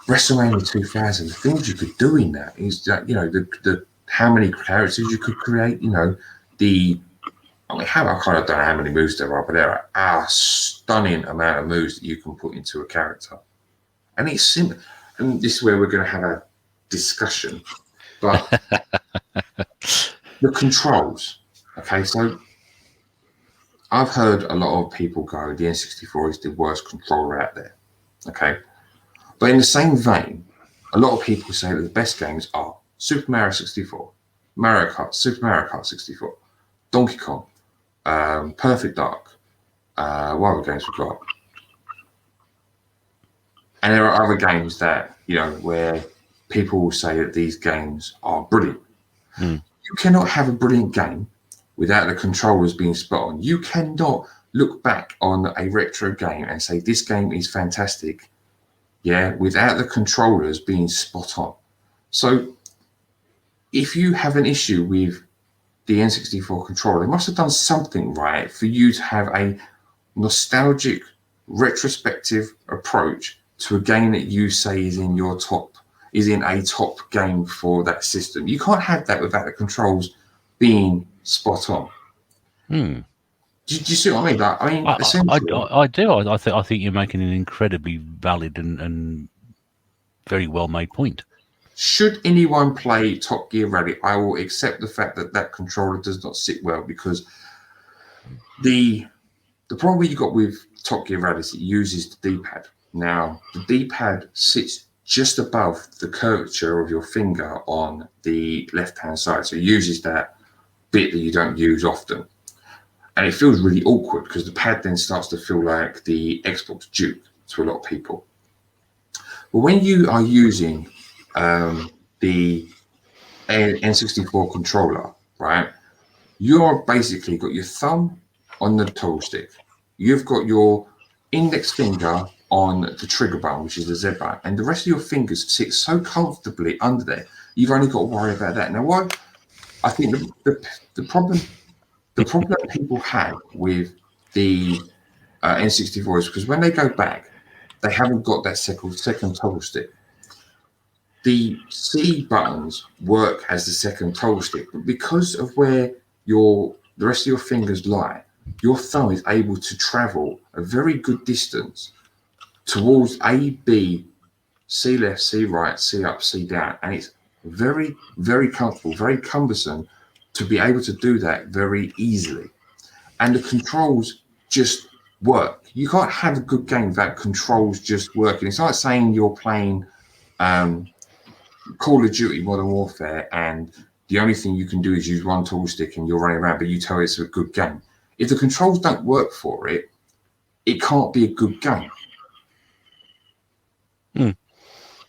WrestleMania 2000, the things you could do in that is that, the how many characters you could create, I kind of don't know how many moves there are, but there are a stunning amount of moves that you can put into a character. And it's simple. And this is where we're going to have a discussion. But the controls, okay, so I've heard a lot of people go, the N64 is the worst controller out there. Okay. But in the same vein, a lot of people say that the best games are Super Mario 64, Mario Kart, Super Mario Kart 64, Donkey Kong, Perfect Dark, what other games we've got? And there are other games that, where people will say that these games are brilliant. You cannot have a brilliant game without the controllers being spot on. You cannot look back on a retro game and say this game is fantastic, without the controllers being spot on. So if you have an issue with the N64 controller, they must have done something right for you to have a nostalgic, retrospective approach to a game that you say is in a top game for that system. You can't have that without the controls being spot on. Do you see what I mean? I do. I think you're making an incredibly valid and very well made point. Should anyone play Top Gear Rally, I will accept the fact that controller does not sit well, because the problem you got with Top Gear Rally is it uses the D-pad. Now, the D-pad sits just above the curvature of your finger on the left-hand side. So it uses that bit that you don't use often. And it feels really awkward because the pad then starts to feel like the Xbox Duke to a lot of people. But when you are using the N64 controller, right, you're basically got your thumb on the toggle stick. You've got your index finger on the trigger button, which is the Z button, and the rest of your fingers sit so comfortably under there. You've only got to worry about that. Now, what I think the problem people have with the N64 is because when they go back, they haven't got that second toggle stick. The C buttons work as the second toggle stick, but because of where the rest of your fingers lie, your thumb is able to travel a very good distance towards A, B, C left, C right, C up, C down. And it's very, very comfortable, very cumbersome to be able to do that very easily. And the controls just work. You can't have a good game without controls just working. It's like saying you're playing Call of Duty Modern Warfare and the only thing you can do is use one toggle stick and you're running around, but you tell it's a good game. If the controls don't work for it, it can't be a good game.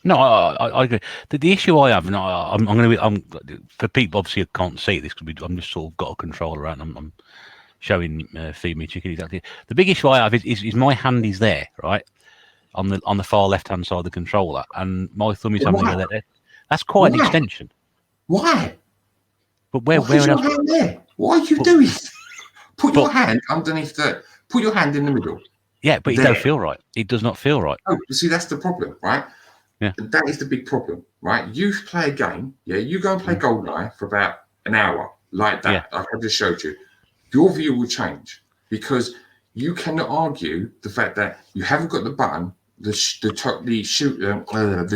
No, I agree. The issue I have, and I'm going to be, for people obviously who can't see this, because I'm just sort of got a controller out and I'm showing Feed Me Chicken exactly. The big issue I have is my hand is there, right, on the far left hand side of the controller, and my thumb is having to go there. That's quite an extension. Why? But where is your hand there? What are you doing? Put your hand underneath put your hand in the middle. Yeah, but it don't feel right. It does not feel right. Oh, see, that's the problem, right? Yeah. That is the big problem, right? You play a game, you go and play Goldeneye for about an hour, like that, like I just showed you. Your view will change because you cannot argue the fact that you haven't got the button, the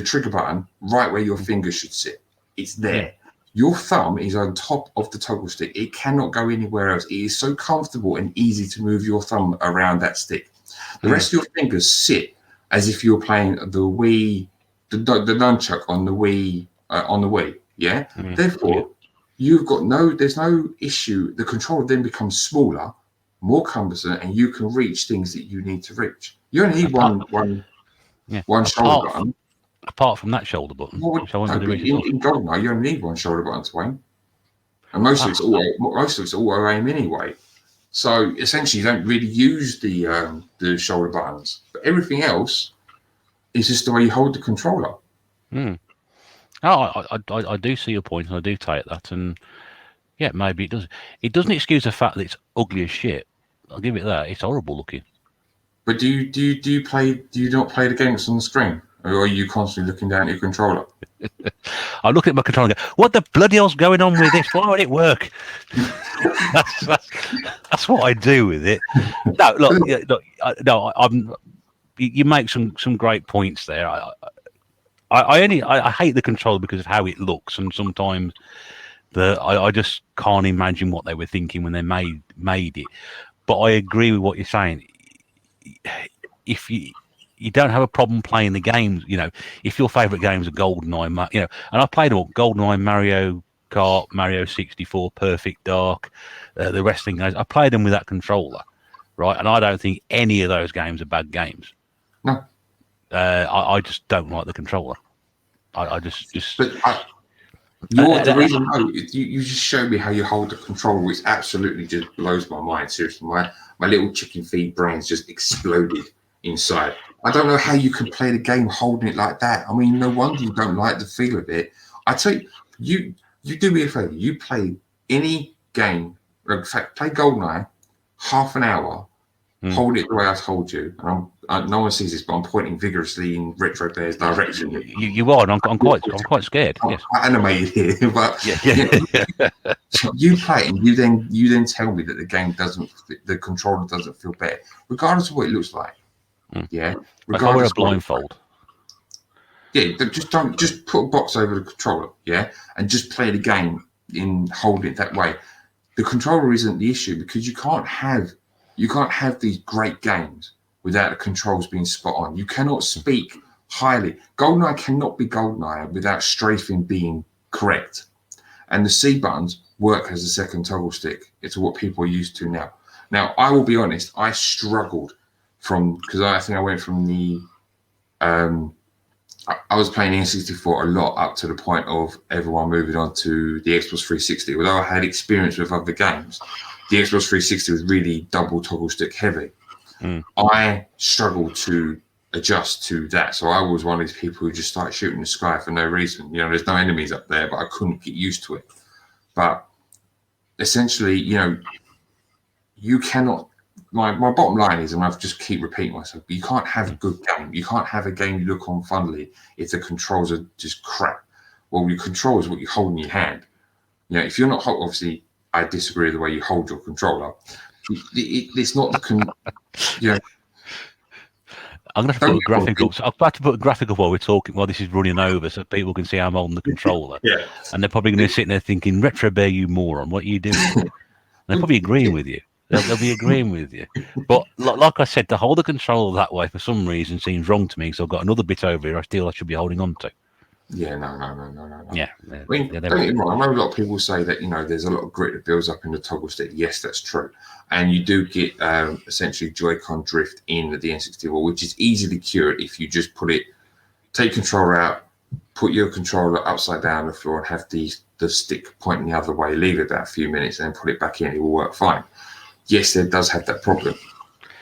trigger button, right where your finger should sit. It's there. Yeah. Your thumb is on top of the toggle stick. It cannot go anywhere else. It is so comfortable and easy to move your thumb around that stick. The rest of your fingers sit as if you're playing the Wii, the nunchuck on the Wii, yeah? Therefore, you've got there's no issue. The controller then becomes smaller, more cumbersome, and you can reach things that you need to reach. You only need one shoulder button. Apart from that shoulder button. In GoldenEye, you only need one shoulder button to aim. And most of it's auto aim anyway. So essentially, you don't really use the shoulder buttons. But everything else is just the way you hold the controller. I do see your point, and I do take that. And yeah, maybe it does. It doesn't excuse the fact that it's ugly as shit. I'll give it that. It's horrible looking. But do you not play the games on the screen? Or are you constantly looking down at your controller? I look at my controller and go, what the bloody hell's going on with this? Why won't it work? that's what I do with it. No, look, you make some great points there. I hate the controller because of how it looks, and sometimes I just can't imagine what they were thinking when they made it. But I agree with what you're saying. If you don't have a problem playing the games, if your favourite games are GoldenEye, and I played them all, GoldenEye, Mario Kart, Mario 64, Perfect Dark, the wrestling games, I played them with that controller, right? And I don't think any of those games are bad games. No. I just don't like the controller. I just. But the reason you just showed me how you hold the controller, which absolutely just blows my mind. Seriously, my little chicken feed brain's just exploded inside. I don't know how you can play the game holding it like that. I mean, no wonder you don't like the feel of it. I tell you, you do me a favor. You play any game, in fact, play GoldenEye, half an hour, hold it the way I told you. And no one sees this, but I'm pointing vigorously in Retro Bear's direction. You are, and I'm quite scared. I'm yes. quite animated here, but you play it, and you then tell me that the controller doesn't feel better, regardless of what it looks like. Yeah, if I wear a blindfold. Yeah, just put a box over the controller, yeah, and just play the game in holding it that way. The controller isn't the issue, because you can't have these great games without the controls being spot on. You cannot speak highly. GoldenEye cannot be GoldenEye without strafing being correct. And the C buttons work as a second toggle stick. It's what people are used to now. Now, I will be honest, I struggled because I think I went from the I was playing N64 a lot up to the point of everyone moving on to the Xbox 360. Although I had experience with other games, the Xbox 360 was really double toggle stick heavy. I struggled to adjust to that. So I was one of these people who just started shooting the sky for no reason. There's no enemies up there, but I couldn't get used to it. But essentially, you cannot. My bottom line is, and I just keep repeating myself, you can't have a good game. You can't have a game you look on fondly if the controls are just crap. Well, your control is what you hold in your hand. If you're not, obviously, I disagree with the way you hold your controller. It's not the I'm going to have to put a graphic up. So I've got to put a graphic up while we're talking, while this is running over, so people can see how I'm holding the controller. Yeah. And they're probably going to be sitting there thinking, Retro Bear, you moron, what are you doing? And they're probably agreeing with you. They'll be agreeing with you. But like I said, to hold the controller that way for some reason seems wrong to me, because I've got another bit over here I feel I should be holding on to. Yeah, no. Yeah. I mean, don't get me wrong. I know a lot of people say that, there's a lot of grit that builds up in the toggle stick. Yes, that's true. And you do get essentially Joy-Con drift in the N64, which is easily cured if you just take controller out, put your controller upside down on the floor and have the stick pointing the other way, leave it about a few minutes and then put it back in. It will work fine. Yes, it does have that problem.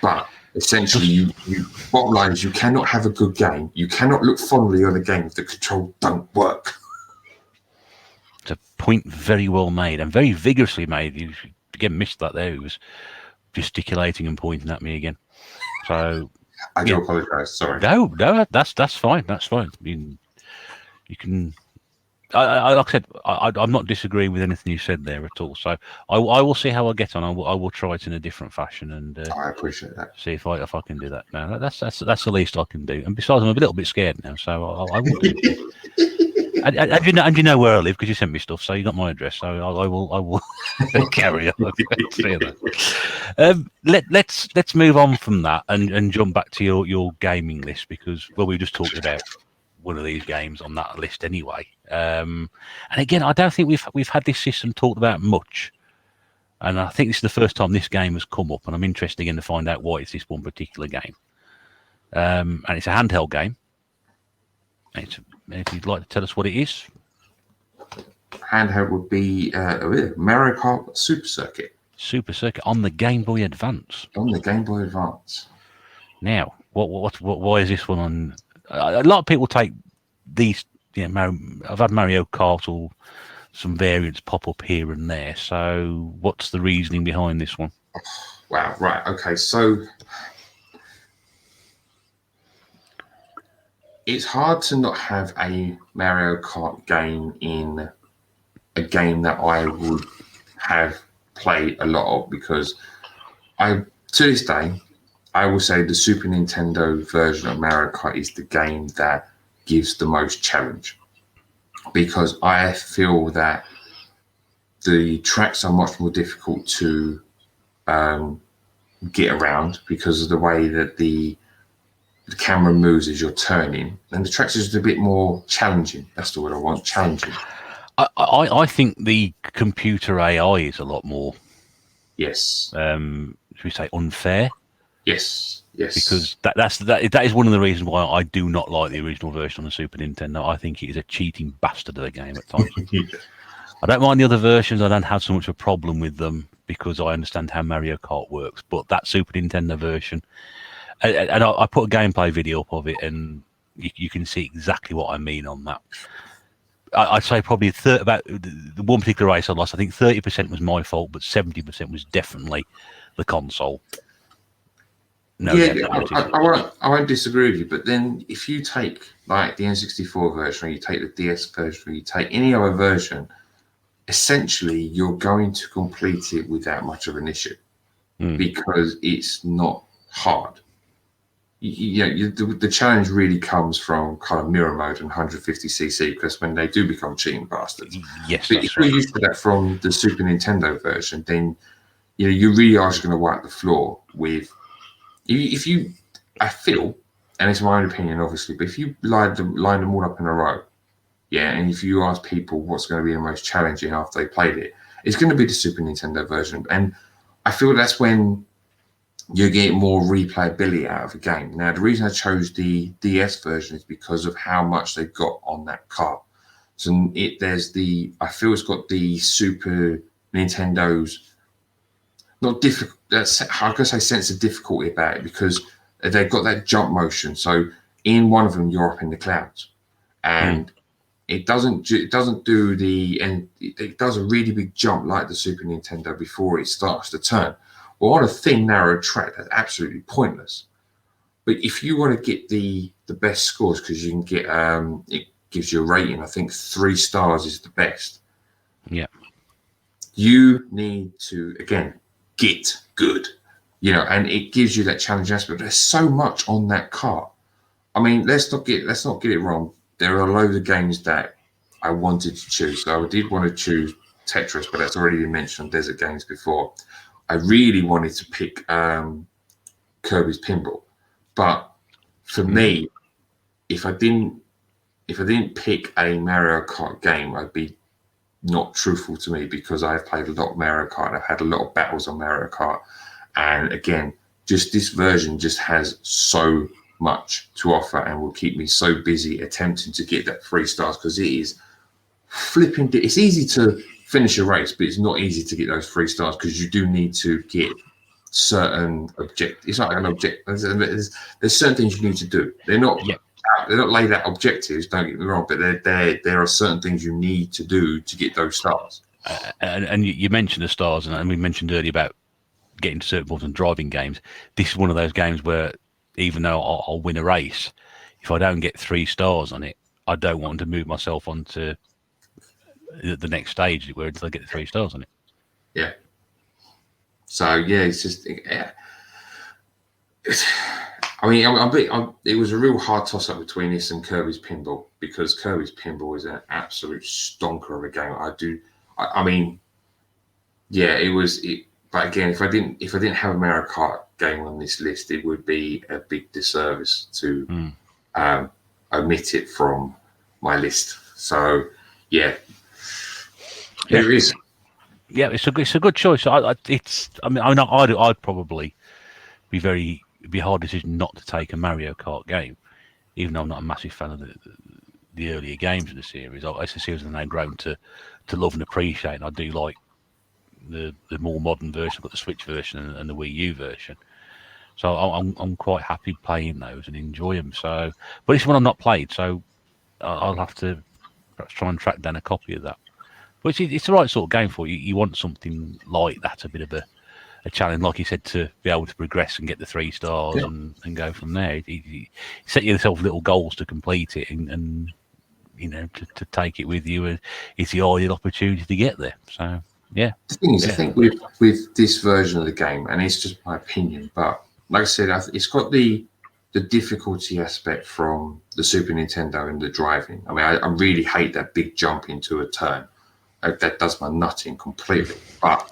But essentially, bottom line is you cannot have a good game. You cannot look fondly on a game if the controls don't work. It's a point very well made and very vigorously made. You again missed that there. He was gesticulating and pointing at me again. So I do apologise. Sorry. No, that's fine. That's fine. You can. Like I said, I'm not disagreeing with anything you said there at all. So I will see how I get on. I will try it in a different fashion, and I appreciate that. See if I can do that. No, that's the least I can do. And besides, I'm a little bit scared now, so I will do it. And you know where I live because you sent me stuff, so you got my address. So I will carry on. Let's move on from that and jump back to your gaming list, because we just talked about one of these games on that list anyway. And again, I don't think we've had this system talked about much, and I think this is the first time this game has come up, and I'm interested again to find out why it's this one particular game. And it's a handheld game. If you'd like to tell us what it is. Handheld would be Mario Kart Super Circuit. Super Circuit on the Game Boy Advance. On the Game Boy Advance. Now, why is this one on? A lot of people take these. I've had Mario Kart or some variants pop up here and there. So, what's the reasoning behind this one? Wow. Right. Okay. So, it's hard to not have a Mario Kart game in a game that I would have played a lot of, because to this day, I will say the Super Nintendo version of Mario Kart is the game that gives the most challenge, because I feel that the tracks are much more difficult to get around because of the way that the camera moves as you're turning, and the tracks are just a bit more challenging. That's the word I want, challenging. I think the computer AI is a lot more. Yes. Should we say unfair? Yes. Because that is one of the reasons why I do not like the original version on the Super Nintendo. I think it is a cheating bastard of a game at times. I don't mind the other versions. I don't have so much of a problem with them because I understand how Mario Kart works. But that Super Nintendo version, and I put a gameplay video up of it, and you can see exactly what I mean on that. I'd say probably about the one particular race I lost. I think 30% was my fault, but 70% was definitely the console. No, I won't disagree with you. But then, if you take like the N64 version, or you take the DS version, or you take any other version, essentially you're going to complete it without much of an issue because it's not hard. The challenge really comes from kind of mirror mode and 150cc because when they do become cheating bastards. Yes, but if you're used to that from the Super Nintendo version, then you really are just going to wipe the floor with. If you, I feel, and it's my own opinion, obviously, but if you line them all up in a row, and if you ask people what's going to be the most challenging after they played it, it's going to be the Super Nintendo version. And I feel that's when you get more replayability out of a game. Now, the reason I chose the DS version is because of how much they've got on that cart. So I feel it's got the Super Nintendo's not difficult. I'm gonna say sense of difficulty about it because they've got that jump motion. So in one of them, you're up in the clouds, and it doesn't do it does a really big jump like the Super Nintendo before it starts to turn. Well, on a thin, narrow track, that's absolutely pointless. But if you want to get the best scores, because you can get it gives you a rating. I think 3 stars is the best. Yeah. You need to again get good, and it gives you that challenge aspect. There's so much on that cart. I mean, let's not get it wrong. There are a load of games that I wanted to choose. So I did want to choose Tetris, but that's already been mentioned on Desert Games before. I really wanted to pick Kirby's Pinball, but for me, if I didn't pick a Mario Kart game, I'd be not truthful to me because I've played a lot of Mario Kart. I've had a lot of battles on Mario Kart, and again, just this version just has so much to offer and will keep me so busy attempting to get that 3 stars because it is flipping. It's easy to finish a race, but it's not easy to get those 3 stars because you do need to get certain objectives. It's not an object. There's certain things you need to do. They're not laid out objectives. Don't get me wrong, but there are certain things you need to do to get those stars. And you mentioned the stars, and we mentioned earlier about getting to certain points in driving games. This is one of those games where even though I'll win a race, if I don't get 3 stars on it, I don't want to move myself onto the next stage until I get the 3 stars on it. Yeah. So it's just. I mean, it was a real hard toss-up between this and Kirby's Pinball because Kirby's Pinball is an absolute stonker of a game. It was. But again, if I didn't have a Mario Kart game on this list, it would be a big disservice to omit it from my list. So, here it is. Yeah, it's a good choice. I'd probably be a hard decision not to take a Mario Kart game, even though I'm not a massive fan of the earlier games in the series. It's a series that I've grown to love and appreciate, and I do like the more modern version, but the Switch version and the Wii U version. So I'm quite happy playing those and enjoy them. So, but it's one I've not played, so I'll have to perhaps try and track down a copy of that. But it's the right sort of game for you. You want something like that, a bit of a challenge, like you said, to be able to progress and get the 3 stars and go from there. You set yourself little goals to complete it and to take it with you. It's the ideal opportunity to get there. So, yeah. The thing is, I think with this version of the game, and it's just my opinion, but like I said, it's got the difficulty aspect from the Super Nintendo and the driving. I mean, I really hate that big jump into a turn. That does my nutting completely. But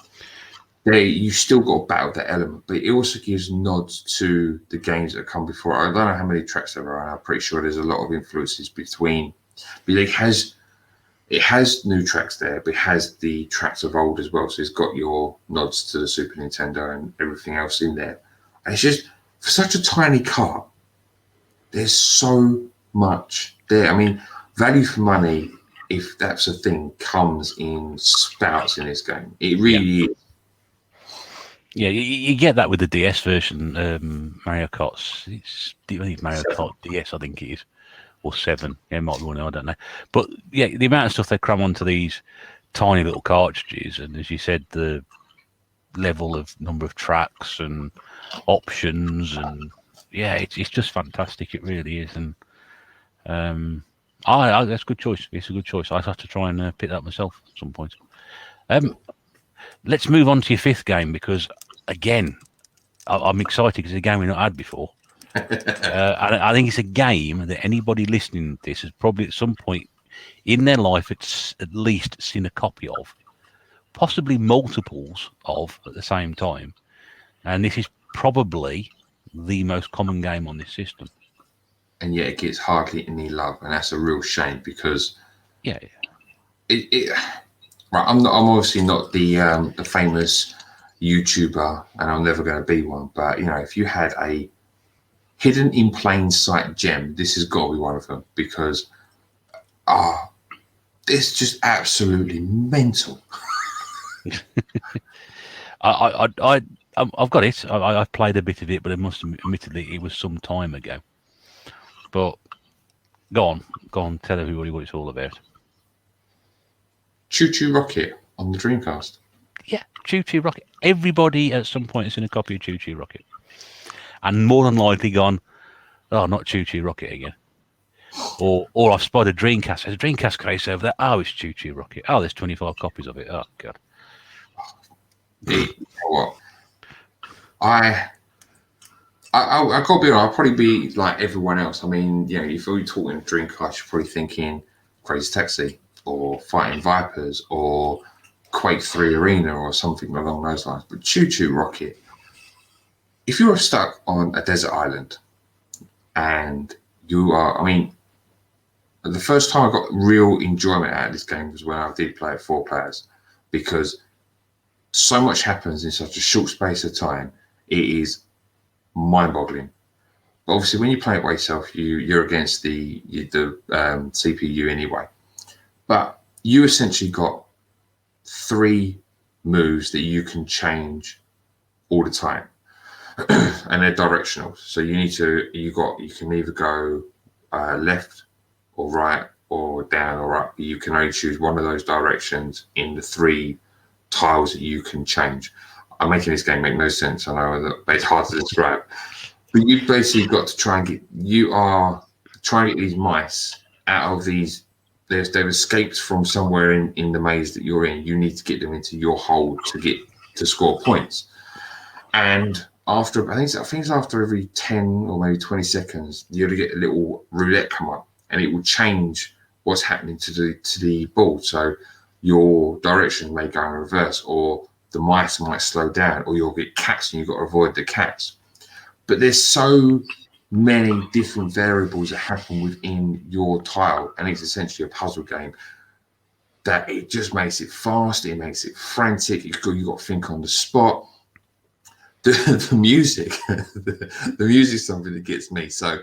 you still got to battle that element, but it also gives nods to the games that come before. I don't know how many tracks there are. I'm pretty sure there's a lot of influences between. But it has new tracks there, but it has the tracks of old as well. So it's got your nods to the Super Nintendo and everything else in there. And it's just, for such a tiny cart, there's so much there. I mean, value for money, if that's a thing, comes in spouts in this game. It really is. Yeah, you get that with the DS version, Mario Kart's. I think Mario Kart DS, I think it is, or 7. Yeah, it might be one, I don't know. But yeah, the amount of stuff they cram onto these tiny little cartridges, and as you said, the level of number of tracks and options, and yeah, it's just fantastic. It really is, and that's a good choice. It's a good choice. I'd have to try and pick that myself at some point. Let's move on to your 5th game, because again, I'm excited because it's a game we've not had before. I think it's a game that anybody listening to this has probably at some point in their life it's at least seen a copy of, possibly multiples of at the same time. And this is probably the most common game on this system. And yet it gets hardly any love, and that's a real shame, because I'm obviously not the famous YouTuber, and I'm never going to be one. But if you had a hidden in plain sight gem, this has got to be one of them, because it's just absolutely mental. I've got it. I've played a bit of it, but I must admittedly it was some time ago. But go on, tell everybody what it's all about. Choo Choo Rocket on the Dreamcast. Yeah, Choo Choo Rocket. Everybody at some point has seen a copy of Choo Choo Rocket, and more than likely gone, "Oh, not Choo Choo Rocket again." Or I've spotted a Dreamcast. There's a Dreamcast case over there. Oh, it's Choo Choo Rocket. Oh, there's 25 copies of it. Oh God. What? I gotta be honest, I'll probably be like everyone else. I mean, if you're talking Dreamcast, you're probably thinking Crazy Taxi or Fighting Vipers or Quake 3 Arena or something along those lines. But Choo Choo Rocket, if you're stuck on a desert island and you are, the first time I got real enjoyment out of this game was when I did play it 4 players, because so much happens in such a short space of time. It is mind-boggling. But obviously, when you play it by yourself, you're against the CPU anyway. But you essentially got 3 moves that you can change all the time, and they're directional. So you can either go left or right or down or up. You can only choose one of those directions in the 3 tiles that you can change. I'm making this game make no sense. I know that it's hard to describe, but you've basically got to try and get these mice out of these. They've escaped from somewhere in the maze that you're in. You need to get them into your hole to score points. And after I think it's after every 10 or maybe 20 seconds, you're to get a little roulette come up, and it will change what's happening to the ball. So your direction may go in reverse, or the mice might slow down, or you'll get cats and you've got to avoid the cats. But there's so many different variables that happen within your tile, and it's essentially a puzzle game, that it just makes it fast, it makes it frantic. You've got to think on the spot. The music, the music is something that gets me. So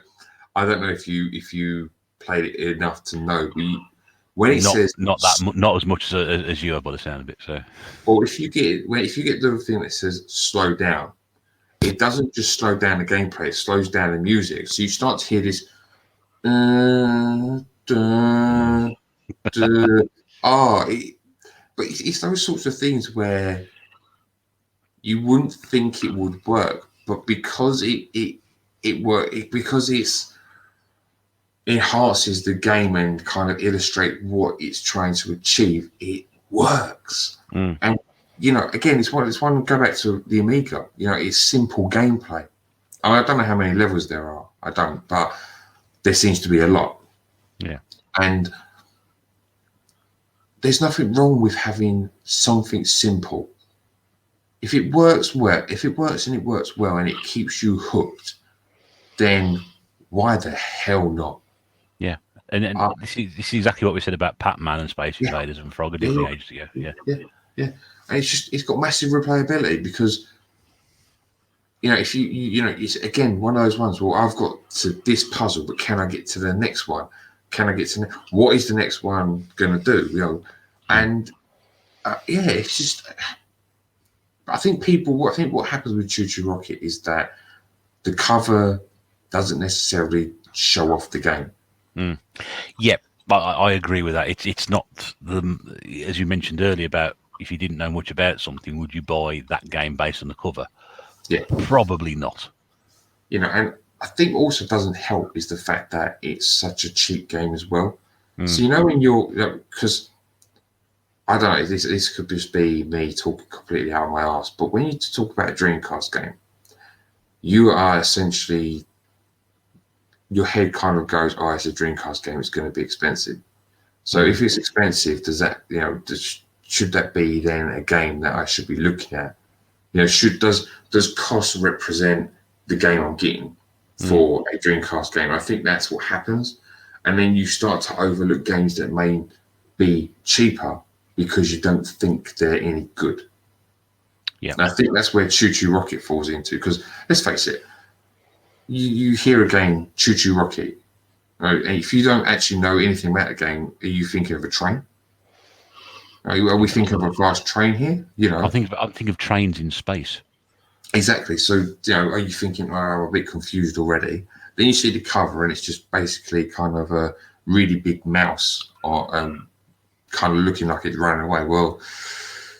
I don't know if you played it enough to know. When it says not as much as you are by the sound of it. So, or if you get the thing that says slow down, it doesn't just slow down the gameplay; it slows down the music. So you start to hear this. But it's those sorts of things where you wouldn't think it would work, but because it enhances the game and kind of illustrate what it's trying to achieve, it works. And again, it's one go back to the Amiga. It's simple gameplay. I don't know how many levels there are. I don't, but there seems to be a lot. Yeah. And there's nothing wrong with having something simple if it works well, and it works well, and it keeps you hooked, then why the hell not? Yeah, and this is exactly what we said about Pac-Man and Space Invaders and Frogger, didn't we, ages ago? Yeah. And it's got massive replayability because if you it's again one of those ones. Well, I've got to this puzzle, but can I get to the next one? Can I get to what is the next one going to do? And it's just. I think what happens with Choo Choo Rocket is that the cover doesn't necessarily show off the game. Yeah, but I agree with that. It's not as you mentioned earlier about if you didn't know much about something, would you buy that game based on the cover? Yeah, probably not. And I think also doesn't help is the fact that it's such a cheap game as well. So when because I don't know, this could just be me talking completely out of my ass, but when you talk about a Dreamcast game, you are essentially, your head kind of goes, oh, it's a Dreamcast game, it's going to be expensive. So if it's expensive, does that, should that be then a game that I should be looking at? Does cost represent the game I'm getting for a Dreamcast game? I think that's what happens. And then you start to overlook games that may be cheaper because you don't think they're any good. Yeah. And I think that's where Choo Choo Rocket falls into, because let's face it, you hear a game, Choo Choo Rocket, and if you don't actually know anything about the game, are you thinking of a train? Are we thinking of a vast train here? I think of trains in space. Exactly. So, are you thinking, oh, I'm a bit confused already? Then you see the cover and it's just basically kind of a really big mouse or kind of looking like it's running away. Well,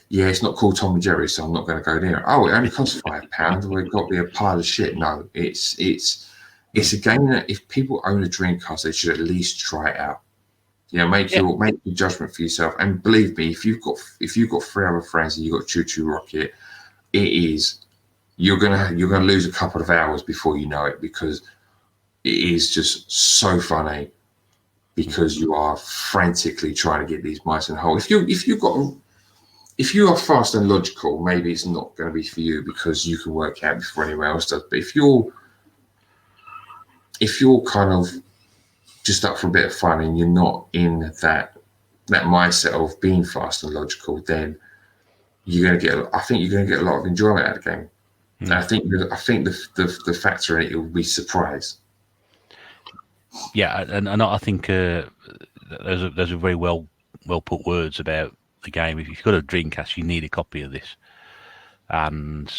yeah, it's not called Tom and Jerry, so I'm not going to go there. Oh, it only costs £5. We've got to be a pile of shit. No, it's a game that if people own a Dreamcast, they should at least try it out. Make your judgment for yourself. And believe me, if you've got 3 other friends and you've got Choo Choo Rocket, you're gonna lose a couple of hours before you know it, because it is just so funny. Because you are frantically trying to get these mice in the hole. If you are fast and logical, maybe it's not going to be for you because you can work out before anyone else does. But if you're kind of just up for a bit of fun and you're not in that mindset of being fast and logical, then I think you're going to get a lot of enjoyment out of the game. And I think the factor in it will be surprise. Yeah, and I think those are very well put words about the game. If you've got a Dreamcast, you need a copy of this and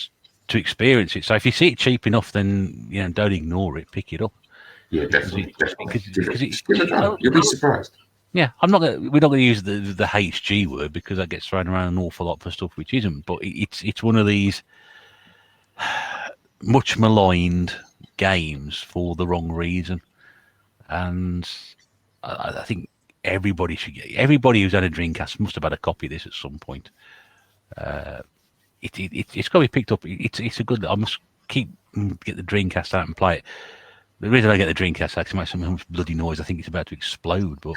to experience it. So if you see it cheap enough, then don't ignore it. Pick it up. Yeah, definitely. You'll be surprised. Yeah, we're not going to use the HG word because that gets thrown around an awful lot for stuff which isn't. But it's one of these much maligned games for the wrong reason. And I think everybody who's had a Dreamcast must have had a copy of this at some point. It's got to be picked up. It's a good. I must get the Dreamcast out and play it. The reason I get the Dreamcast out, it makes some bloody noise. I think it's about to explode. But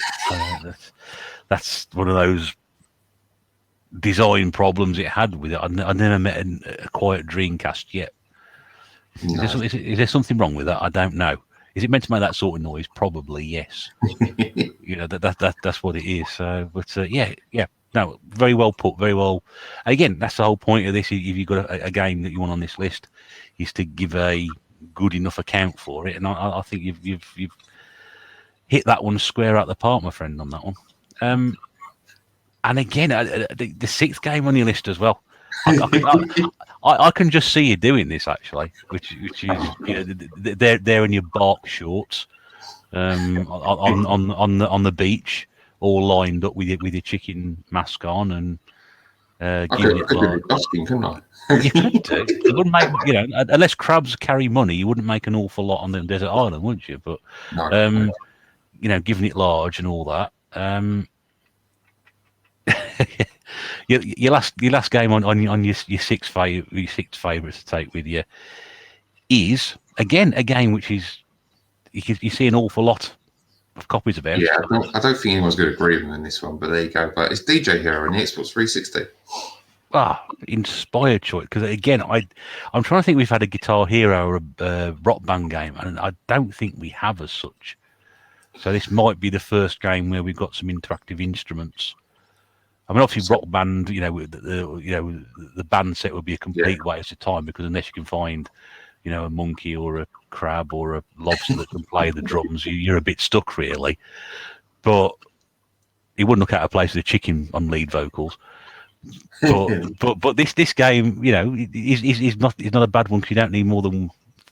that's one of those design problems it had with it. I never met a quiet Dreamcast yet. No. Is there something wrong with that? I don't know. Is it meant to make that sort of noise? Probably yes. That's what it is. So, but no, very well put, very well. Again, that's the whole point of this. If you've got a game that you want on this list, is to give a good enough account for it, and I think you've hit that one square out the park, my friend, on that one. And again, the 6th game on your list as well. I can just see you doing this actually, which is they're in your bark shorts, on the beach, all lined up with your chicken mask on and giving it large. Couldn't I? You could do. You wouldn't make unless crabs carry money, you wouldn't make an awful lot on the desert island, would you? But no. Giving it large and all that. Your last game on your sixth favourite to take with you is again a game which is you see an awful lot of copies about. Yeah, I don't think anyone's going to agree with them in this one, but there you go. But it's DJ Hero on the Xbox 360. inspired choice. Because again, I'm trying to think we've had a Guitar Hero or a Rock Band game, and I don't think we have as such. So this might be the first game where we've got some interactive instruments. I mean, obviously, Rock Band, the band set would be a complete waste of time, because unless you can find, a monkey or a crab or a lobster that can play the drums, you're a bit stuck, really. But he wouldn't look out of place with a chicken on lead vocals. But this game, is not a bad one, because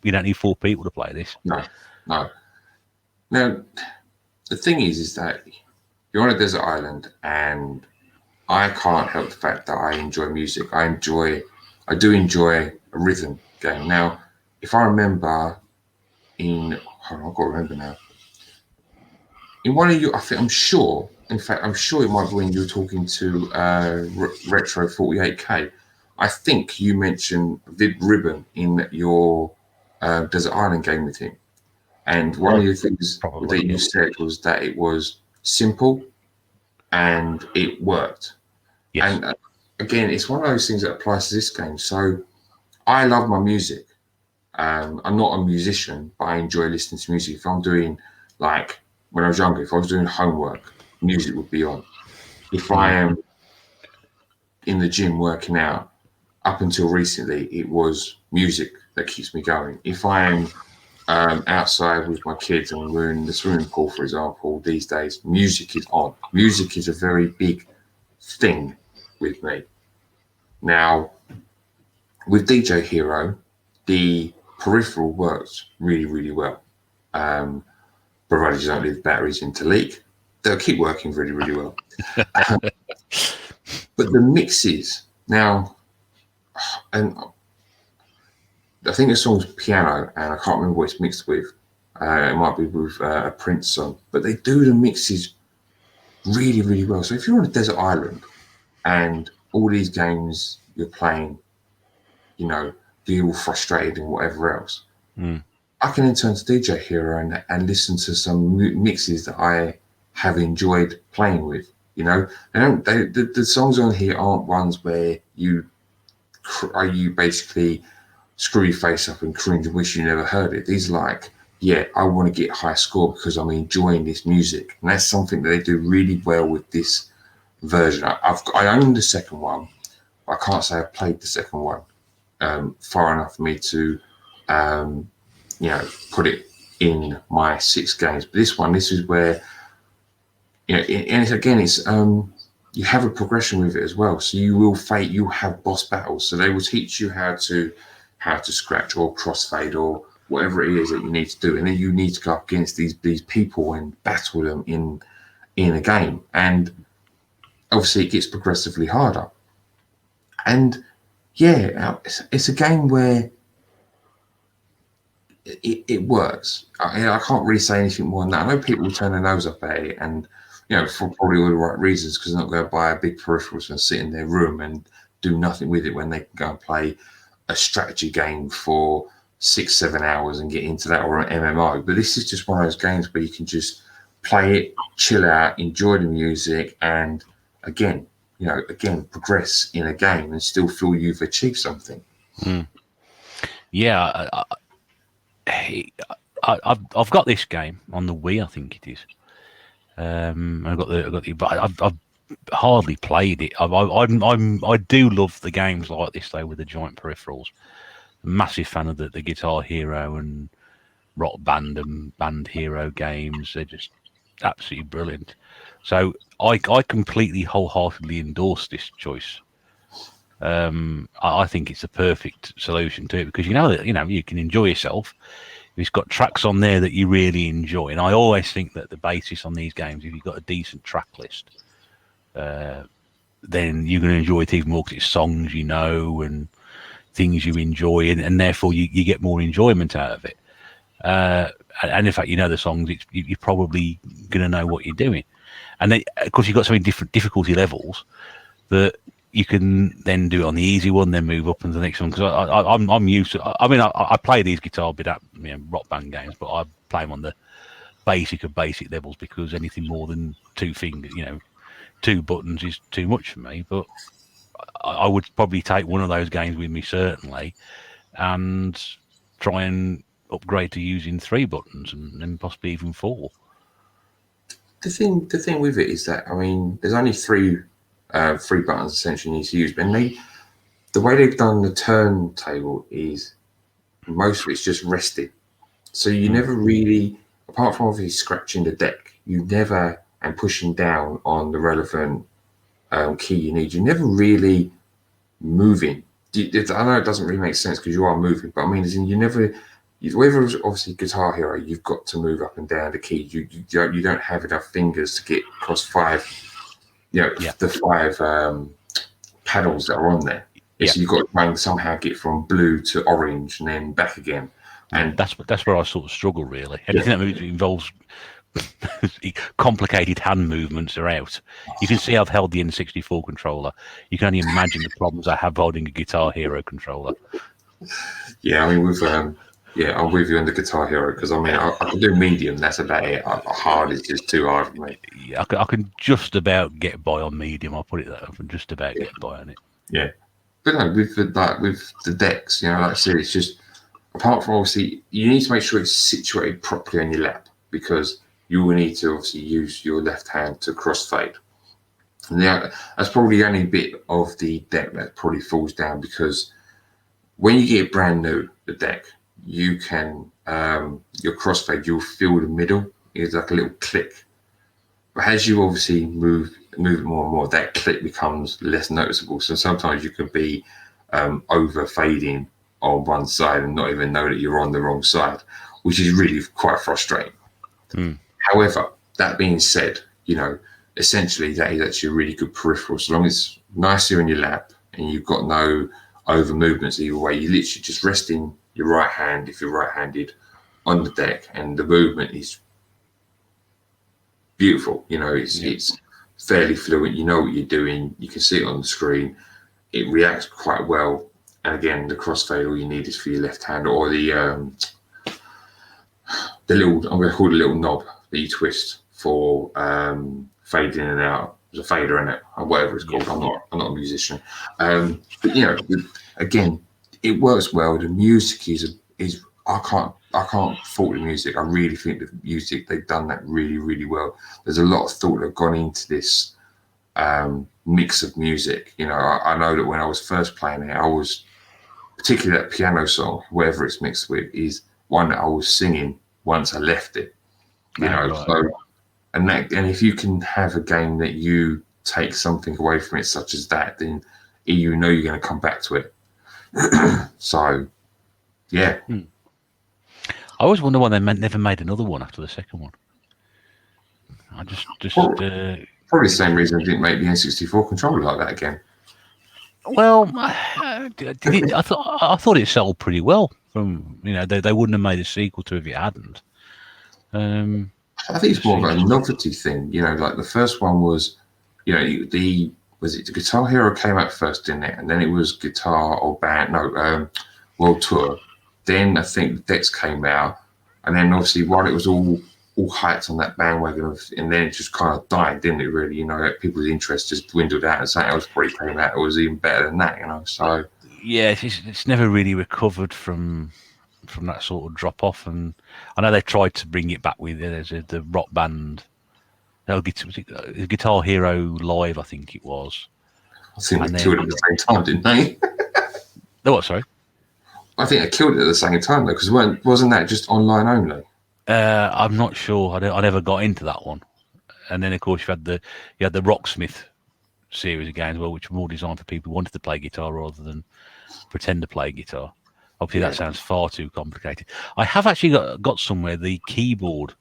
you don't need 4 people to play this. No. Now, the thing is that you're on a desert island, and I can't help the fact that I enjoy music. I do enjoy a rhythm game. Now, if I remember I've got to remember now. In one of you, I'm sure it might be when you were talking to Retro 48K. I think you mentioned Vid Ribbon in your Desert Island game with him. And one of the things that you said was that it was simple and it worked. Yes. And again, it's one of those things that applies to this game. So I love my music. I'm not a musician, but I enjoy listening to music. If I'm doing, like, when I was younger, if I was doing homework, music would be on. If I am in the gym working out, up until recently, it was music that keeps me going. If I am outside with my kids and we're in the swimming pool, for example, these days, music is on. Music is a very big thing with me. Now, with DJ Hero, the peripheral works really, really well. Provided you don't leave batteries into leak, they'll keep working really, really well. But the mixes now, and I think the song's piano, and I can't remember what it's mixed with. It might be with a Prince song, but they do the mixes really, really well. So if you're on a desert island and all these games you're playing, you're all frustrated and whatever else, I can then turn to DJ Hero and listen to some mixes that I have enjoyed playing with. The songs on here aren't ones where you basically screw your face up and cringe and wish you never heard it. These are like, I want to get a high score because I'm enjoying this music. And that's something that they do really well with this version. I own the second one, but I can't say I've played the second one far enough for me to put it in my 6 games. But this is where, and it's you have a progression with it as well. So you'll have boss battles. So they will teach you how to scratch or crossfade or whatever it is that you need to do. And then you need to go up against these people and battle them in a game. And obviously it gets progressively harder. And it's a game where it works. I can't really say anything more than that. I know people will turn their nose up at it, and for probably all the right reasons, because they're not going to buy a big peripherals and sit in their room and do nothing with it when they can go and play a strategy game for 6-7 hours and get into that, or an MMO. But this is just one of those games where you can just play it, chill out, enjoy the music, and again progress in a game and still feel you've achieved something. I've got this game on the Wii, I think it is. But I've hardly played it. I do love the games like this though, with the giant peripherals. Massive fan of the Guitar Hero and Rock Band and Band Hero games. They're just absolutely brilliant. So I completely wholeheartedly endorse this choice. I think it's a perfect solution to it, because you can enjoy yourself. It's got tracks on there that you really enjoy, and I always think that the basis on these games, if you've got a decent track list, then you're going to enjoy it even more, because it's songs and things you enjoy, and therefore you get more enjoyment out of it. And in fact, the songs, you're probably going to know what you're doing. And then, of course, you've got so many different difficulty levels that you can then do it on the easy one, then move up into the next one. Because I'm used to. I play these guitar Rock Band games, but I play them on the basic of basic levels, because anything more than 2 fingers, 2 buttons is too much for me. But I would probably take one of those games with me, certainly, and try and upgrade to using 3 buttons and then possibly even 4. The thing with it is that, I mean, there's only three buttons essentially you need to use, but the way they've done the turntable is most of it's just resting. So you never really, apart from obviously scratching the deck, you never, and pushing down on the relevant key you need, you're never really moving. I know it doesn't really make sense because you are moving, but I mean, as in whether it's obviously Guitar Hero, you've got to move up and down the keys. You don't have enough fingers to get across 5, the 5 panels that are on there. Yeah. So you've got to try and somehow get from blue to orange and then back again. And that's where I sort of struggle, really. Anything that involves complicated hand movements are out. You can see I've held the N64 controller. You can only imagine the problems I have holding a Guitar Hero controller. Yeah, I mean, I'm with you on the Guitar Hero because I mean, I can do medium. That's about it. Hard is just too hard for me. Yeah, I can just about get by on medium. I'll put it that way. I can just about get by on it. Yeah, but no, with the decks, like I said, it's just apart from obviously you need to make sure it's situated properly on your lap because you will need to obviously use your left hand to crossfade. And that's probably the only bit of the deck that probably falls down because when you get brand new, the deck, you can, your crossfade, you'll feel the middle. It's like a little click. But as you obviously move it more and more, that click becomes less noticeable. So sometimes you can be over fading on one side and not even know that you're on the wrong side, which is really quite frustrating. However, that being said, essentially that is actually a really good peripheral. So long as it's nicely on your lap and you've got no over movements either way, you literally just resting your right hand, if you're right-handed, on the deck, and the movement is beautiful. It's fairly fluent. You know what you're doing. You can see it on the screen. It reacts quite well. And again, the crossfade, all you need is for your left hand or the little, I'm going to call it a little knob that you twist for fading in and out. There's a fader in it, or whatever it's called. Yeah. I'm not a musician. But again, it works well. The music is I can't fault the music. I really think the music, they've done that really, really well. There's a lot of thought that gone into this mix of music. I know that when I was first playing it, I was particularly that piano song, whatever it's mixed with, is one that I was singing once I left it. Right. So and if you can have a game that you take something away from it, such as that, then you're going to come back to it. So, yeah. I always wonder why they never made another one after the second one. I just probably the same reason they didn't make the N64 controller like that again. Well, I thought it sold pretty well. From they wouldn't have made a sequel to it if it hadn't. I think it's more of a novelty thing. Like the first one was, the Guitar Hero came out first, didn't it? And then it was Guitar or Band, World Tour. Then I think the decks came out, and then obviously while it was all hyped on that bandwagon, and then it just kind of died, didn't it? Really, people's interest just dwindled out, and something else probably came out that was even better than that. So yeah, it's never really recovered from that sort of drop off, and I know they tried to bring it back with the rock band. Guitar Hero Live, I think it was. I think they killed it at the same time, didn't they? The what? Sorry. I think they killed it at the same time though, because wasn't that just online only? I'm not sure. I never got into that one. And then of course you had the Rocksmith series of games, which were more designed for people who wanted to play guitar rather than pretend to play guitar. Obviously, that sounds far too complicated. I have actually got somewhere the keyboard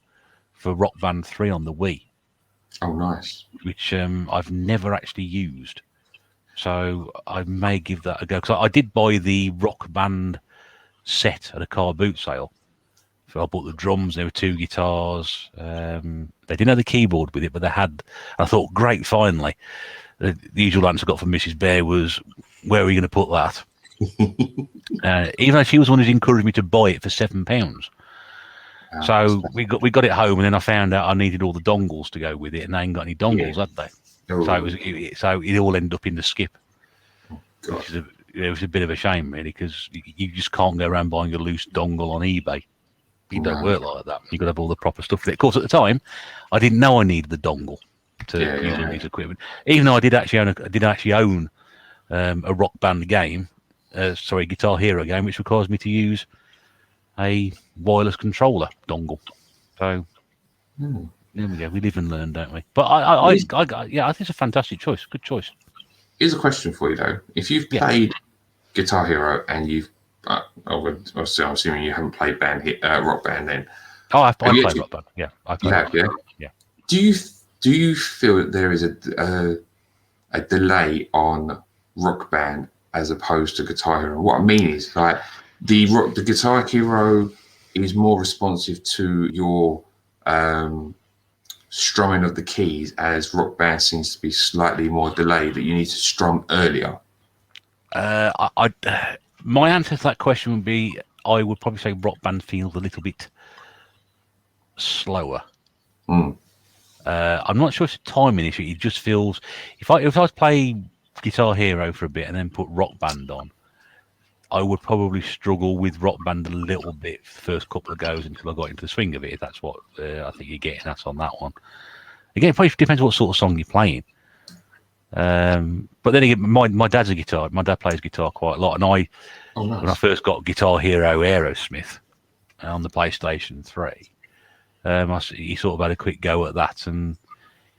for Rock Band 3 on the Wii. Oh, nice. Which I've never actually used. So I may give that a go. Because I did buy the Rock Band set at a car boot sale. So I bought the drums, there were 2 guitars. They didn't have the keyboard with it, but they had... I thought, great, finally. The usual answer I got from Mrs. Bear was, where are you going to put that? Even though she was one who encouraged me to buy it for £7. So we got it home, and then I found out I needed all the dongles to go with it, and they ain't got any dongles, had they? So it all ended up in the skip. God. It was a bit of a shame, really, because you just can't go around buying a loose dongle on eBay. It don't work like that. You've got to have all the proper stuff with it. Of course, at the time, I didn't know I needed the dongle to use all these equipment. Even though I did actually own a Rock Band game, Guitar Hero game, which requires me to use a wireless controller dongle. So there we go. We live and learn, don't we? But I think it's a fantastic choice. Good choice. Here's a question for you though: if you've played Guitar Hero and you've, I'm assuming you haven't played Rock Band then. Oh, I've played Rock Band. Yeah, I've played Rock Band. Yeah. Do you feel that there is a delay on Rock Band as opposed to Guitar Hero? What I mean is, like, the Guitar Hero is more responsive to your strumming of the keys, as Rock Band seems to be slightly more delayed, that you need to strum earlier. My answer to that question would be, I would probably say Rock Band feels a little bit slower. I'm not sure it's a timing issue. It just feels, if I was playing Guitar Hero for a bit and then put Rock Band on, I would probably struggle with Rock Band a little bit for the first couple of goes until I got into the swing of it. If that's what I think you're getting at on that one. Again, it probably depends what sort of song you're playing. But then again, my dad's a guitar. My dad plays guitar quite a lot, and nice. When I first got Guitar Hero Aerosmith on the PlayStation 3, he sort of had a quick go at that, and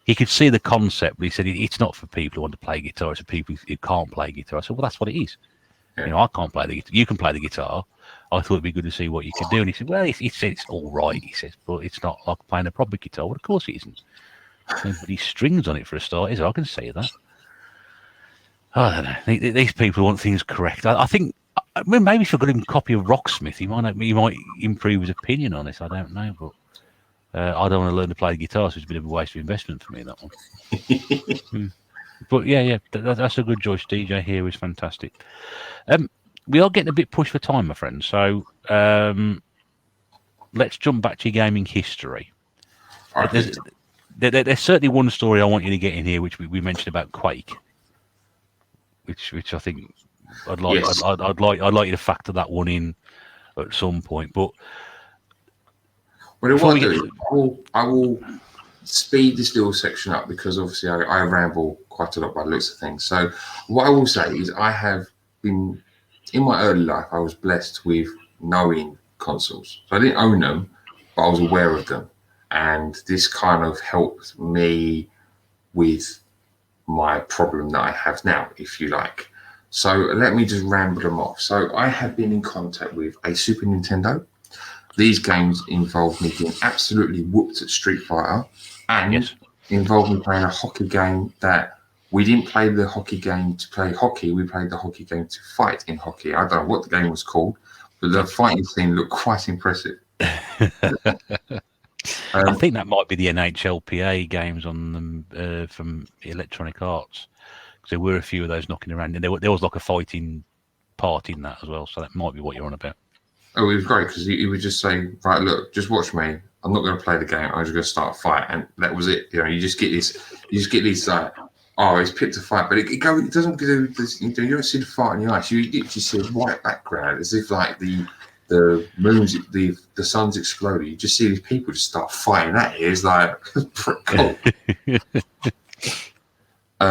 he could see the concept, but he said it's not for people who want to play guitar; it's for people who can't play guitar. I said, well, that's what it is. Yeah. You know, I can't play the guitar. You can play the guitar. I thought it'd be good to see what you can do. And he said, well, he said it's all right. He says, but it's not like playing a proper guitar. Well, of course it isn't. But these strings on it for a start, is I can say that. I don't know. These people want things correct. I think maybe if I got him a copy of Rocksmith, he might improve his opinion on this. I don't know, but I don't want to learn to play the guitar, so it's a bit of a waste of investment for me, that one. But yeah, that's a good choice. DJ here is fantastic. We are getting a bit pushed for time, my friend. So let's jump back to your gaming history. There's certainly one story I want you to get in here, which we mentioned about Quake, which I think I'd like you to factor that one in at some point. But I will speed this little section up, because obviously I ramble quite a lot by the looks of things. So what I will say is, I have been, in my early life, I was blessed with knowing consoles. So I didn't own them, but I was aware of them. And this kind of helped me with my problem that I have now, if you like. So let me just ramble them off. So I have been in contact with a Super Nintendo. These games involved me being absolutely whooped at Street Fighter, and involved me playing a hockey game that we didn't play the hockey game to play hockey. We played the hockey game to fight in hockey. I don't know what the game was called, but the fighting scene looked quite impressive. I think that might be the NHLPA games on them from Electronic Arts, because there were a few of those knocking around, and there was like a fighting part in that as well. So that might be what you're on about. Oh, it was great, because he would just say, right, look, just watch me. I'm not going to play the game. I'm just going to start a fight, and that was it. You know, you just get these like, oh, he's picked a fight, but it doesn't do this. You don't see the fight in the eyes. You literally see a white background, as if like the moon's the sun's exploding. You just see these people just start fighting at it. It's like pretty cool.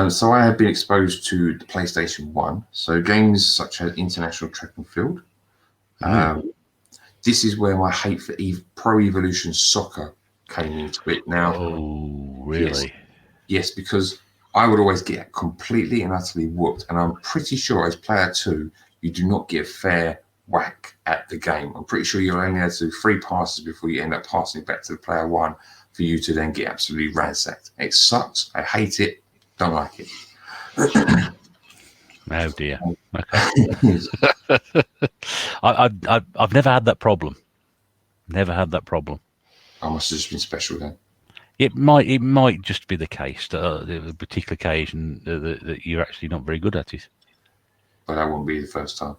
So I have been exposed to the PlayStation 1. So games such as International Track and Field. This is where my hate for Pro Evolution Soccer came into it. Now, oh, really? Yes, because I would always get completely and utterly whooped. And I'm pretty sure as player 2, you do not get a fair whack at the game. I'm pretty sure you'll only have to do 3 passes before you end up passing it back to the player 1 for you to then get absolutely ransacked. It sucks. I hate it. Don't like it. Oh dear. Okay. I've never had that problem. Never had that problem. I must have just been special then. It might just be the case that a particular occasion that you're actually not very good at it. But that won't be the first time.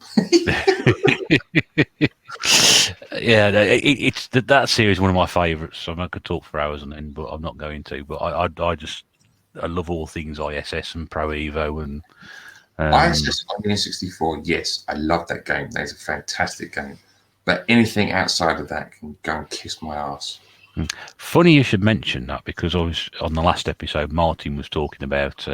Yeah, it's that series is one of my favourites. So I could talk for hours on end, but I'm not going to. But I love all things ISS and Pro Evo and ISS on the N64, yes, I love that game. That is a fantastic game. But anything outside of that can go and kiss my ass. Funny you should mention that, because I was on the last episode, Martin was talking about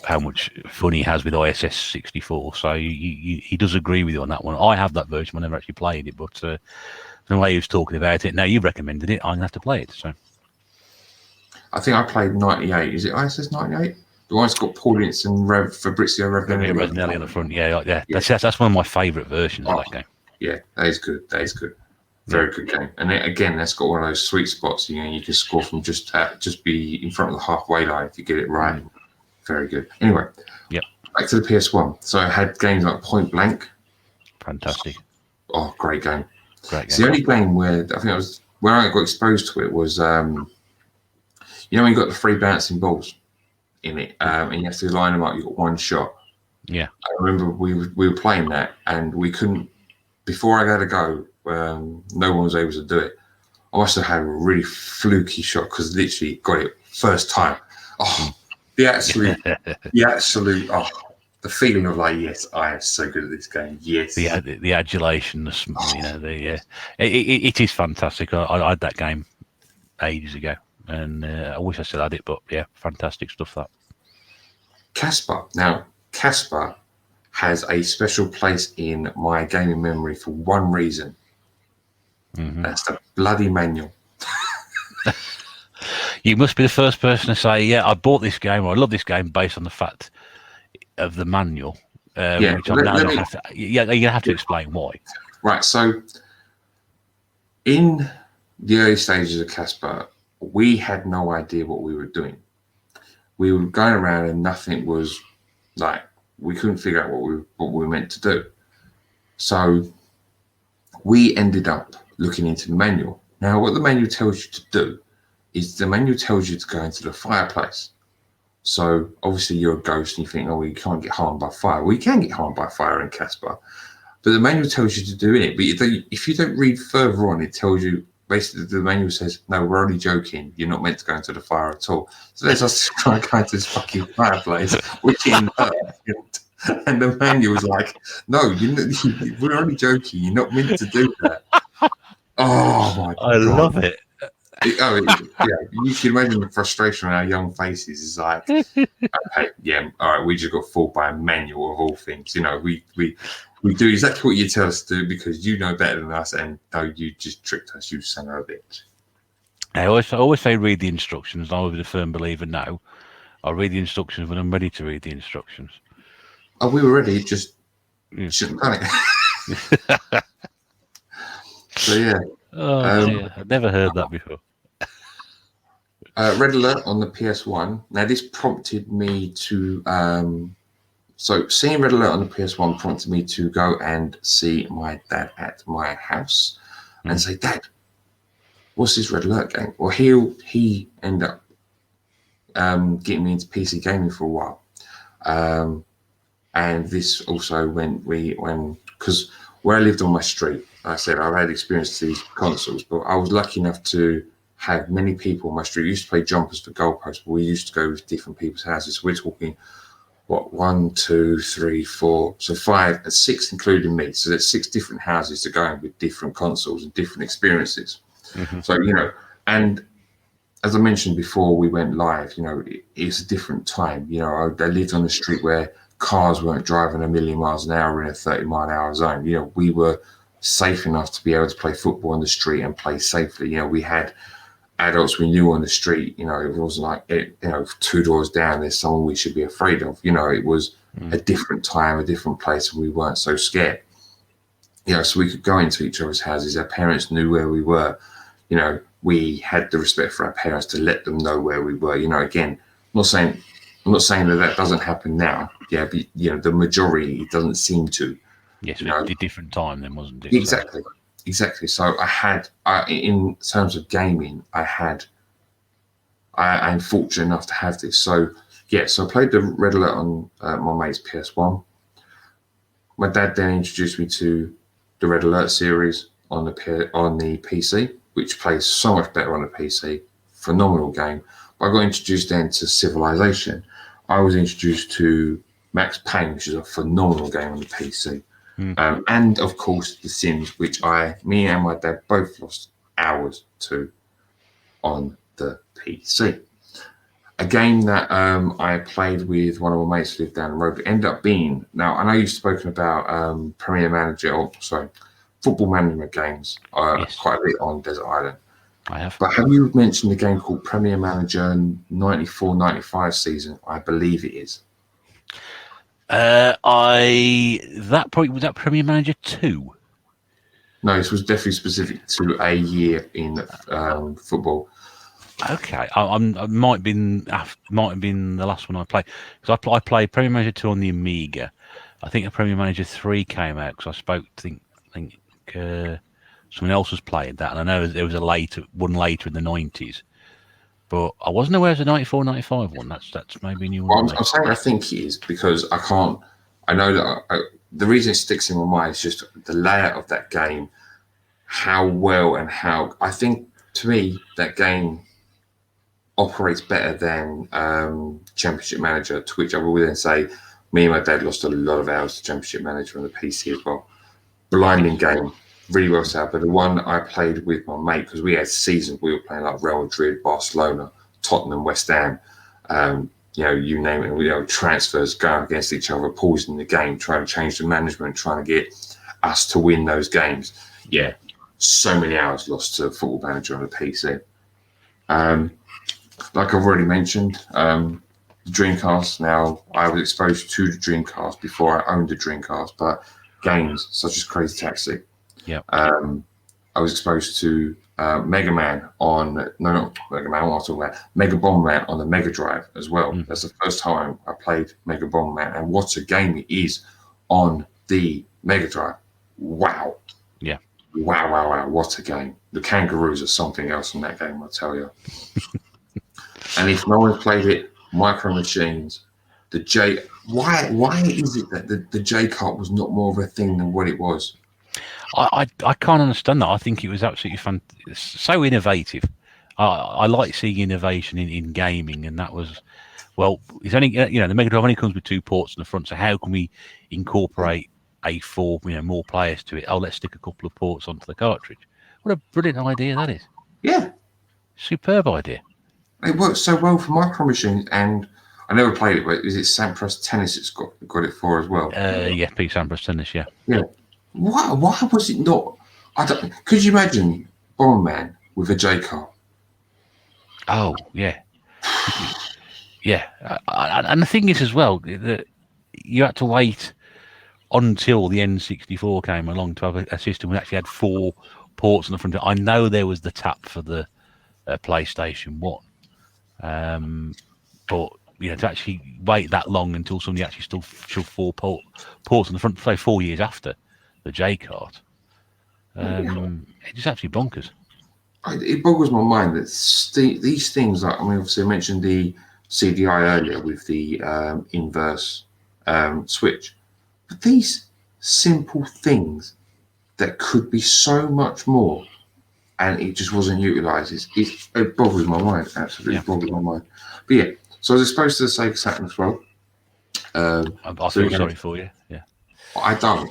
how much fun he has with ISS 64. So he does agree with you on that one. I have that version. I never actually played it, but the way he was talking about it, now you've recommended it, I'm going to have to play it. So I think I played 98. Is it ISS 98? The one that's got Paul Ince and Fabrizio Revinelli on the front. Yeah. That's one of my favourite versions of that game. Yeah, that is good. Very good game. And then, again, that's got one of those sweet spots. You can score from just be in front of the halfway line if you get it right. Very good. Anyway, back to the PS1. So I had games like Point Blank. Fantastic. Oh, great game. Great game. The only game where I think where I got exposed to it was, when you got the 3 bouncing balls in it, and you have to line them up. You got one shot. Yeah. I remember we were playing that, and we couldn't. Before I had to go, no one was able to do it. I must have had a really fluky shot because literally got it first time. Oh, the absolute, the feeling of like, yes, I am so good at this game. Yes, the adulation, it is fantastic. I had that game ages ago, and I wish I still had it. But yeah, fantastic stuff. That Casper. Now, Casper has a special place in my gaming memory for one reason. That's the bloody manual. You must be the first person to say, yeah, I bought this game, or I love this game based on the fact of the manual. Which I'm now going to have to explain why. Right, so in the early stages of Casper, we had no idea what we were doing. We were going around and nothing was like, we couldn't figure out what we were meant to do. So we ended up looking into the manual. Now, what the manual tells you to do is the manual tells you to go into the fireplace. So obviously you're a ghost and you think, oh, well, you can't get harmed by fire. Well, you can get harmed by fire in Casper, but the manual tells you to do it. But if you don't read further on, it tells you, basically the manual says, no, we're only joking. You're not meant to go into the fire at all. So let's us try and go into this fucking fireplace, which in and the manual was like, no, we're only joking. You're not meant to do that. Oh my God. I love it. Yeah, you can imagine the frustration on our young faces. Is like, okay, yeah, all right, we just got fooled by a manual of all things. We do exactly what you tell us to do because you know better than us, and no, you just tricked us, you son of a bitch. I always say read the instructions. I was a firm believer now. I'll read the instructions when I'm ready to read the instructions. Oh, we were ready, just shouldn't have done it. So yeah. Oh, I've never heard that before. Red Alert on the PS1. Now this prompted me to so seeing Red Alert on the PS1 prompted me to go and see my dad at my house and say, Dad, what's this Red Alert game? Well, he ended up getting me into PC gaming for a while. And this also when because where I lived on my street, like I said, I've had experience to these consoles, but I was lucky enough to have many people on my street. We used to play jumpers for goalposts, but we used to go with different people's houses. So we're talking, 1, 2, 3, 4, so 5 and 6, including me. So there's 6 different houses to go in with different consoles and different experiences. So, and as I mentioned before we went live, it's a different time. I lived on a street where cars weren't driving a million miles an hour in a 30-mile-an-hour zone. We were safe enough to be able to play football on the street and play safely. We had adults we knew on the street. It wasn't like 2 doors down there's someone we should be afraid of. It was a different time, a different place, and we weren't so scared. So we could go into each other's houses. Our parents knew where we were. We had the respect for our parents to let them know where we were. Again, I'm not saying that doesn't happen now. Yeah, but the majority, it doesn't seem to. Yes, it was a different time then, wasn't it? Exactly. So in terms of gaming, I'm fortunate enough to have this. So I played the Red Alert on my mate's PS1. My dad then introduced me to the Red Alert series on the PC, which plays so much better on the PC. Phenomenal game. But I got introduced then to Civilization. I was introduced to Max Payne, which is a phenomenal game on the PC. And of course The Sims, which me and my dad both lost hours to on the PC. A game that I played with one of my mates who lived down the road, but ended up being, now I know you've spoken about football management games quite a bit on Desert Island. I have. But have you mentioned a game called Premier Manager 94-95 season? I believe it is. Was that Premier Manager 2? No, this was definitely specific to a year in football. Okay, I might have been the last one I played, because I played Premier Manager 2 on the Amiga. I think a Premier Manager 3 came out because I think someone else was playing that, and I know there was one later in the 90s, but I wasn't aware of the 94-95 one. That's maybe a new one. I'm saying I think it is because I know that the reason it sticks in my mind is just the layout of that game, how well and how I think to me that game operates better than Championship Manager, to which I will then say me and my dad lost a lot of hours to Championship Manager on the PC as well. Blinding game, really well set up. But the one I played with my mate, because we had seasons, we were playing like Real Madrid, Barcelona, Tottenham, West Ham, you name it. We had transfers going against each other, pausing the game, trying to change the management, trying to get us to win those games. Yeah, so many hours lost to Football Manager on the PC. Like I've already mentioned, the Dreamcast. Now, I was exposed to the Dreamcast before I owned the Dreamcast, but games such as Crazy Taxi. Yeah. I was exposed to Mega Man on not Mega Man. What I'm talking about, Mega Bomberman on the Mega Drive as well. That's the first time I played Mega Bomberman, and what a game it is on the Mega Drive! Wow. Yeah. Wow! What a game! The kangaroos are something else in that game, I tell you. And if no one's played it, Micro Machines, why is it that the J Kart was not more of a thing than what it was? I can't understand that. I think it was absolutely fun, so innovative. I like seeing innovation in gaming, and that was, well, it's only the Mega Drive only comes with 2 ports in the front. So how can we incorporate more players to it? Oh, let's stick a couple of ports onto the cartridge. What a brilliant idea that is! Yeah, superb idea. It works so well for Micro Machines, and I never played it, but is it Sampras Tennis it's got it for as well? Yeah, P. Sampras Tennis, yeah. Yeah. Why was it not? Could you imagine Bomberman with a J Kart? Oh, yeah. Yeah. And the thing is as well, that you had to wait until the N64 came along to have a system that actually had 4 ports on the front. I know there was the tap for the PlayStation 1. But to actually wait that long until somebody actually still shoved 4 ports on the front, say 4 years after the J Kart, it's just absolutely bonkers. It boggles my mind that these things, like obviously I mentioned the CDI earlier with the inverse switch, but these simple things that could be so much more, and it just wasn't utilised. It boggles my mind, absolutely boggles my mind. But yeah, so I was exposed to the Sega Saturn as well. I feel sorry for you. Yeah, I don't.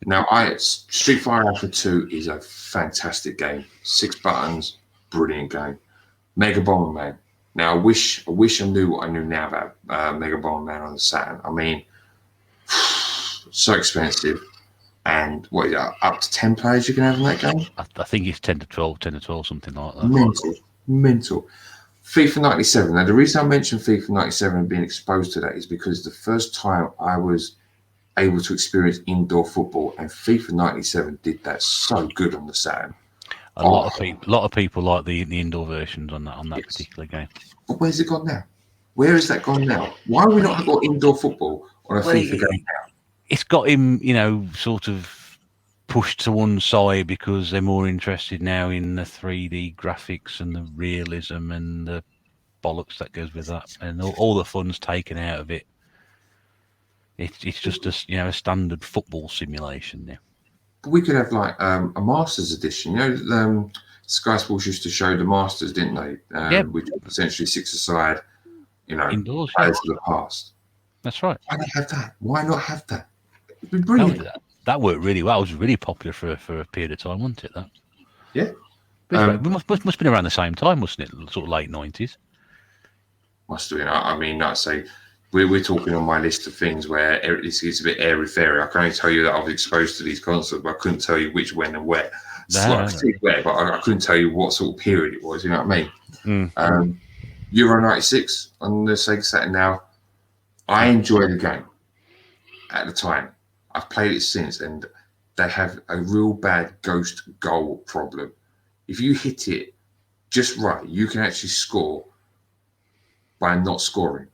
Now, Street Fighter Alpha 2 is a fantastic game. 6 buttons, brilliant game. Mega Bomberman. Now, I wish I knew what I knew now about Mega Bomberman on the Saturn. I mean, so expensive. And what is it, up to 10 players you can have in that game? I think it's 10 to 12, something like that. Mental. FIFA 97. Now, the reason I mentioned FIFA 97 and being exposed to that is because the first time I was able to experience indoor football, and FIFA 97 did that so good on the Saturn. A lot of people like the indoor versions on that particular game. But where's it gone now? Where has that gone now? Why have we not got indoor football on a FIFA game now? It's got him, sort of pushed to one side because they're more interested now in the 3D graphics and the realism and the bollocks that goes with that, and all the fun's taken out of it. It's just a standard football simulation now. But we could have like a Masters edition. Sky Sports used to show the Masters, didn't they? Which essentially 6-a-side, indoors, players of the past. That's right. Why not have that? Why not have that? It'd be brilliant. That worked really well. It was really popular for a period of time, wasn't it? That. Yeah. It must have been around the same time, wasn't it? Sort of late 90s. Must have been. I mean, I'd say we're talking on my list of things where it's a bit airy-fairy. I can only tell you that I was exposed to these concerts, but I couldn't tell you which, when, and where. Where, but I couldn't tell you what sort of period it was. You know what I mean? Euro '96 on the Sega Saturn now. I enjoyed the game at the time. I've played it since, and they have a real bad ghost goal problem. If you hit it just right, you can actually score by not scoring.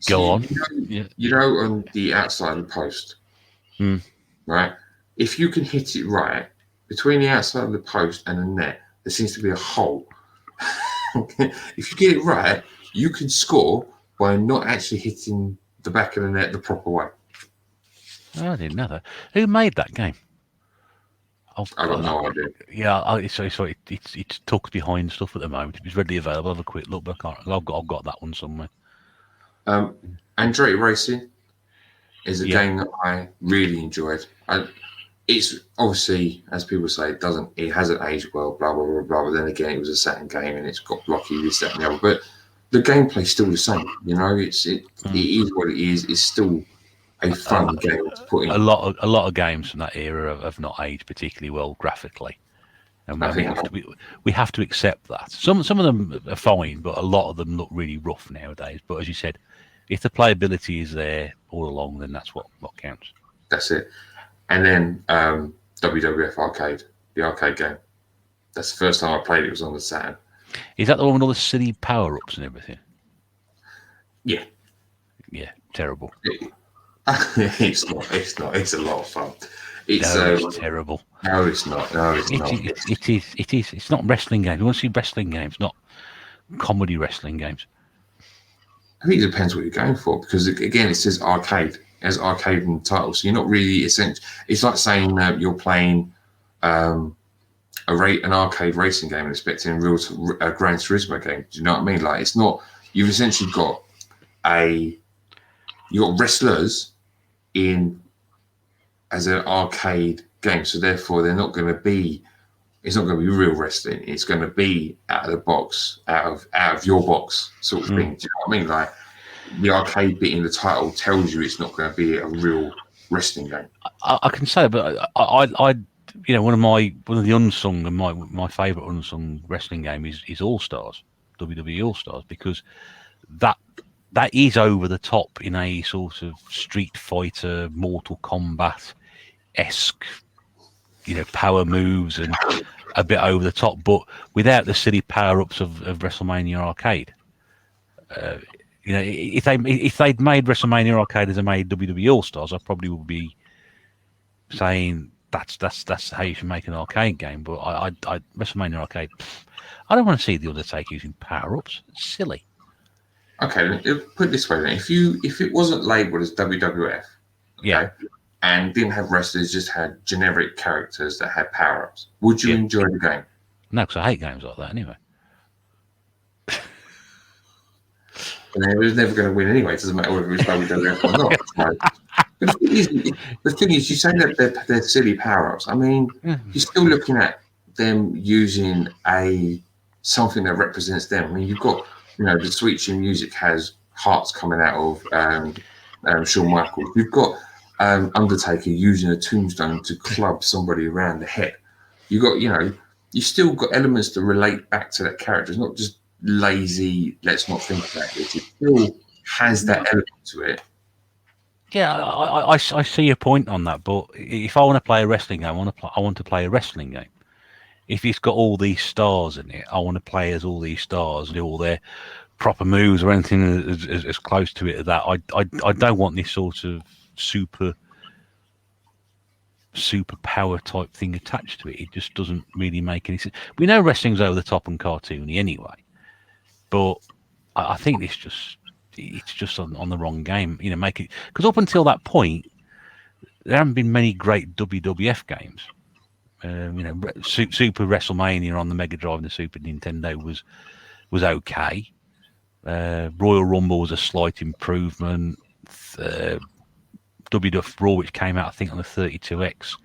Go on. You know, on the outside of the post, right? If you can hit it right, between the outside of the post and the net, there seems to be a hole. If you get it right, you can score by not actually hitting the back of the net the proper way. Oh, I didn't know that. Who made that game? I've got no idea. Yeah, it's tucked behind stuff at the moment. If it's readily available, have a quick look. But I've got that one somewhere. Andretti Racing is a game that I really enjoyed. It's obviously, as people say, it hasn't aged well, blah blah blah blah. But then again, it was a Saturn game and it's got blocky this, that, and the other. But the gameplay's still the same. You know, it is what it is. It's still a fun game to put in. A lot of games from that era have not aged particularly well graphically, and we have to accept that. Some of them are fine, but a lot of them look really rough nowadays. But as you said, if the playability is there all along, then that's what counts. That's it. And then WWF Arcade, the arcade game. That's the first time I played it. Was on the Saturn. Is that the one with all the silly power-ups and everything? Yeah. Yeah, terrible. It's not. It's a lot of fun. It's terrible. No, it's not. No, it's not. It is. It's not wrestling games. You want to see wrestling games, not comedy wrestling games. I think it depends what you're going for, because again, it says arcade as arcade in the title, so you're not really essential. It's like saying that you're playing an arcade racing game and expecting a Gran Turismo game. Do you know what I mean? Like, it's not. You've essentially got wrestlers in as an arcade game, so therefore they're not going to be. It's not going to be real wrestling. It's going to be out of the box, out of your box sort of thing. Do you know what I mean? Like, the arcade bit in the title tells you it's not going to be a real wrestling game. I can say, but I one of the unsung and my favourite unsung wrestling game is All Stars, WWE All Stars, because that is over the top in a sort of Street Fighter, Mortal Kombat-esque, power moves and a bit over the top, but without the silly power-ups of WrestleMania Arcade. If they'd made WrestleMania Arcade as they made WWE All Stars, I probably would be saying that's how you should make an arcade game. But I WrestleMania Arcade, I don't want to see the Undertaker using power-ups. It's silly. Okay, put it this way then: if it wasn't labelled as WWF, and didn't have wrestlers, just had generic characters that had power-ups, would you enjoy the game? No, because I hate games like that anyway. And it was never going to win anyway. It doesn't matter whether it's WWF or not. But the thing is, you say that they're silly power-ups. I mean, you're still looking at them using something that represents them. I mean, you've got, the Sweet Chin Music has hearts coming out of Shawn Michaels. You've got Undertaker using a tombstone to club somebody around the head. You still got elements to relate back to that character. It's not just lazy, let's not think about it. It still has that element to it. Yeah, I see your point on that, but if I want to play a wrestling game, I want to play a wrestling game. If it's got all these stars in it, I want to play as all these stars, do all their proper moves or anything as close to it as that. I don't want this sort of super power type thing attached to it. It just doesn't really make any sense. We know wrestling's over the top and cartoony anyway, but I think it's just on the wrong game. Make it, because up until that point, there haven't been many great WWF games. Super WrestleMania on the Mega Drive and the Super Nintendo was okay. Royal Rumble was a slight improvement. WWF Raw, which came out I think on the 32X,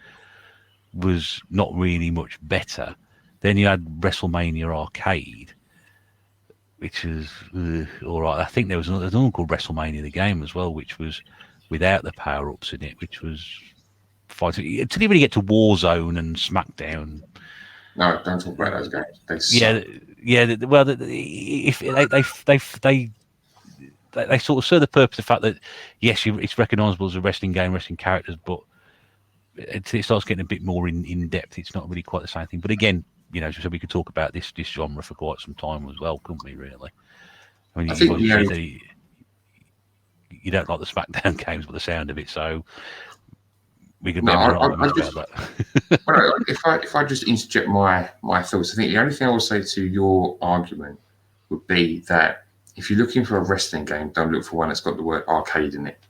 was not really much better. Then you had WrestleMania Arcade, which was all right. I think there was another called WrestleMania the Game as well, which was without the power-ups in it, which was fighting. Until you really get to Warzone and SmackDown. No, don't talk about those games. They suck. Yeah. Well, if they sort of serve the purpose of the fact that yes, it's recognisable as a wrestling game, wrestling characters, but until it starts getting a bit more in depth, it's not really quite the same thing. But again, so we could talk about this genre for quite some time as well, couldn't we? Really? I mean, you don't like the SmackDown games, but the sound of it, so we could about that. If I just interject my thoughts, I think the only thing I would say to your argument would be that if you're looking for a wrestling game, don't look for one that's got the word arcade in it,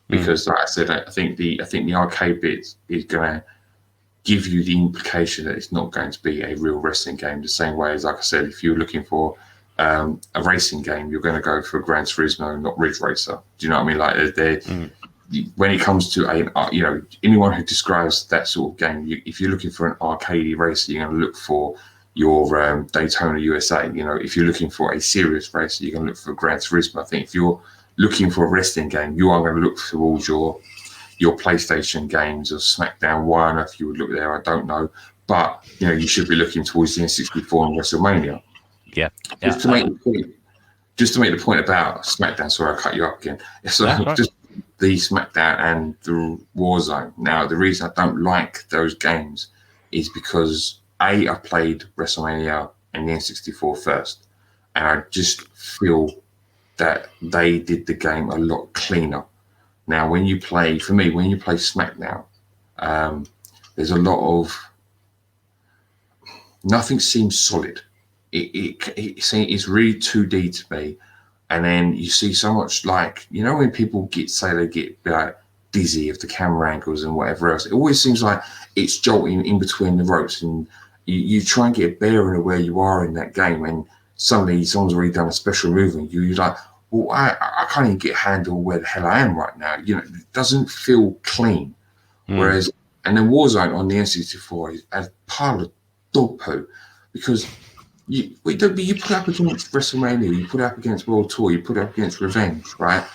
because, like I said, I think the arcade bit is going to give you the implication that it's not going to be a real wrestling game. The same way as, like I said, if you're looking for a racing game, you're going to go for Gran Turismo, not Ridge Racer. Do you know what I mean? Like, when it comes to anyone who describes that sort of game, if you're looking for an arcade racer, you're going to look for your Daytona USA. If you're looking for a serious racer, you're going to look for Gran Turismo. I think if you're looking for a wrestling game, you are going to look towards your PlayStation games or SmackDown. Why on earth you would look there, I don't know. But you should be looking towards the N64 and WrestleMania. Yeah. Just to make the point about SmackDown. Sorry, I cut you up again. So just the SmackDown and the Warzone. Now, the reason I don't like those games is because I played WrestleMania and the N64 first, and I just feel that they did the game a lot cleaner. Now, when you play SmackDown, there's a lot of nothing seems solid. It's really 2D to me, and then you see so much, like, when people get like dizzy of the camera angles and whatever else. It always seems like it's jolting in between the ropes, and you try and get a bearing of where you are in that game, and suddenly someone's already done a special move, and you're like, well, I can't even get a handle where the hell I am right now. It doesn't feel clean. Whereas, and then Warzone on the N64 is a pile of dog poo, because you put up against WrestleMania, you put up against World Tour, you put up against Revenge, right?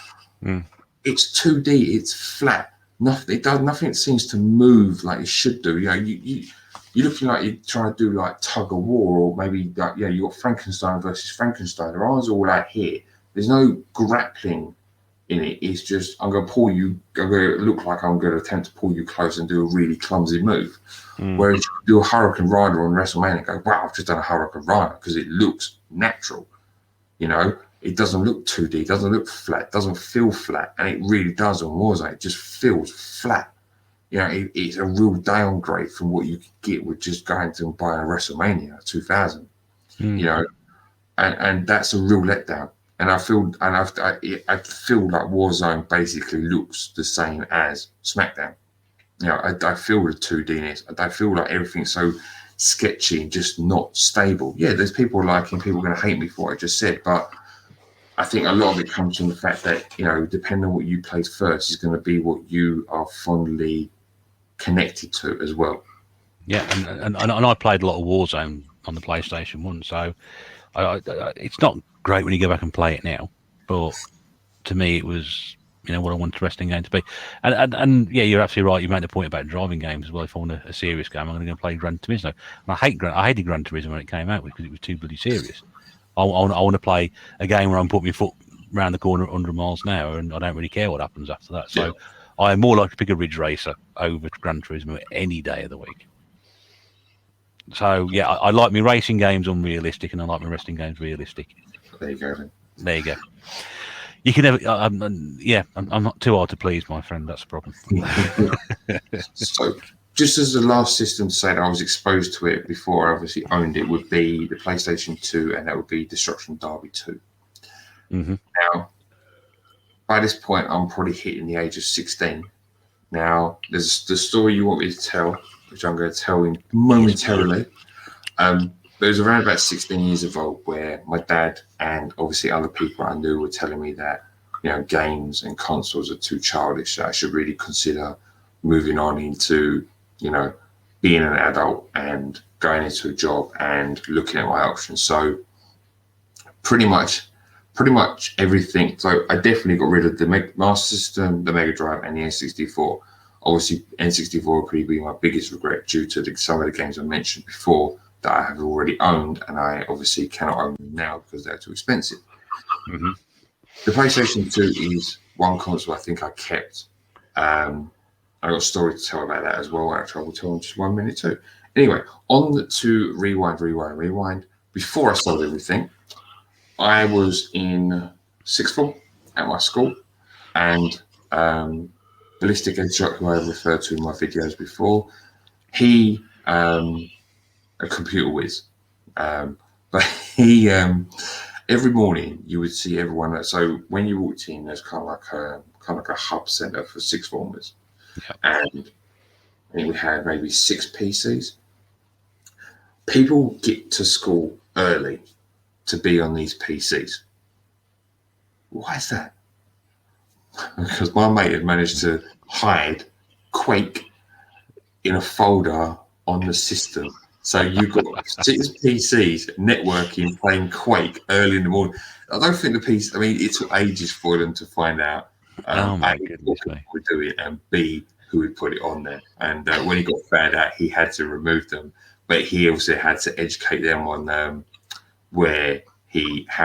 It's 2D, it's flat. Nothing seems to move like it should do. You're looking like you're trying to do like tug of war, or maybe like, you got Frankenstein versus Frankenstein. Their eyes are all out here. There's no grappling in it. It's just, I'm going to pull you. I'm going to look like I'm going to attempt to pull you close and do a really clumsy move. Whereas you do a Hurricane Rider on WrestleMania and go, wow, I've just done a Hurricane Rider, because it looks natural. It doesn't look 2D, it doesn't look flat, it doesn't feel flat. And it really does on Warzone. It just feels flat. It's a real downgrade from what you could get with just going to buy a WrestleMania 2000. And that's a real letdown. And I feel like Warzone basically looks the same as SmackDown. I feel the 2D-ness. I feel like everything's so sketchy and just not stable. Yeah, there's people liking, people are going to hate me for what I just said, but I think a lot of it comes from the fact that, depending on what you played first is going to be what you are fondly connected to as well. Yeah, and I played a lot of Warzone on the PlayStation 1, so it's not great when you go back and play it now, but to me it was what I wanted a wrestling game to be. And yeah, you're absolutely right. You made the point about driving games as well. If I want a serious game, I'm going to go play Gran Turismo. And I hated Gran Turismo when it came out because it was too bloody serious. I want to play a game where I'm putting my foot around the corner at 100 miles an hour, and I don't really care what happens after that. So I am more likely to pick a Ridge Racer over Gran Turismo any day of the week. So yeah, I like my racing games unrealistic, and I like my wrestling games realistic. There you go. There you go. You can never. I'm not too hard to please, my friend. That's the problem. So, just as the last system to say that I was exposed to it before I obviously owned it would be the PlayStation 2, and that would be Destruction Derby 2. Now, by this point, I'm probably hitting the age of 16. Now, there's the story you want me to tell, which I'm going to tell in momentarily. But it was around about 16 years of old where my dad and obviously other people I knew were telling me that, games and consoles are too childish. That I should really consider moving on into, being an adult and going into a job and looking at my options. So pretty much everything. So I definitely got rid of the Master System, the Mega Drive, and the N64. Obviously, N64 would probably be my biggest regret due to some of the games I mentioned before that I have already owned, and I obviously cannot own them now because they're too expensive. Mm-hmm. The PlayStation 2 is one console I think I kept. I got a story to tell about that as well. Actually, I will tell in just 1 minute too. Anyway, on to rewind. Before I sold everything, I was in sixth form at my school, and Ballistic Headshot, who I referred to in my videos before, he a computer whiz, but he every morning you would see everyone. So when you walked in, there's kind of like a hub center for sixth formers, and I think we had maybe 6 PCs. People get to school early to be on these PCs. Why is that? Because my mate had managed to hide Quake in a folder on the system. So you've got 6 PCs networking, playing Quake early in the morning. I don't think the PC, I mean, it took ages for them to find out Oh my A, goodness what people would do it, and B, who would put it on there. And when he got found out, he had to remove them. But he also had to educate them on how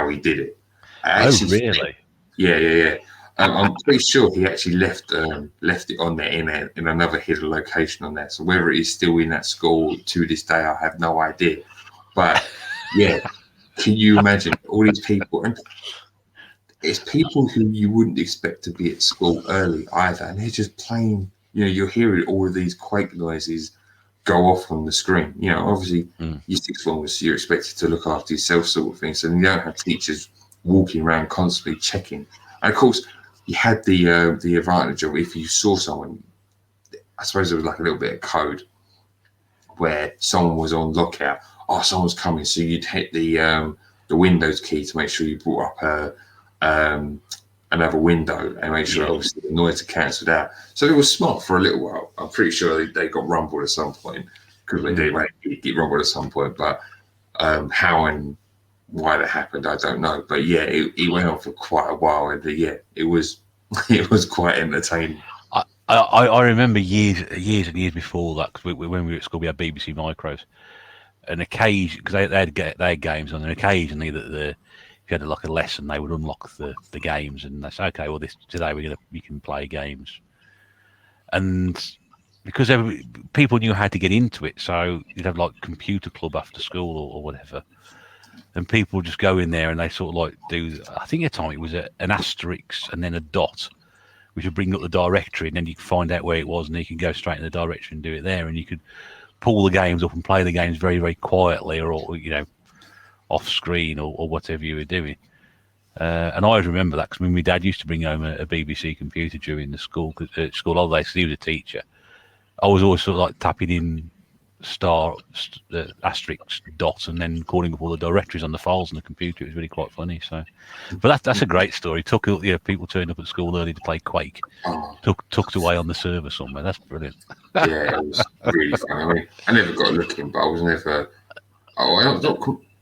he did it. Really? Yeah. I'm pretty sure he actually left it on there in another hidden location on there. So whether it is still in that school to this day, I have no idea. But yeah, can you imagine all these people? And it's people who you wouldn't expect to be at school early either, and they're just playing. You're hearing all of these Quake noises go off on the screen. Obviously, you're sixth formers, so you're expected to look after yourself, sort of thing. So you don't have teachers walking around constantly checking. And of course, you had the advantage of if you saw someone, I suppose there was like a little bit of code where someone was on lockout. Oh, someone's coming, so you'd hit the Windows key to make sure you brought up another window and make sure obviously the noise had cancelled out. So it was smart for a little while. I'm pretty sure they got rumbled at some point because they did get rumbled at some point. But how and why that happened, I don't know. But yeah, it went on for quite a while, and it was quite entertaining. I remember years and years before that, because when we were at school, we had BBC Micros, and occasionally, because they had games on there, occasionally if you had like a lesson, they would unlock the games, and they say, okay, well, today you can play games, and because people knew how to get into it, so you'd have like computer club after school or whatever, and people would just go in there and they sort of like do. I think at the time it was an asterisk and then a dot, which would bring up the directory, and then you could find out where it was, and you can go straight in the directory and do it there, and you could pull the games up and play the games very, very quietly, or off screen or whatever you were doing. And I always remember that because my dad used to bring home a BBC computer during the school holidays because he was a teacher. I was always sort of like tapping in asterisk dot and then calling up all the directories on the files on the computer. It was really quite funny. So, but that's a great story. People turned up at school early to play Quake, tucked away on the server somewhere. That's brilliant. Yeah, it was really fun. I mean, I never got looking, but I was never.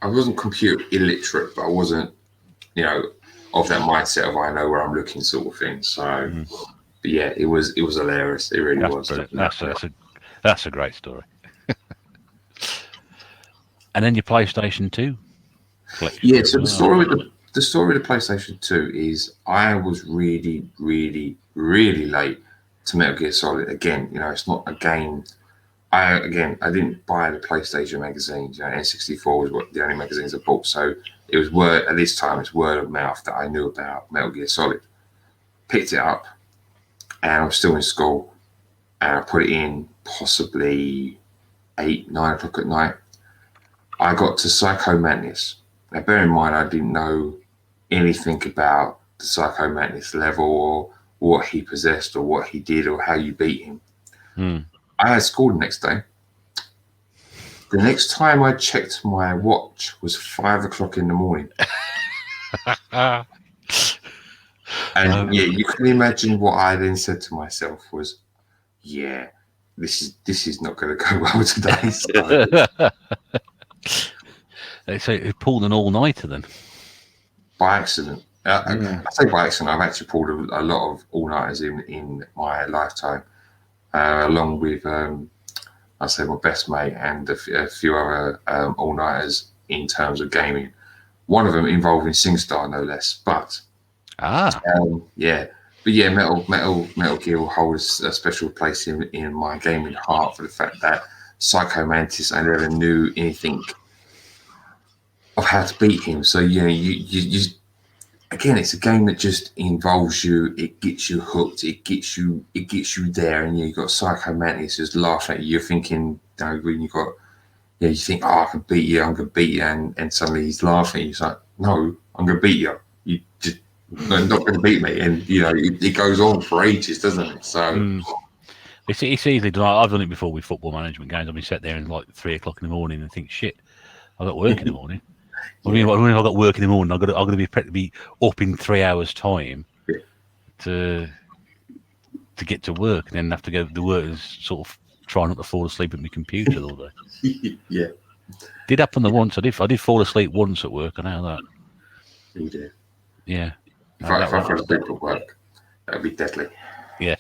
I wasn't computer illiterate, but I wasn't, of that mindset of I know where I'm looking, sort of thing. So, but yeah, it was hilarious. It really was. Brilliant. That's a great story. And then your PlayStation 2 collection. Yeah, so the story of the PlayStation 2 is I was really, really, really late to Metal Gear Solid. Again, it's not a game. I didn't buy the PlayStation magazines. N64 was the only magazines I bought. So it was at this time it's word of mouth that I knew about Metal Gear Solid. Picked it up, and I was still in school, and I put it in possibly 8, 9 o'clock at night. I got to Psycho Mantis. Now, bear in mind, I didn't know anything about the Psycho Mantis level or what he possessed or what he did or how you beat him. I had school the next day. The next time I checked my watch was 5 o'clock in the morning. And you can imagine what I then said to myself was, yeah, this is not going to go well today. So it pulled an all-nighter then? By accident. I say by accident, I've actually pulled a lot of all-nighters in my lifetime, along with, I say, my best mate and a few other all-nighters in terms of gaming. One of them involving SingStar, no less. But Metal Gear will hold a special place in my gaming heart for the fact that Psycho Mantis, I never knew anything of how to beat him. So you again, it's a game that just involves you. It gets you hooked. It gets you there, and you got Psycho Mantis just laughing at you. You're thinking, when you got, you think, oh, I can beat you. I'm gonna beat you, and suddenly he's laughing. He's like, no, I'm gonna beat you. You just not gonna beat me, and it goes on for ages, doesn't it? So. It's easily done. I've done it before with football management games. I've been sat there and like 3 o'clock in the morning and think, shit, I've got work in the morning. I mean, when I've got work in the morning, I've got to be up in 3 hours' time to get to work, and then have to go to work and sort of try not to fall asleep at my computer all day. Yeah, did happen once. I did fall asleep once at work. I know that. You did. Yeah. If I fall asleep at work, that would be deadly. Yeah.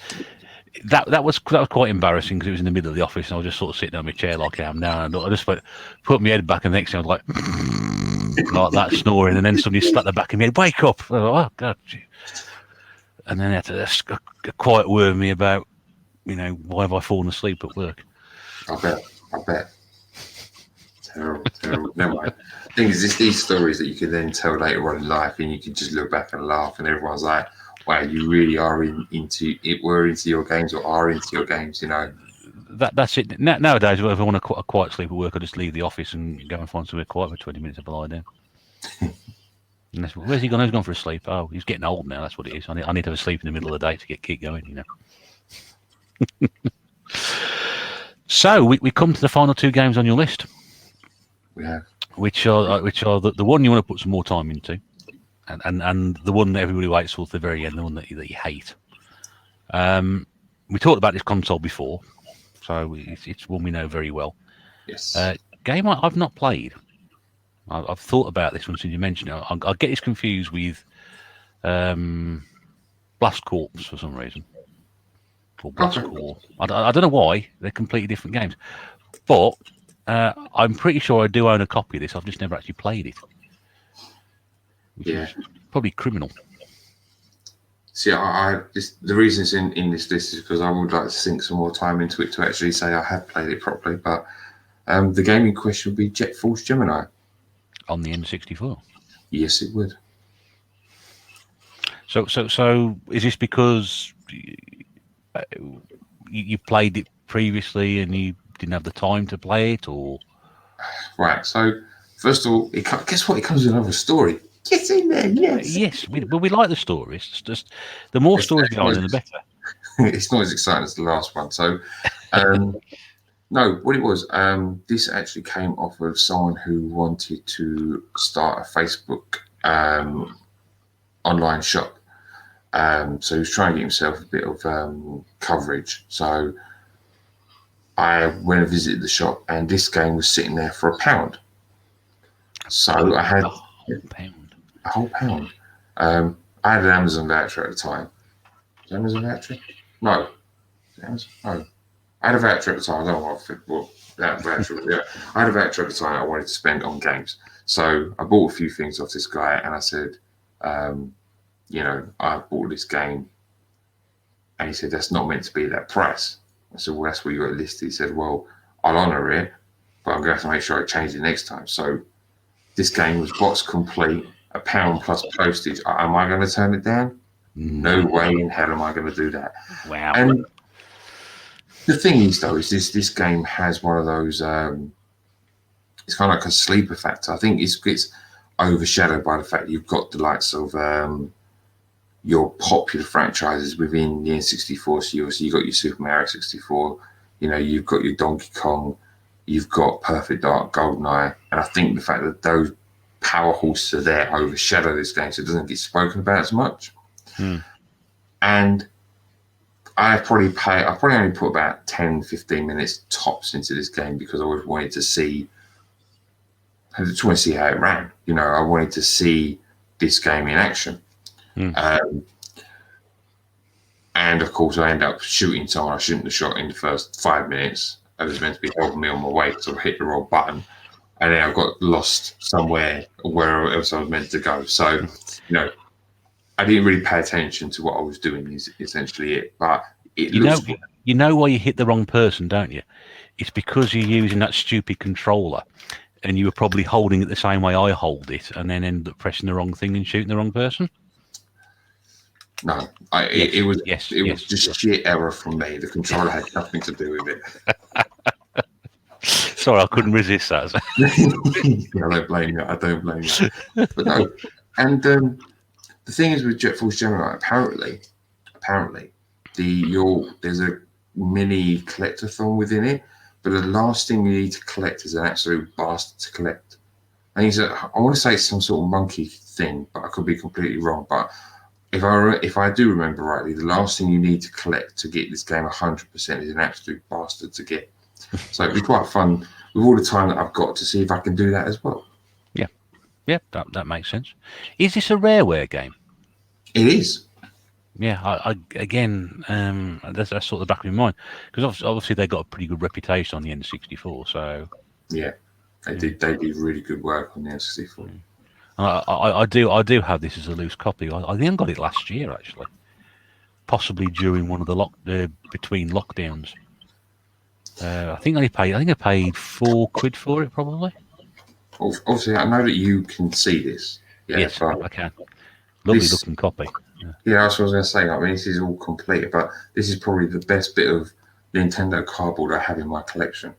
That was quite embarrassing because it was in the middle of the office and I was just sort of sitting on my chair like I am now, and I just put my head back, and the next thing I was like that, snoring, and then somebody slapped the back of my head, wake up. I was like, oh God. And then they had to a quiet word with me about, why have I fallen asleep at work? I bet. Terrible. Never mind. The thing is, it's these stories that you can then tell later on in life, and you can just look back and laugh, and everyone's like, wow, you really are into your games, or are into your games, That's it. Nowadays, if I want a quiet sleep at work, I just leave the office and go and find somewhere quiet for 20 minutes if I lie down. Where's he gone? He's gone for a sleep. Oh, he's getting old now. That's what it is. I need to have a sleep in the middle of the day to keep going, So we come to the final two games on your list. We have. Which are the one you want to put some more time into, and the one that everybody waits for the very end, the one that you hate. We talked about this console before, so it's one we know very well. Yes. Game I've not played. I've thought about this one since you mentioned it. I get this confused with Blast Corps for some reason. Or Blast Corps. I don't know why. They're completely different games. But I'm pretty sure I do own a copy of this. I've just never actually played it. Which is probably criminal. See, the reason it's in this list is because I would like to sink some more time into it to actually say I have played it properly. But the game in question would be Jet Force Gemini. On the N64? Yes, it would. So is this because you played it previously and you didn't have the time to play it, or? Right. So first of all, guess what? It comes with another story. Get in there, yes. Yes, we like the stories. It's just the more stories behind them, the better. It's not as exciting as the last one. So, no, what it was, this actually came off of someone who wanted to start a Facebook online shop. So he was trying to get himself a bit of coverage. So I went and visited the shop, and this game was sitting there for £1. So I had a whole pound. I had an Amazon voucher at the time. Was it Amazon voucher? No. No. I had a voucher at the time. I don't know what that voucher was. Yeah. I had a voucher at the time I wanted to spend on games. So I bought a few things off this guy, and I said, I bought this game. And he said, that's not meant to be that price. I said, well, that's what you got listed. He said, well, I'll honour it, but I'm going to have to make sure I change it next time. So this game was box complete, £1 plus postage. Am I going to turn it down? No way in hell am I going to do that. Wow. And the thing is, though, is this game has one of those, it's kind of like a sleeper factor. I think it's overshadowed by the fact you've got the likes of your popular franchises within the N64. So you've got your Super Mario 64, you've got your Donkey Kong, you've got Perfect Dark, GoldenEye, and I think the fact that those power horses are there overshadow this game, so it doesn't get spoken about as much. And I probably only put about 10, 15 minutes tops into this game because I always wanted to see. I just want to see how it ran. You know, I wanted to see this game in action. And of course, I ended up shooting someone I shouldn't have shot in the first 5 minutes. I was meant to be helping me on my way, so I hit the wrong button. And then I got lost somewhere, where else I was meant to go. So, you know, I didn't really pay attention to what I was doing, is essentially it. But it looks good. You know why you hit the wrong person, don't you? It's because you're using that stupid controller, and you were probably holding it the same way I hold it, and then end up pressing the wrong thing and shooting the wrong person. No, it was just sheer error from me. The controller had nothing to do with it. Sorry, I couldn't resist that. I don't blame you. I don't blame you. But no, and the thing is with Jet Force Gemini, apparently, there's a mini collectathon within it, but the last thing you need to collect is an absolute bastard to collect. I want to say it's some sort of monkey thing, but I could be completely wrong. But if I do remember rightly, the last thing you need to collect to get this game 100% is an absolute bastard to get. So it'd be quite fun with all the time that I've got to see if I can do that as well. Yeah, that makes sense. Is this a Rareware game? It is. Yeah, again, that's sort of the back of my mind, because obviously they got a pretty good reputation on the N64. So yeah, they did really good work on the N64. I do have this as a loose copy. I think I got it last year, actually, possibly during one of the between lockdowns. I think I paid £4 for it, probably. Obviously, I know that you can see this. Yeah, yes, I can. Lovely looking copy. Yeah, that's what I was going to say. I mean, this is all complete, but this is probably the best bit of Nintendo cardboard I have in my collection.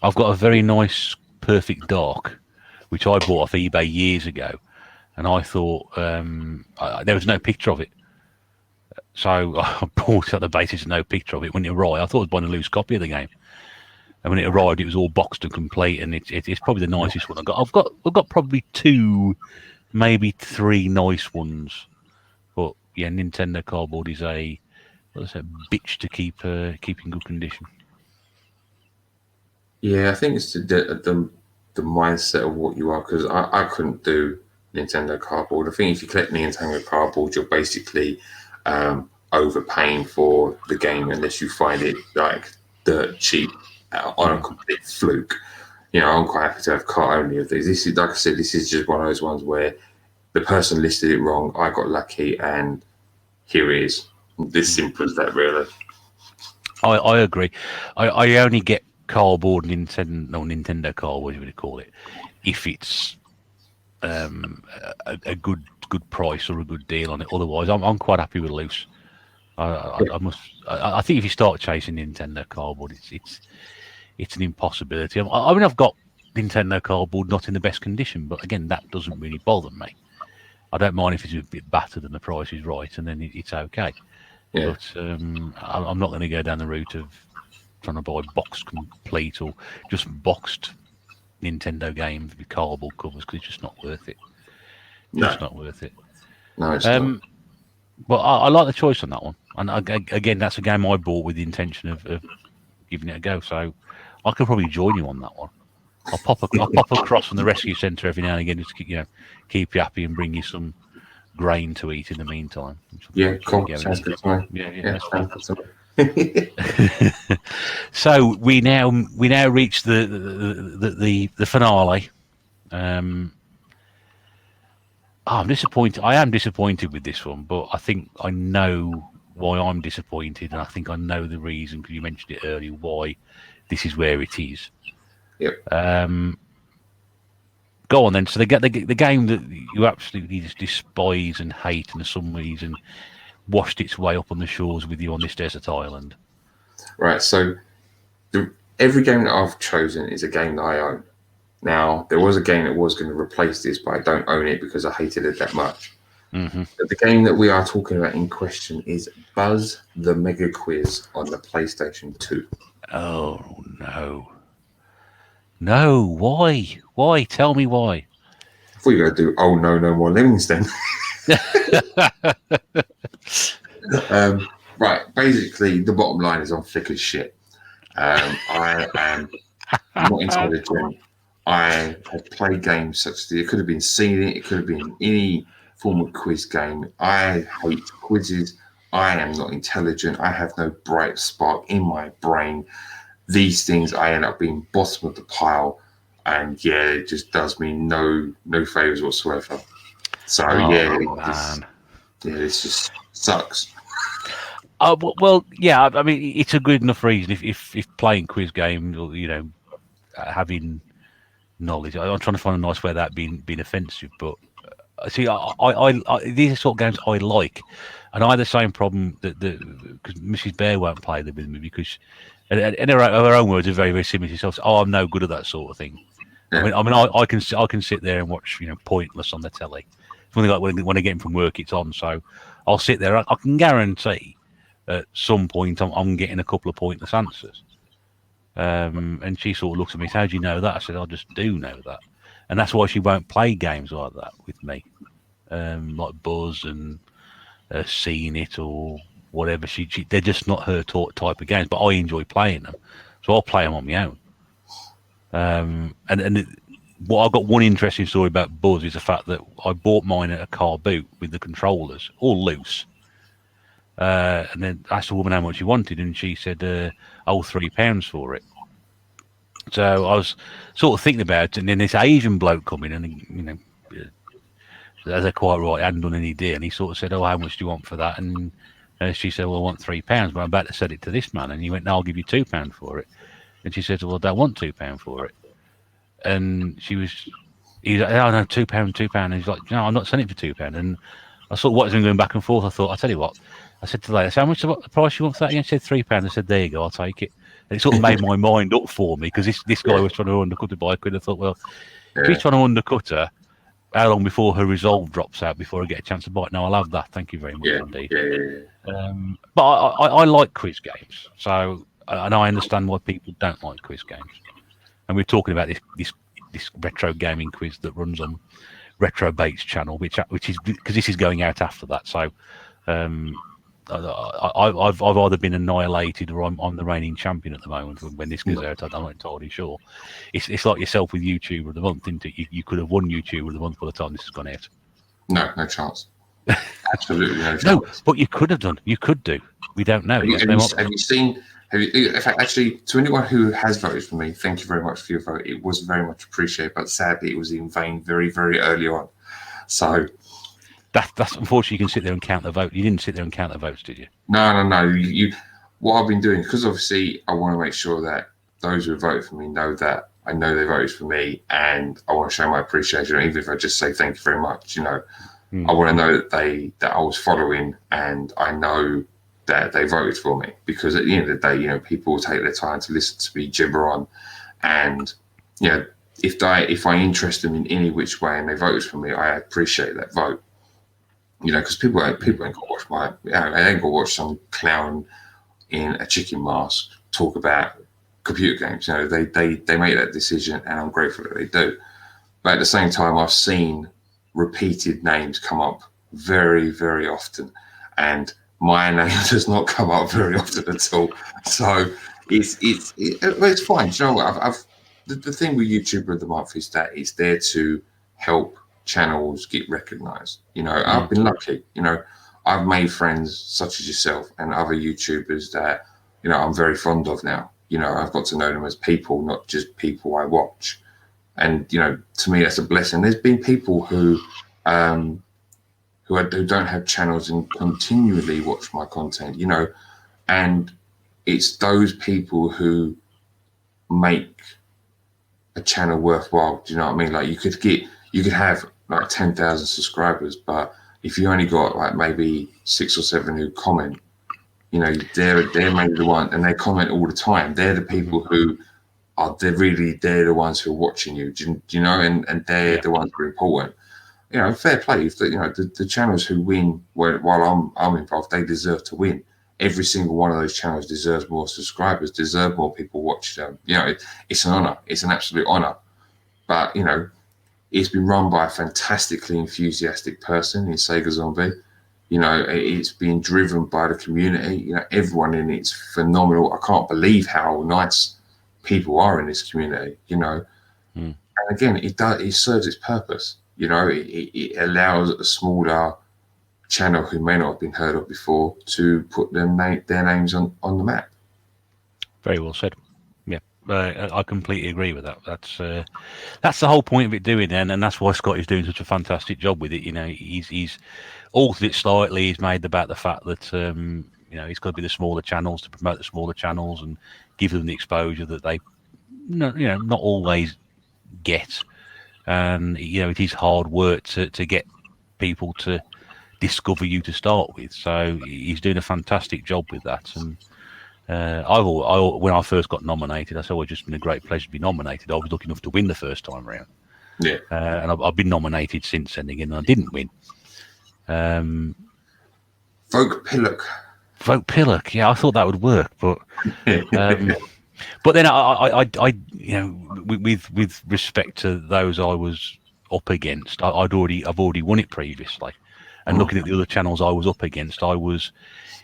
I've got a very nice Perfect Dark, which I bought off eBay years ago, and I thought there was no picture of it. So I bought it on the basis of no picture of it. When it arrived, I thought I was buying a loose copy of the game. And when it arrived, it was all boxed and complete, and it's probably the nicest one I've got. I've got probably 2, maybe 3 nice ones. But yeah, Nintendo cardboard is a bitch to keep in good condition. Yeah, I think it's the mindset of what you are, because I couldn't do Nintendo cardboard. I think if you collect Nintendo cardboard, you're basically overpaying for the game unless you find it like dirt cheap on a complete fluke. You know, I'm quite happy to have cart only of these. This is, like I said, this is just one of those ones where the person listed it wrong. I got lucky, and here it is. This simple as that, really. I agree. I only get cardboard Nintendo cardboard, what would you call it, if it's a good price or a good deal on it. Otherwise, I'm quite happy with loose. I think if you start chasing Nintendo cardboard, it's an impossibility. I mean, I've got Nintendo cardboard not in the best condition, but again, that doesn't really bother me. I don't mind if it's a bit battered and the price is right, and then it's okay. Yeah. But I'm not going to go down the route of trying to buy boxed complete or just boxed Nintendo games with cardboard covers, because it's just not worth it. Not worth it. No, it's not. But I like the choice on that one. And again, that's a game I bought with the intention of giving it a go. So I could probably join you on that one. I'll pop across from the rescue centre every now and again, just to keep you happy and bring you some grain to eat in the meantime. Yeah, cool. Sounds good to me. Yeah, that's fine. So we now reach the finale. I'm disappointed. I am disappointed with this one, but I think I know why I'm disappointed, and I think I know the reason, because you mentioned it earlier, why this is where it is. Yep. Go on then. So the game that you absolutely just despise and hate, and for some reason washed its way up on the shores with you on this desert island. Right. So every game that I've chosen is a game that I own. Now, there was a game that was going to replace this, but I don't own it because I hated it that much. Mm-hmm. But the game that we are talking about in question is Buzz the Mega Quiz on the PlayStation 2. Oh, no. No, why? Why? Tell me why. I thought you were going to do, oh, no more lemmings then. Right, basically, the bottom line is I'm thick as shit. I am not intelligent. I have played games such as it could have been seen it could have been any form of quiz game. I hate quizzes. I am not intelligent. I have no bright spark in my brain. These things I end up being bottom of the pile, and yeah, it just does me no favors whatsoever. So this just sucks. Well, yeah. I mean, it's a good enough reason if playing quiz games or having knowledge. I'm trying to find a nice way without being offensive, but see, these are sort of games I like, and I have the same problem that because Mrs. Bear won't play them with me because, in her own words, are very very similar to herself. Oh, I'm no good at that sort of thing. Yeah. I mean, I can sit there and watch Pointless on the telly. Something like when I get in from work, it's on, so I'll sit there. I can guarantee at some point I'm getting a couple of pointless answers. And she sort of looks at me, how do you know that? I said, I just do know that. And that's why she won't play games like that with me, like Buzz and Seeing It or whatever. They're just not her type of games, but I enjoy playing them. So I'll play them on my own. I've got one interesting story about Buzz is the fact that I bought mine at a car boot with the controllers all loose. And then asked the woman how much she wanted, and she said, £3 for it. So I was sort of thinking about it, and then this Asian bloke come in, and as they're quite right, hadn't done any deal, and he sort of said, how much do you want for that? And she said, well, I want £3, but I'm about to sell it to this man. And he went, no, I'll give you £2 for it. And she said, well, I don't want £2 for it. And he was like, oh, no, £2. And he's like, no, I'm not selling it for £2. And I sort of watched him going back and forth. I thought, I'll tell you what. I said to the lady, how much the price you want for that? And he said £3. I said, there you go, I'll take it. And it sort of made my mind up for me because this guy was trying to undercut her by a quid. I thought, well, if he's trying to undercut her, how long before her resolve drops out before I get a chance to bite? No, I'll have that. Thank you very much indeed. But I like quiz games, so and I understand why people don't like quiz games. And we're talking about this retro gaming quiz that runs on Retro Bates channel, which is because this is going out after that. So I've either been annihilated or I'm the reigning champion at the moment. When this goes out, I'm not entirely sure. It's like yourself with YouTuber of the month, isn't it? You could have won YouTuber of the month by the time this has gone out. No chance. Absolutely no chance. No, but you could have done. You could do. We don't know. Have you seen? In fact, actually, to anyone who has voted for me, thank you very much for your vote. It was very much appreciated, but sadly, it was in vain very, very early on. So that's unfortunately, you can sit there and count the vote. You didn't sit there and count the votes, did you? No. You what I've been doing, because obviously I want to make sure that those who vote for me know that I know they voted for me, and I want to show my appreciation. Even if I just say thank you very much, I want to know that I was following, and I know that they voted for me, because at the end of the day, people will take their time to listen to me gibber on, and if I interest them in any which way and they voted for me, I appreciate that vote. Because people ain't gonna watch they ain't gonna watch some clown in a chicken mask talk about computer games. They make that decision, and I'm grateful that they do. But at the same time, I've seen repeated names come up very, very often, and my name does not come up very often at all. So it's fine. You know what? The thing with YouTuber of the month is that it's there to help channels get recognized. I've been lucky. I've made friends such as yourself and other YouTubers that I'm very fond of now. I've got to know them as people, not just people I watch. And to me, that's a blessing. There's been people who don't have channels and continually watch my content, and it's those people who make a channel worthwhile. Do you know what I mean? Like you could have like 10,000 subscribers, but if you only got like maybe 6 or 7 who comment, they're maybe the one, and they comment all the time. They're the people who they're the ones who are watching you. Do you know? And they're the ones who are important. Fair play. If the channels who win while I'm involved, they deserve to win. every single one of those channels deserves more subscribers, deserve more people watching them. You know, it's an honor. It's an absolute honor. But, you know, it's been run by a fantastically enthusiastic person in Sega Zombie. You know, it's been driven by the community. You know, everyone in it's phenomenal. I can't believe how nice people are in this community, you know. And again, it serves its purpose. You know, it allows a smaller channel who may not have been heard of before to put their names on the map. Very well said. Yeah, I completely agree with that. That's the whole point of it doing it, and that's why Scott is doing such a fantastic job with it. You know, he's altered it slightly. He's made about the fact that you know, it's got to be the smaller channels to promote the smaller channels and give them the exposure that they, you know, not always get. And you know, it is hard work to get people to discover you to start with. So he's doing a fantastic job with that. And when I first got nominated, I said, "Well, it's just been a great pleasure to be nominated." I was lucky enough to win the first time round. Yeah, and I've been nominated since then again, and I didn't win. Vote Pillock. Yeah, I thought that would work, but but then I you know, with respect to those I was up against, I've already won it previously, and looking at the other channels I was up against, I was,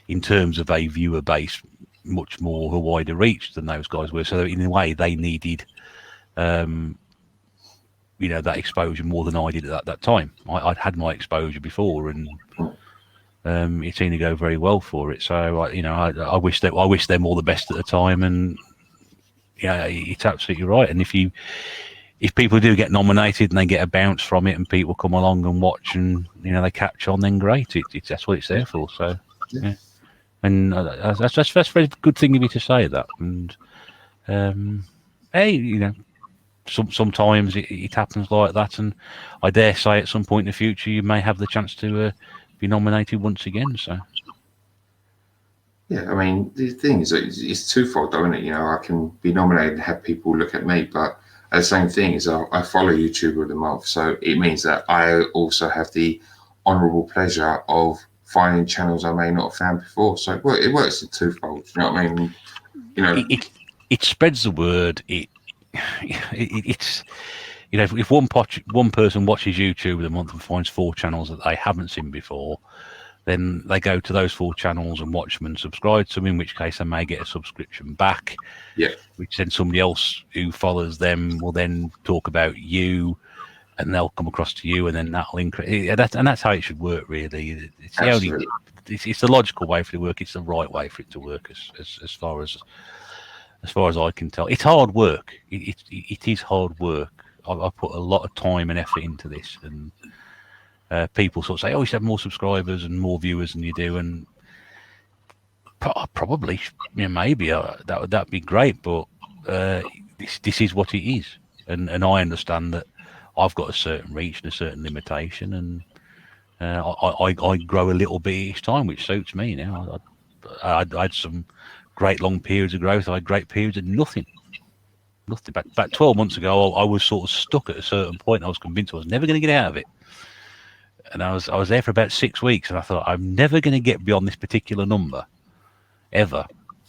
in terms of a viewer base, much more of a wider reach than those guys were. So in a way, they needed, you know, that exposure more than I did at that time. I'd had my exposure before, and it seemed to go very well for it. So you know, I wish them all the best at the time. And yeah, it's absolutely right. And if people do get nominated and they get a bounce from it, and people come along and watch, and you know, they catch on, then great. That's what it's there for. So yeah. And that's a very good thing of you to say that. And hey, you know, sometimes it happens like that, and I dare say at some point in the future you may have the chance to be nominated once again. So yeah, I mean, the thing is, it's twofold, though, isn't it? You know, I can be nominated and have people look at me, but at the same thing is, I follow YouTuber of the month, so it means that I also have the honourable pleasure of finding channels I may not have found before. So it works in twofold. You know what I mean? You know, it spreads the word. It's, you know, if one person watches YouTube of the month and finds 4 channels that they haven't seen before, then they go to those 4 channels and watch them and subscribe to them, in which case they may get a subscription back. Yeah. Which then somebody else who follows them will then talk about you, and they'll come across to you, and then that'll increase. And that's how it should work, really. It's the logical way for it to work. It's the right way for it to work, as far as I can tell. It's hard work. It is hard work. I put a lot of time and effort into this, and people sort of say, "Oh, you should have more subscribers and more viewers than you do," and probably, you know, maybe that'd be great, but this is what it is, and I understand that I've got a certain reach and a certain limitation, and I grow a little bit each time, which suits me now. I had some great long periods of growth. I had great periods of nothing. About 12 months ago, I was sort of stuck at a certain point. I was convinced I was never going to get out of it, and I was there for about 6 weeks, and I thought, I'm never going to get beyond this particular number, ever.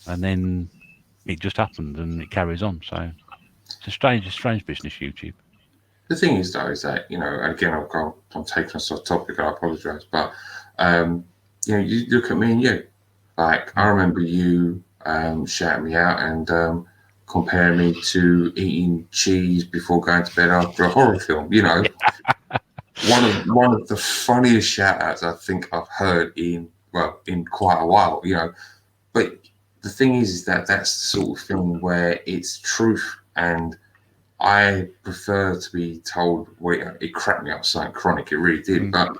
And then it just happened, and it carries on. So it's a strange business, YouTube. The thing is, though, is that, you know, again, I'm taking us off topic. I apologise, but you know, you look at me and you. Like, I remember you shouting me out and comparing me to eating cheese before going to bed after a horror film. You know, one of the funniest shout outs I think I've heard in quite a while. You know, but the thing is that that's the sort of film where it's truth, and I prefer to be told. Well, it cracked me up something chronic. It really did. But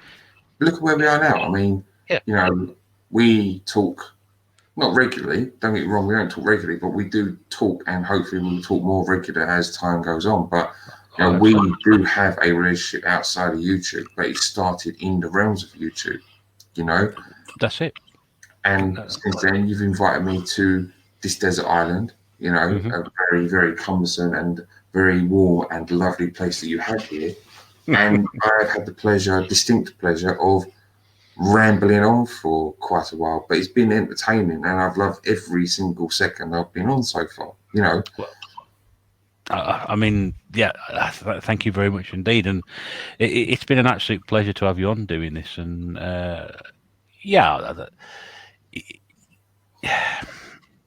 look at where we are now. I mean, you know, we talk not regularly. Don't get me wrong. We don't talk regularly, but we do talk, and hopefully we'll talk more regular as time goes on. But you know, we do have a relationship outside of YouTube, but it started in the realms of YouTube. You know, that's it. And since then, you've invited me to this desert island. You know, a very, very cumbersome and very warm and lovely place that you have here. And I've had the distinct pleasure of rambling on for quite a while, but it's been entertaining, and I've loved every single second I've been on so far. Well, I mean, yeah, thank you very much indeed, and it's been an absolute pleasure to have you on doing this, and yeah,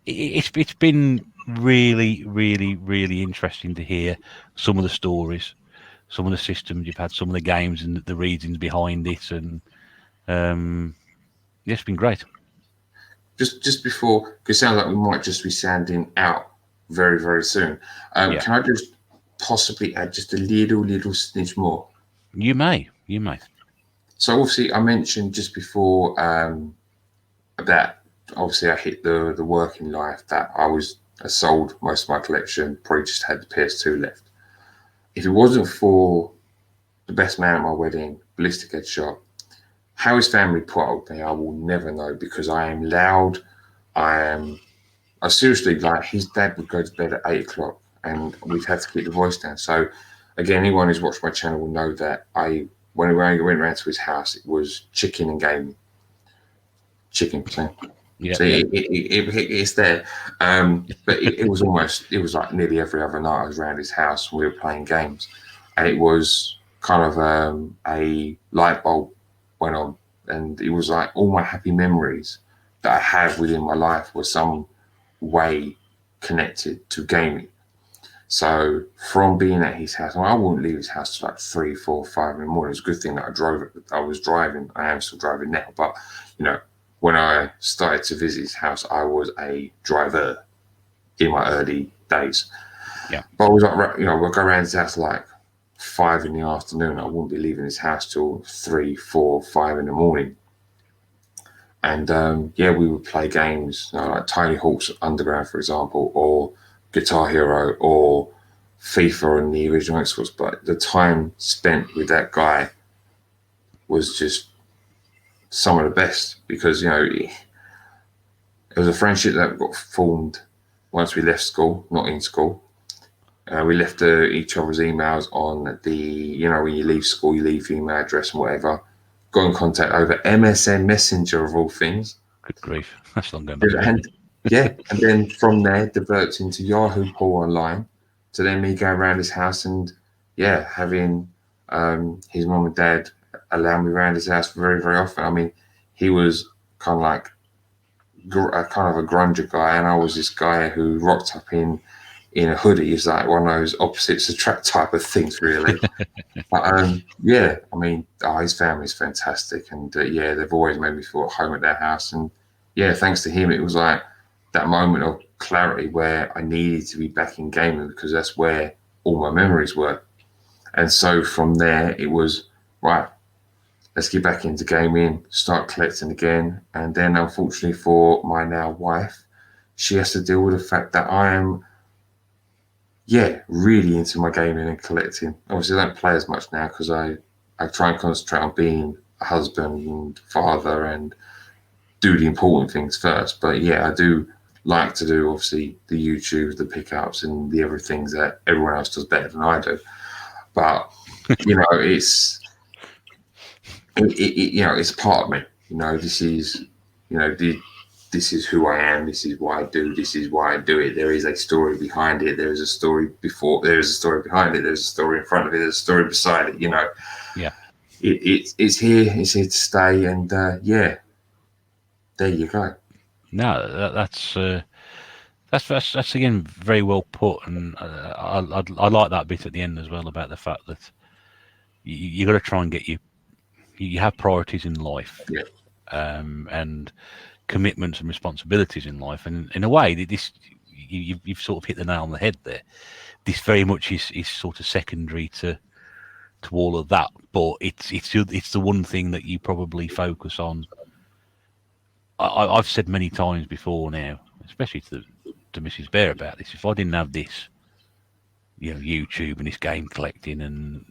it's been really, really, really interesting to hear some of the stories, some of the systems you've had, some of the games, and the reasons behind it, and it's been great. Just before, because it sounds like we might just be sounding out very, very soon. Yeah, Can I just possibly add just a little snitch more? you may. So obviously, I mentioned just before that obviously I hit the working life that I sold most of my collection, probably just had the PS2 left. If it wasn't for the best man at my wedding, Ballistic Headshot, how his family put up with me, I will never know, because I am loud. I seriously, like, his dad would go to bed at 8 o'clock and we'd have to keep the voice down. So again, anyone who's watched my channel will know that when I went around to his house, it was chicken and gaming. Chicken, so it's there. But it was like nearly every other night I was around his house and we were playing games. And it was kind of a light bulb went on. And it was like all my happy memories that I have within my life were some way connected to gaming. So from being at his house, I wouldn't leave his house till like 3, 4, 5 in the morning. It's a good thing that I was driving. I am still driving now, but when I started to visit his house, I was a driver in my early days. Yeah. But I was like, we'll go around his house like 5 in the afternoon. I wouldn't be leaving his house till 3, 4, 5 in the morning. And we would play games like Tiny Hawk's Underground, for example, or Guitar Hero, or FIFA and the original Xbox. But the time spent with that guy was just some of the best, because it was a friendship that got formed once we left school, not in school. We left each other's emails on the, when you leave school, you leave your email address and whatever. Got in contact over MSN Messenger, of all things. Good grief, that's long going back. And then from there developed into Yahoo Pool Online, to then me going around his house and having his mum and dad allow me around his house very, very often. I mean, he was kind of like a grunger guy, and I was this guy who rocked up in a hoodie. He's like one of those opposites attract type of things, really. But I mean, his family's fantastic, and they've always made me feel at home at their house. And thanks to him, it was like that moment of clarity where I needed to be back in gaming, because that's where all my memories were. And so from there, it was right. Let's get back into gaming, start collecting again. And then, unfortunately for my now wife, she has to deal with the fact that I am, really into my gaming and collecting. Obviously, I don't play as much now because I try and concentrate on being a husband and father and do the important things first. But I do like to do, obviously, the YouTube, the pickups, and the everythings that everyone else does better than I do. But, it's part of me. This is who I am. This is what I do. This is why I do it. There is a story behind it. There is a story before. There is a story behind it. There's a story in front of it. There's a story beside it. Yeah. It's here. It's here to stay. And there you go. No, that's again very well put, and I like that bit at the end as well about the fact that you got to try and get you have priorities in life, and commitments and responsibilities in life, and in a way, you've sort of hit the nail on the head there. This very much is sort of secondary to all of that, but it's the one thing that you probably focus on. I've said many times before now, especially to Mrs. Bear about this. If I didn't have this, YouTube and this game collecting, and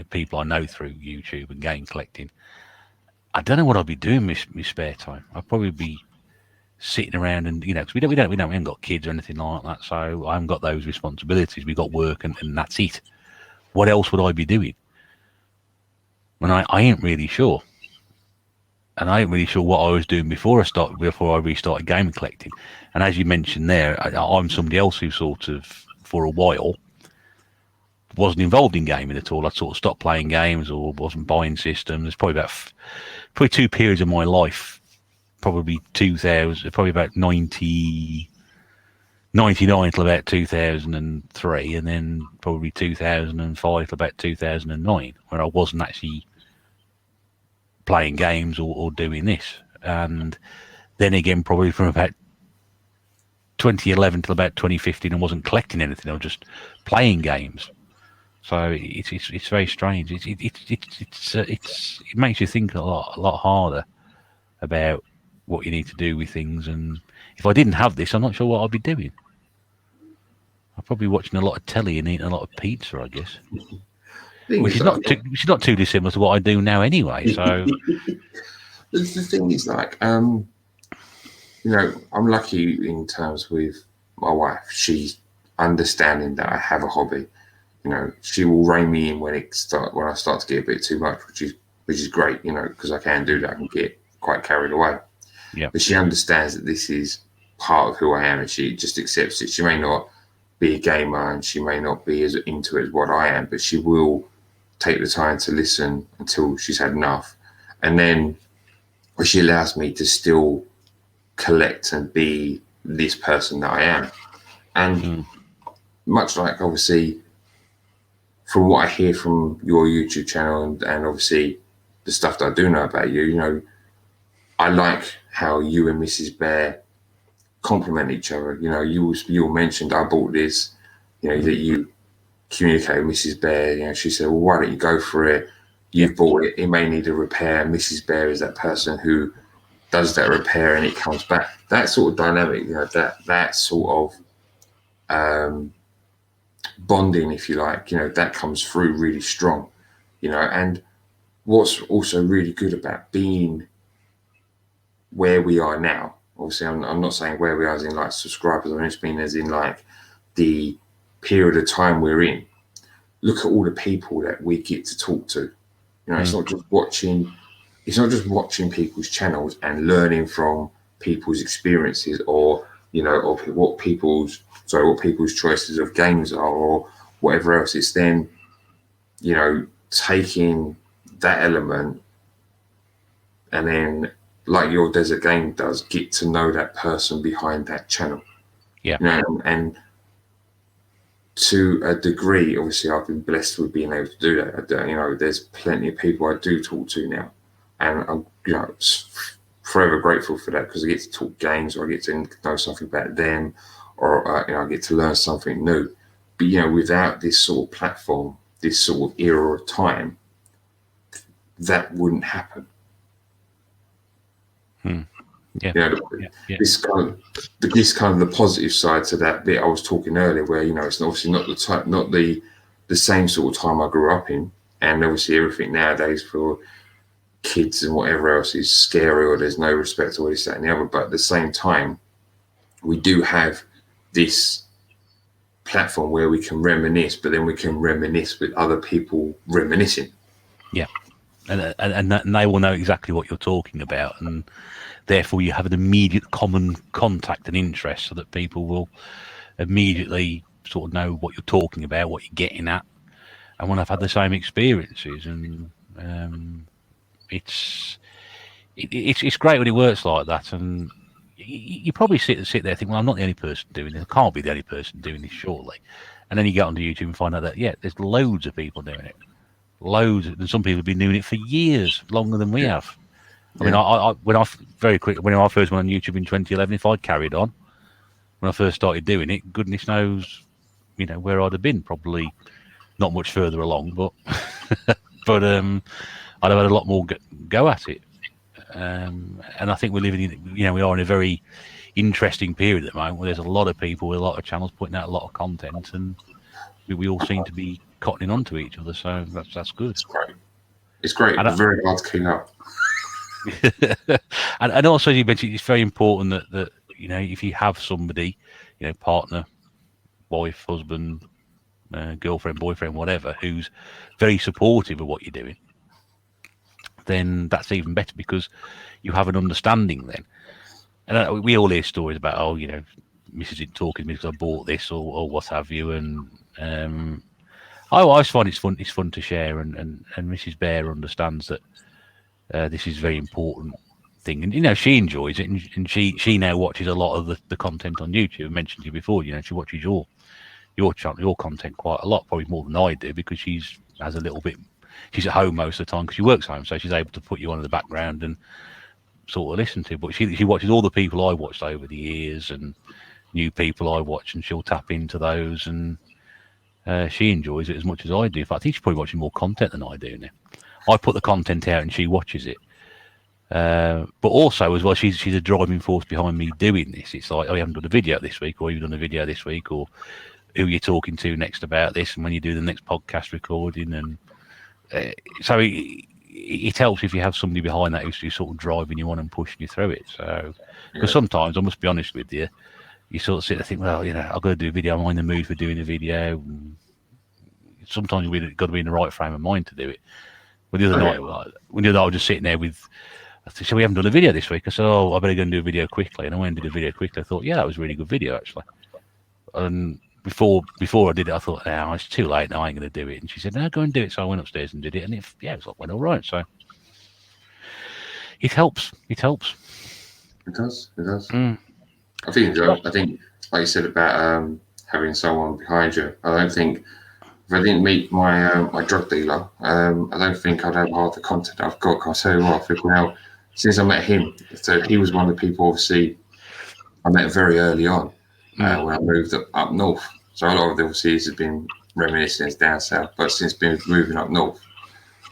people I know through YouTube and game collecting, I don't know what I'd be doing my spare time. I'd probably be sitting around, and because we haven't got kids or anything like that, so I haven't got those responsibilities. We got work, and that's it. What else would I be doing? When I ain't really sure. and I ain't really sure what I was doing before I restarted game collecting. And as you mentioned there, I'm somebody else who sort of for a while wasn't involved in gaming at all. I sort of stopped playing games or wasn't buying systems. There's probably two periods of my life, probably 2000, probably about 99 till about 2003, and then probably 2005 till about 2009, when I wasn't actually playing games or doing this. And then again, probably from about 2011 till about 2015, I wasn't collecting anything. I was just playing games. So it's very strange. It makes you think a lot harder about what you need to do with things. And if I didn't have this, I'm not sure what I'd be doing. I'm probably watching a lot of telly and eating a lot of pizza, I guess. Which is not too dissimilar to what I do now anyway. So the thing is, like, I'm lucky in terms with my wife. She's understanding that I have a hobby. She will rein me in when I start to get a bit too much, which is great. Because I can do that. I can get quite carried away. Yeah. But she understands that this is part of who I am, and she just accepts it. She may not be a gamer, and she may not be as into it as what I am, but she will take the time to listen until she's had enough, and then she allows me to still collect and be this person that I am. And much like, obviously, from what I hear from your YouTube channel and obviously the stuff that I do know about you, I like how you and Mrs. Bear complement each other. You mentioned I bought this, that you communicate with Mrs. Bear. She said, well, why don't you go for it? You've bought it. It may need a repair. Mrs. Bear is that person who does that repair and it comes back. That sort of dynamic, that sort of bonding, if you like, that comes through really strong, and what's also really good about being where we are now, obviously I'm not saying where we are as in like subscribers, I'm just mean as in like the period of time we're in. Look at all the people that we get to talk to. It's not just watching people's channels and learning from people's experiences or what people's choices of games are or whatever else. It's then taking that element and then, like your Desert Game does, get to know that person behind that channel. Yeah. And to a degree, obviously, I've been blessed with being able to do that. There's plenty of people I do talk to now, and I'm forever grateful for that, because I get to talk games, or I get to know something about them, or I get to learn something new. But without this sort of platform, this sort of era of time, that wouldn't happen. Yeah. This kind of the positive side to that bit I was talking earlier, where it's obviously not the same sort of time I grew up in, and obviously everything nowadays for kids and whatever else is scary, or there's no respect or this, that, and the other. But at the same time, we do have this platform where we can reminisce, but then we can reminisce with other people reminiscing. Yeah, and they will know exactly what you're talking about, and therefore you have an immediate common contact and interest, so that people will immediately sort of know what you're talking about, what you're getting at, and when I've had the same experiences. And it's great when it works like that. And you probably sit there thinking, well, I'm not the only person doing this. I can't be the only person doing this, surely. And then you get onto YouTube and find out that, there's loads of people doing it. Loads. And some people have been doing it for years, longer than we have. I mean, when I first went on YouTube in 2011, if I'd carried on when I first started doing it, goodness knows, where I'd have been. Probably not much further along, but but I'd have had a lot more go at it. And I think we're living in, we are in a very interesting period at the moment, where there's a lot of people with a lot of channels putting out a lot of content, and we all seem to be cottoning onto each other. So that's good. It's great. It's very hard to keep up. and also, as you mentioned, it's very important that if you have somebody, partner, wife, husband, girlfriend, boyfriend, whatever, who's very supportive of what you're doing, then that's even better because you have an understanding then. And we all hear stories about, oh, you know, Mrs. isn't talking to me because I bought this or what have you. And I always find it's fun to share. And Mrs. Bear understands that this is a very important thing. And, you know, she enjoys it. And she now watches a lot of the content on YouTube. I mentioned to you before, you know, she watches your channel, your content quite a lot, probably more than I do, because she's has a little bit. She's at home most of the time because she works home, so she's able to put you on in the background and sort of listen to. But she watches all the people I watched over the years and new people I watch, and she'll tap into those, and she enjoys it as much as I do. In fact, I think she's probably watching more content than I do now. I put the content out and she watches it. But also as well, she's a driving force behind me doing this. It's like, oh, you haven't done a video this week, or you've done a video this week, or who you're talking to next about this, and when you do the next podcast recording. And so it helps if you have somebody behind that who's sort of driving you on and pushing you through it. So, because sometimes, I must be honest with you, you sort of sit there and think, well, you know, I've got to do a video, I'm in the mood for doing a video. And sometimes you've got to be in the right frame of mind to do it. When the other night, I was just sitting there with, I said, so we haven't done a video this week. I said, oh, I better go and do a video quickly. And I went and did a video quickly. I thought, yeah, that was a really good video, actually. And before I did it, I thought, no, it's too late now, I ain't going to do it. And she said, no, go and do it. So I went upstairs and did it. And it went all right. So it helps. It helps. It does. I think, like you said about having someone behind you, I don't think, if I didn't meet my my drug dealer, I don't think I'd have half the content I've got. I'll tell you what, I think now, since I met him, so he was one of the people, obviously, I met very early on when I moved up north. So a lot of the overseas has been reminiscence down south, but since been moving up north,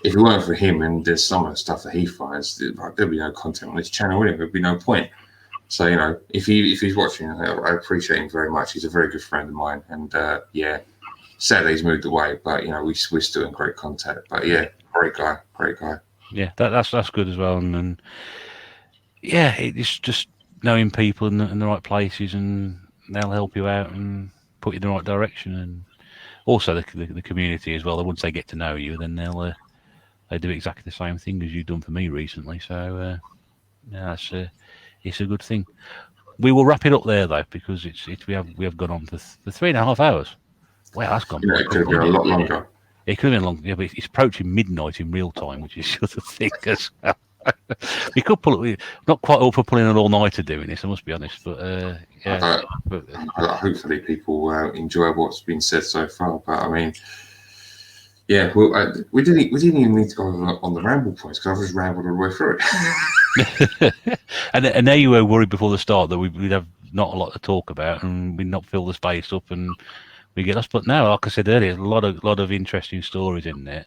if it weren't for him and there's some of the stuff that he finds, there'd be no content on this channel, would it? There'd be no point. So, you know, if he's watching, I appreciate him very much. He's a very good friend of mine, and sadly he's moved away, but you know, we're still in great contact. But yeah, great guy. Yeah, that's good as well, and yeah, it's just knowing people in the right places, and they'll help you out and put you in the right direction, and also the community as well. Once they get to know you, then they do exactly the same thing as you've done for me recently. So it's a good thing. We will wrap it up there though, because we have gone on for 3.5 hours. Wow, that's gone. Yeah, it could have been a lot longer. It could have been longer, yeah, but it's approaching midnight in real time, which is the other thing as well. We could not quite up for pulling an all-nighter doing this, I must be honest, but yeah. Hopefully people enjoy what's been said so far. But I mean, yeah, well, we didn't even need to go on the ramble points, because I've just rambled all the way through it. and now you were worried before the start that we'd have not a lot to talk about and we'd not fill the space up and we get lost. But now, like I said earlier, a lot of interesting stories in there.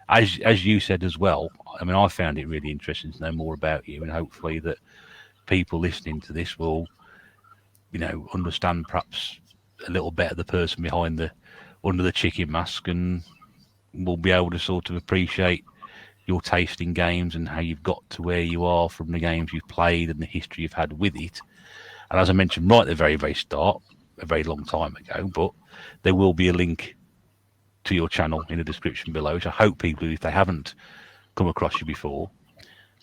As you said as well, I mean, I found it really interesting to know more about you, and hopefully that people listening to this will, you know, understand perhaps a little better the person behind under the chicken mask, and will be able to sort of appreciate your taste in games and how you've got to where you are from the games you've played and the history you've had with it. And as I mentioned right at the very, very start, a very long time ago, but there will be a link to your channel in the description below, which I hope people, if they haven't come across you before,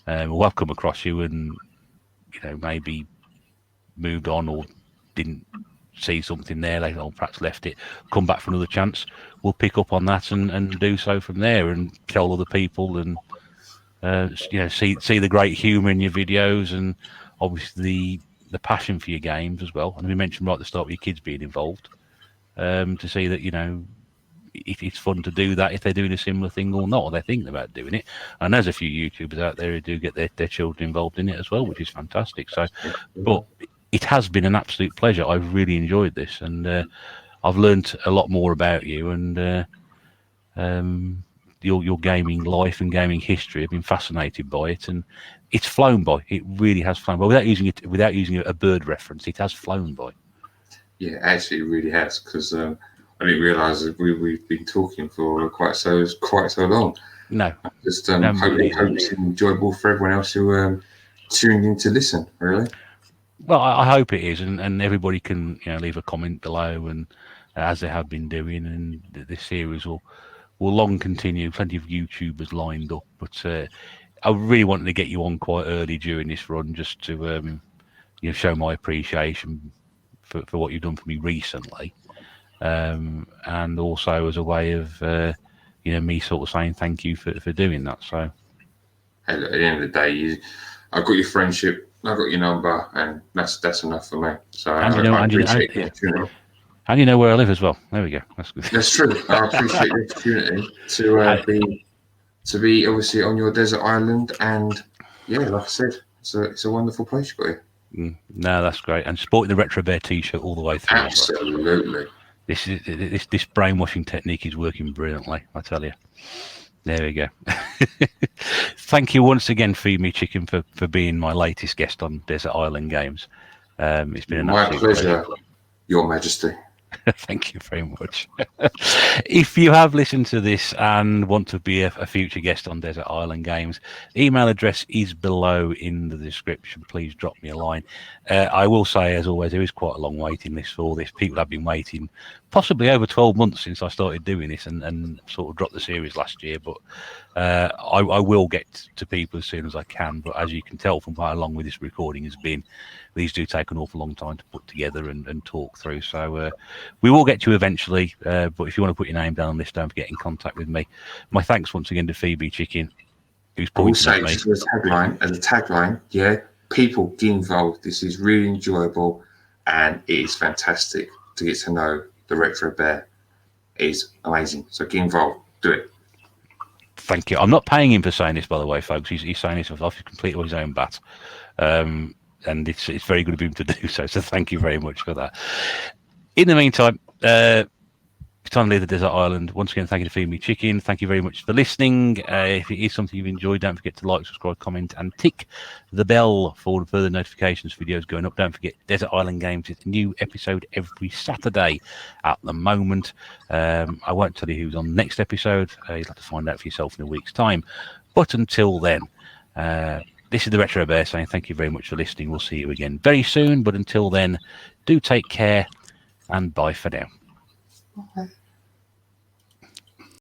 will have come across you and, you know, maybe moved on or didn't see something there, they perhaps left it, come back for another chance, we'll pick up on that and do so from there and tell other people and you know, see the great humour in your videos, and obviously the passion for your games as well. And we mentioned right at the start with your kids being involved, to see that, you know, it's fun to do that if they're doing a similar thing or not, or they're thinking about doing it. And there's a few YouTubers out there who do get their children involved in it as well, which is fantastic. So, but it has been an absolute pleasure. I've really enjoyed this, and I've learned a lot more about you and your gaming life and gaming history. I've been fascinated by it, and it's flown by. It really has flown by. Without using a bird reference, it has flown by. Yeah, actually, it really has, because I didn't realise that we've been talking for quite so long. No, just hope it's enjoyable for everyone else who tuned in to listen. Really. Well, I hope it is, and everybody can, you know, leave a comment below, and as they have been doing, and this series will long continue. Plenty of YouTubers lined up, but I really wanted to get you on quite early during this run, just to show my appreciation for what you've done for me recently, and also as a way of me sort of saying thank you for doing that. So, hey, look, at the end of the day, I got your friendship, I got your number, and that's enough for me. So I appreciate the opportunity. And you know where I live as well. There we go. That's good. That's true. I appreciate the opportunity to be obviously on your desert island, and yeah, like I said, it's a wonderful place you got here. No, that's great. And sporting the Retro Bear T-shirt all the way through. Absolutely. This brainwashing technique is working brilliantly, I tell you. There we go. Thank you once again, Feed Me Chicken, for being my latest guest on Desert Island Games. It's been my pleasure, Your Majesty. Thank you very much. If you have listened to this and want to be a future guest on Desert Island Games, email address is below in the description. Please drop me a line. I will say, as always, there is quite a long waiting list for all this. People have been waiting possibly over 12 months since I started doing this and sort of dropped the series last year. But I will get to people as soon as I can. But as you can tell from how long with this recording has been, these do take an awful long time to put together and talk through. So we will get to you eventually. But if you want to put your name down on this, don't forget in contact with me. My thanks once again to Phoebe Chicken, who's pointing at me. As a tagline, yeah, people get involved. This is really enjoyable, and it is fantastic to get to know the Retro Bear. It is amazing. So get involved. Do it. Thank you. I'm not paying him for saying this, by the way, folks. He's saying this off completely on his own bat. And it's very good of him to do so. So thank you very much for that. In the meantime, it's time to leave the desert island. Once again, thank you to Feed Me Chicken. Thank you very much for listening. If it is something you've enjoyed, don't forget to like, subscribe, comment, and tick the bell for further notifications, videos going up. Don't forget Desert Island Games. It's a new episode every Saturday at the moment. I won't tell you who's on the next episode. You'll have to find out for yourself in a week's time. But until then, this is the Retro Bear saying thank you very much for listening. We'll see you again very soon. But until then, do take care and bye for now. Okay.